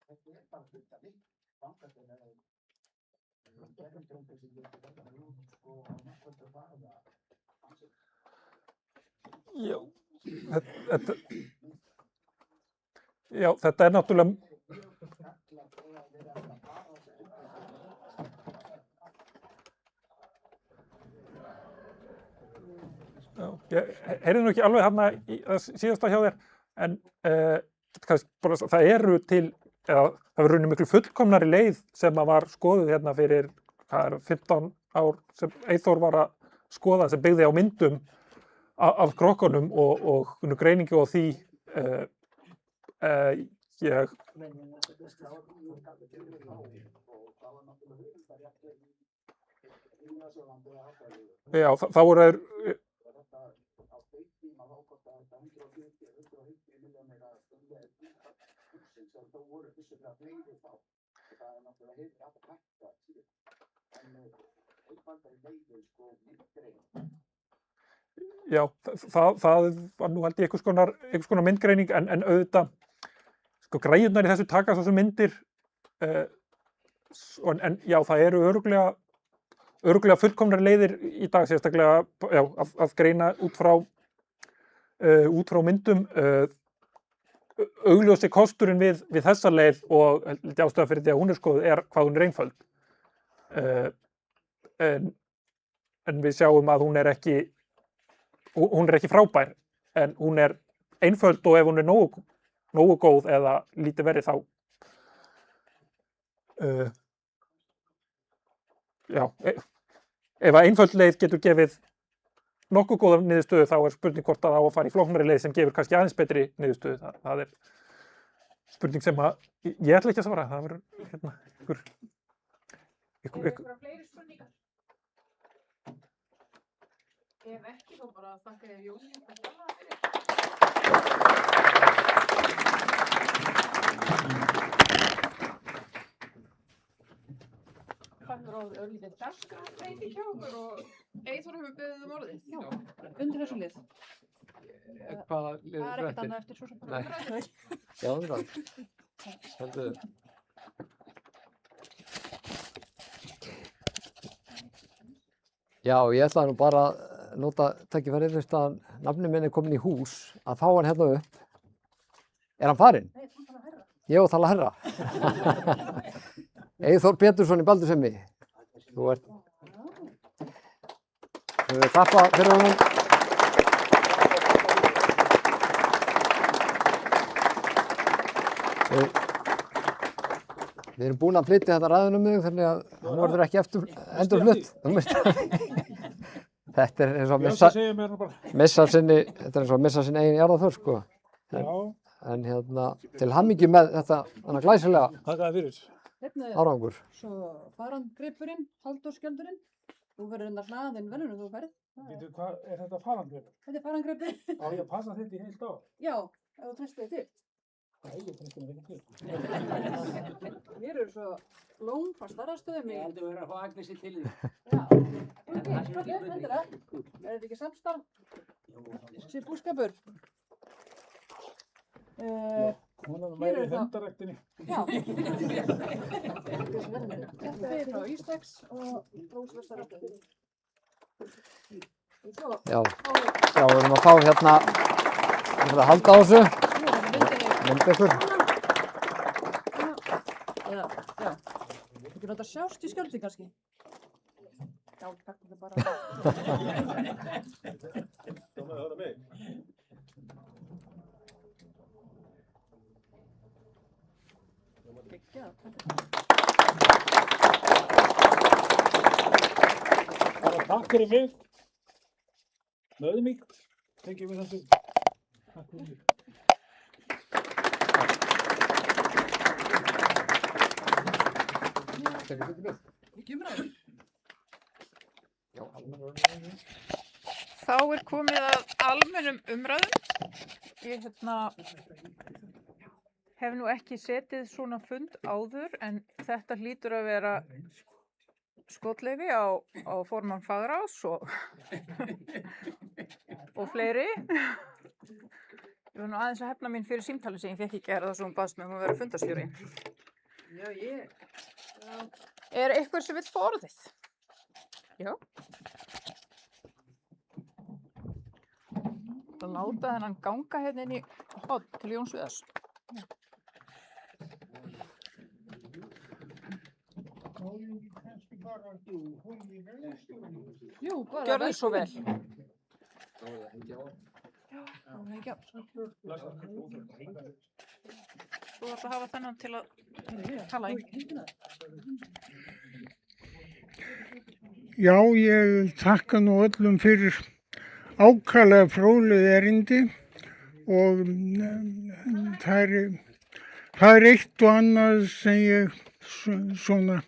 þetta er bara hluta líkt þangað til að gerðingröndir sem getur þetta út og náttúrulega fara Já, þetta er náttúrulega gagnlegt þegar þeir eru að fara á þessu Já, ég heyrði nú ekki alveg hérna í síðasta hjá þér, en bara, það eru til, eða það verður miklu fullkomnari leið sem að var skoðuð hérna fyrir, 15 ár sem Eyþór var að skoða, sem byggði á myndum af krokkunum og greiningu á því. Já, þá voru þeir á þeim tíma þá kostaði þetta 150 milljónir að stunda húsin sem þó voru vissulega fleiri þá. Það náttúrulega hefur alltaf hækkað síðan. En einfaldari leiðir sko myndgreining. Já, það var nú held ég einhvers konar myndgreining, en auðvitað sko græjurnar í þessu taka þessu myndir, en já, það eru örugglega fullkomnar leiðir í dag, sérstaklega já, að greina út frá myndum. Augljósi kosturinn við þessa leið, og ástæða fyrir því að hún er skoðuð, er hvað hún er einföld. En við sjáum að hún er ekki frábær, en hún er einföld, og ef hún er nógu góð eða lítið verið þá já, ef að einföld leið getur gefið nokkuð góða niðurstöðu, þá er spurning hvort að á að fara í flóknari leið sem gefur kannski aðeins betri niðurstöðu. Það er spurning sem að ég ætla ekki að svara. Það verður hérna einhverja fleiri spurningar? Ef ekki, þá bara þakka ég Jóni fyrir. Það er örlítið dagskrárbreyting hjá okkur og Eyþór hefur beðið orðið. Já, Undir þessu lið. hvaða lið Það er er ekkert eftir? annað eftir svo sem bara Nei. umræður. Já, umræður. Heldur. Já, ég ætlaði nú bara að nota tækifærið fyrst að nafni minn er komin í hús, að fá hann hérna upp. Er hann farinn? Nei, þú tala herra. Ég á að tala herra. Eyþór Pétursson í Baldursheimi. Þú ert... Þú ert þakka fyrir honum. Við erum búin að flytja þetta ræðunum mig, þannig að hún verður ekki endurflutt. Þetta er eins og missa sinni eigin jarðarför, sko. En hérna, til hamingju með þetta glæsilega árangur. Svo farandgripurinn, Halldórsskjöldurinn. Þú verður undan hlaðin verður þú ferð. Veitu, hvað er þetta farangreipur? Þetta er farangripur. Á ég að passa þetta í heilt ár? Já, ef þú treystir þig til. Nei, ég treysti mér ekki til. Mér eru svo blóm frá starfstöðum í. Ég held að vera að fá Agnesi til því. Já, ok, endilega. Er þetta ekki samstarf? Þessi búskapur. Hún er meiri í hundaræktinni. Já. Þetta er frá Íslex og Rósvestaröfni. Já, við erum að fá hérna, við erum að halda á þessu. Myndi ykkur. Já. Ekki láta sjást í skjöldi kannski. Já, takk þetta bara. Bara takk fyrir mig. Nauðmýkt. Tekið við þessu. Takk fyrir mig. Þá er komið að almennum umræðum. Ég hef nú ekki setið svona fund áður, en þetta hlýtur að vera skotleyfi á formann fagráðs og fleiri. Ég var nú aðeins að hefna mín fyrir símtali sem ég fekk í gær, þar sem hún baðst mig um að vera fundarstjóri. Já, Er eitthvað sem vill fá orðið? Já. Það láta þennan ganga hérna inn í horn til Jóns Viðars. Jú, bara Gjörðu svo vel. Þú þarft að hafa þennan til að tala í. Já, ég þakka nú öllum fyrir ákaflega fróðleg erindi og það er eitt og annað sem ég svona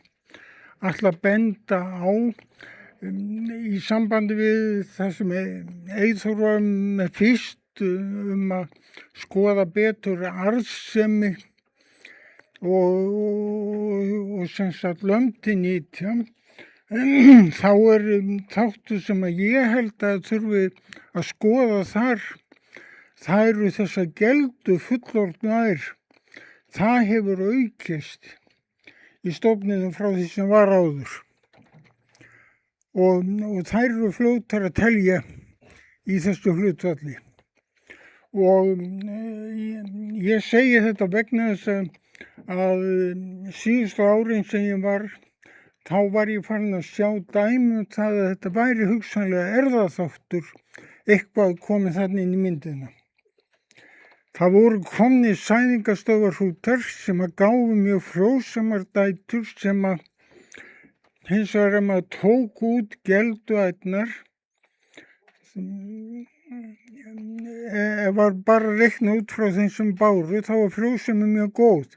ætla að benda á í sambandi við það sem Eyþór var með fyrst að skoða betur arðsemi og sem sagt löndinýtja. Þá er þáttur sem að ég held að þurfi að skoða þar, það eru þessar geldu fullorðnu ær. Það hefur aukist í stofninum frá því sem var áður og þær eru fljótar að telja í þessu hlutfalli. Og ég segi þetta vegna þess að síðustu árin sem ég var, þá var ég farin að sjá dæmi það að þetta væri hugsanlega erfðaþáttur eitthvað komið þarna inn í myndina. Það voru komnir sæðingastöðvarhrútar sem að gáfu mjög frjósamar dætur sem að hins vegar maður tók út gelduætnar var bara reikna út frá þeim sem báru, þá var frjósemi mjög góð.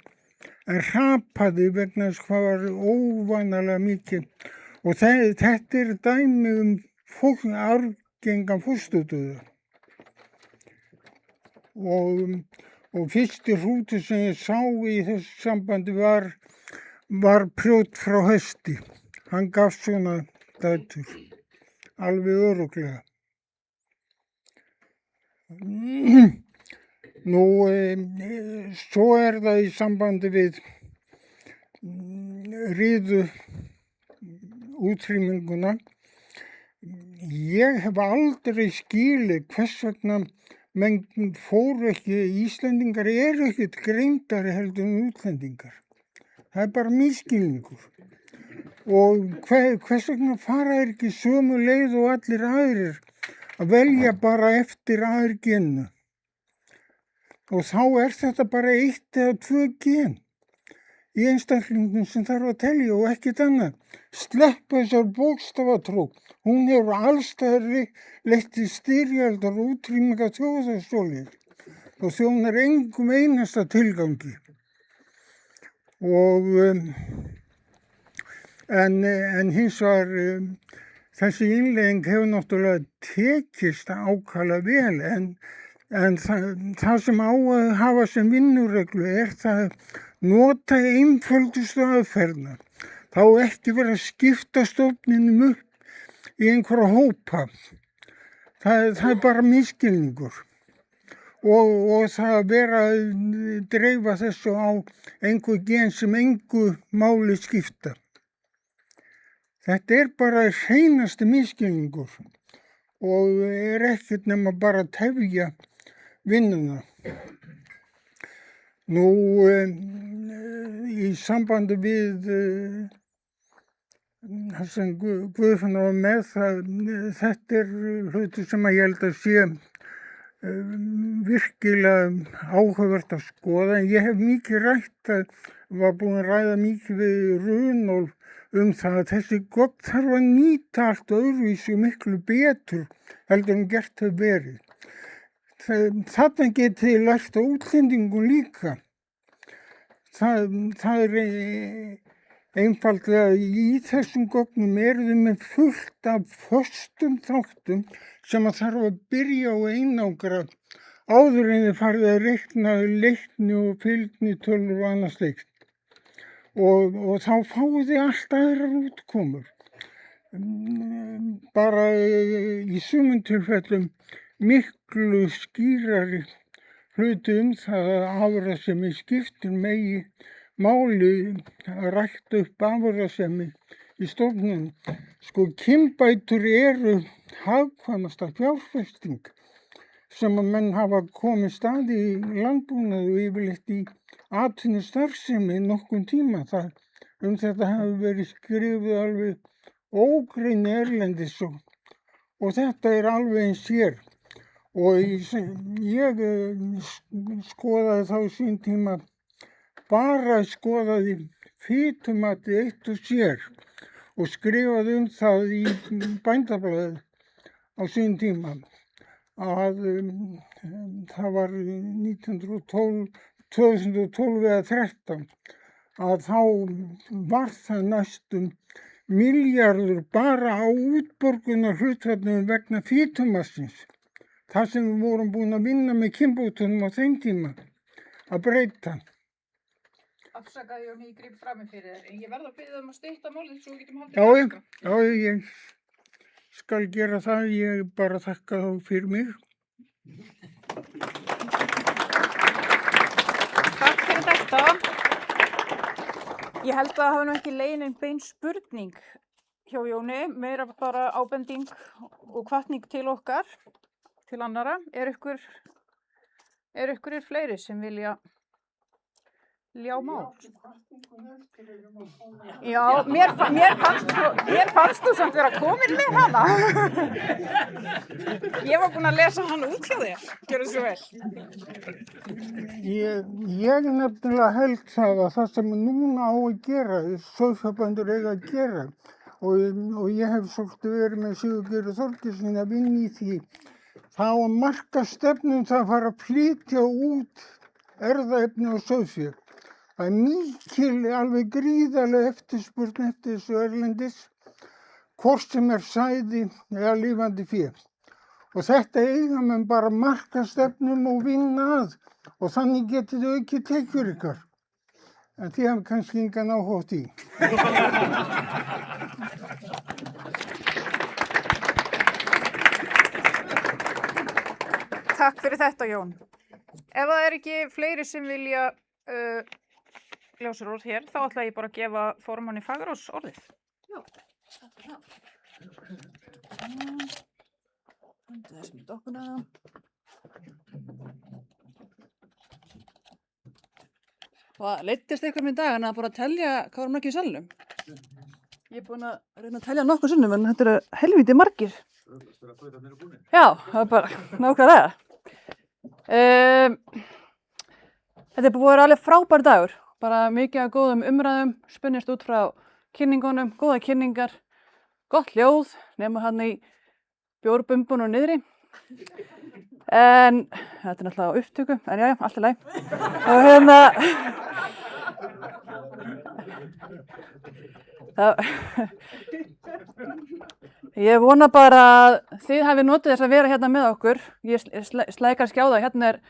En hrapaði vegna þess hvað var óvanalega mikið. Og þetta er dæmi arfgengan fósturdauða. Og fyrsti hrútur sem ég sá í þessu sambandi var prjót frá hesti. Hann gaf svona dætur, alveg örugglega. Nú, svo er það í sambandi við riðu útrýminguna. Ég hef aldrei skilið hvers vegna menn fóru ekki, Íslendingar eru ekkert greindari heldur en útlendingar. Það er bara misskilningur. Og hvers vegna fara þeir ekki sömu leið og allir aðrir að velja bara eftir aðrir genu. Og þá er þetta bara 1 eða 2 gen í einstaklingum sem þarf að telja og ekkert annað. Sleppa þessar bókstafatrú. Hún hefur allstaðar leitt til styrjaldar og útrýmingar þjóðarstólið og þjónar engum einasta tilgangi. Og en hins vegar þessi innlegging hefur náttúrulega tekist ákaflega vel en það sem á að hafa sem vinnureglu er það að nota einföldustu aðferðina. Þá ekki vera að skipta stofninum upp í einhverja hópa. Það er bara misskilningur. Og það að vera að dreifa þessu á einhver gen sem engu máli skipta. Þetta er bara hreinasti misskilningur og er ekkert nema bara að tefja vinnuna. Nú, í sambandi við það sem Guðfinna var með, þetta er hluti sem ég held að sé virkilega áhugavert að skoða. En ég hef mikið rætt, var búin að ræða mikið við Runólf það að þessi gögn þarf að nýta allt öðruvísi miklu betur heldur en gert hefur verið. Þarna getið þið lært á útlendingum líka. Það er einfaldlega í þessum gögnum eru þið með fullt af föstum þáttum sem að þarf að byrja og einangra áður en þið farið að reikna leikni og fylgnitölur og annað slíkt. Og þá fáið þið allt aðrar útkomur. Bara í sumum tilfellum miklu skýrari hluti það að afurðasemi skiptir megi máli að rækta upp afurðasemi í stofnunum. Sko, kynbætur eru hagkvæmasta fjárfesting sem að menn hafa komið stað í landbúnaði og yfirleitt í atvinnustarfsemi nokkurn tíma. þetta hafi verið skrifuð alveg ógrynni erlendis og þetta alveg eins hér. Og ég skoðaði þá í sín tíma, bara skoðaði fitumatið eitt og sér og skrifaði það í Bændablaðið á sín tíma að það var 2012 eða 13 að þá var það næstum milljarður bara á útborgunarhlutfallinu vegna fitumatsins. Það sem við vorum búin að vinna með kynbótunum á þeim tíma að breyta. Afsakaði Jón, ég grip fram með fyrir þér, en ég verð að biðja að stytta málið svo við getum haldið Já, ég skal gera það, ég bara þakka þá fyrir mig. Takk fyrir þetta. Ég held að það hafi nú ekki legið nein bein spurning hjá Jóni, meira bara ábending og hvatning til okkar, til annara. Er ykkur fleiri sem vilja ljá mál? Já, mér fannst þú samt vera komin með hana. Ég var búin að lesa hann út hjá þér. Gjörðu svo vel. Ég nefnilega held það sem núna á að gera, sauðfjárbændur eiga að gera og ég hef svolítið verið með Sigurgeiri Þorgeirssyni að vinna í því. Það á að marka stefnum það að fara að flytja út erfðaefni og sauðfé. Það er mikil, alveg gríðarleg eftirspurn eftir þessu erlendis, hvort sem sæði eða lifandi fé. Og þetta eiga menn bara marka stefnum og vinna að og þannig getið þau ekki tekjur ykkar. En þið hafum kannski engan áhuga á því. Takk fyrir þetta, Jón. Ef það ekki fleiri sem vilja ljá sér orð hér, þá ætla ég bara að gefa formanni Fagraráðs orðið. Já, takk fyrir það. Þessum dokkuna. Hvað leiddist ykkur með dagana að bara telja hvað var margir í salnum? Ég er búin að reyna að telja nokkuð sinnum en þetta eru helvíti margir. Já, það er bara nákvæmlega. Þetta er búin að vera alveg frábær dagur. Bara mikið af góðum umræðum, spunnist út frá kynningunum, góða kynningar, gott ljóð, nema hann í bjórbumbun og niðri. En þetta er náttúrulega á upptöku, en já, allt í lagi. Og ég vona bara að þið hafi notið þess að vera hérna með okkur. Ég slækar skjáða, hérna er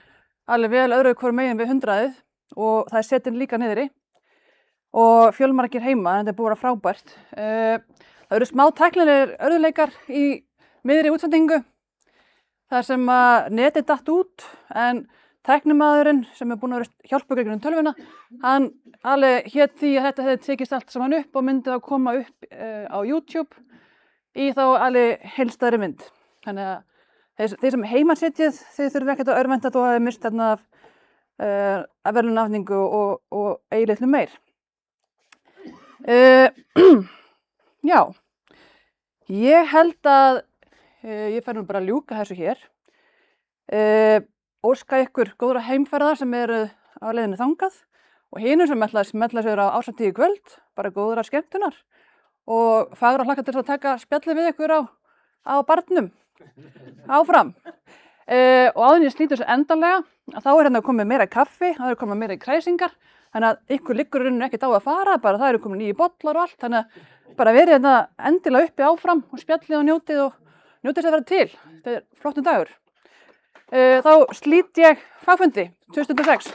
alveg vel öðru hvor megin við 100 og það er setin líka niðri og fjölmargir heima, en þetta er búið að vera frábært. Það eru smá tæknilegir örðuleikar í miðri útsendingu þar sem að netið datt út, en tæknimaðurinn sem er búinn að vera hjálpa ykkur í tölvuna, hann alveg hét því að þetta hefði tekist allt saman upp og myndið að koma upp á YouTube í þá alveg heilstæðri mynd. Þannig að þeir sem heimasitjið, þeir þurfum ekkert að örvænta þó að þeir mist þarna af verðlaunafningu og eiginlega meir. Já, ég held að ég fær nú bara að ljúka þessu hér. Óska ykkur góðra heimferðar sem eru á leiðinni þangað og hinum sem ætla að smella sér á ásatíð í kvöld, bara góðra skemmtunar og fagra hlakka til að taka spjallið við ykkur á barnum áfram. Og áður en ég slíti þessu endanlega, þá er hérna komið meira kaffi, þá er komið meira kræsingar, þannig að ykkur liggur rauninu ekkert á að fara, bara það eru komið nýju bollar og allt, þannig að bara verið hérna endilega uppi áfram og spjallið og njótið þess að vera til. Þetta er flottur dagur. Þá slít ég fagfundi 2006.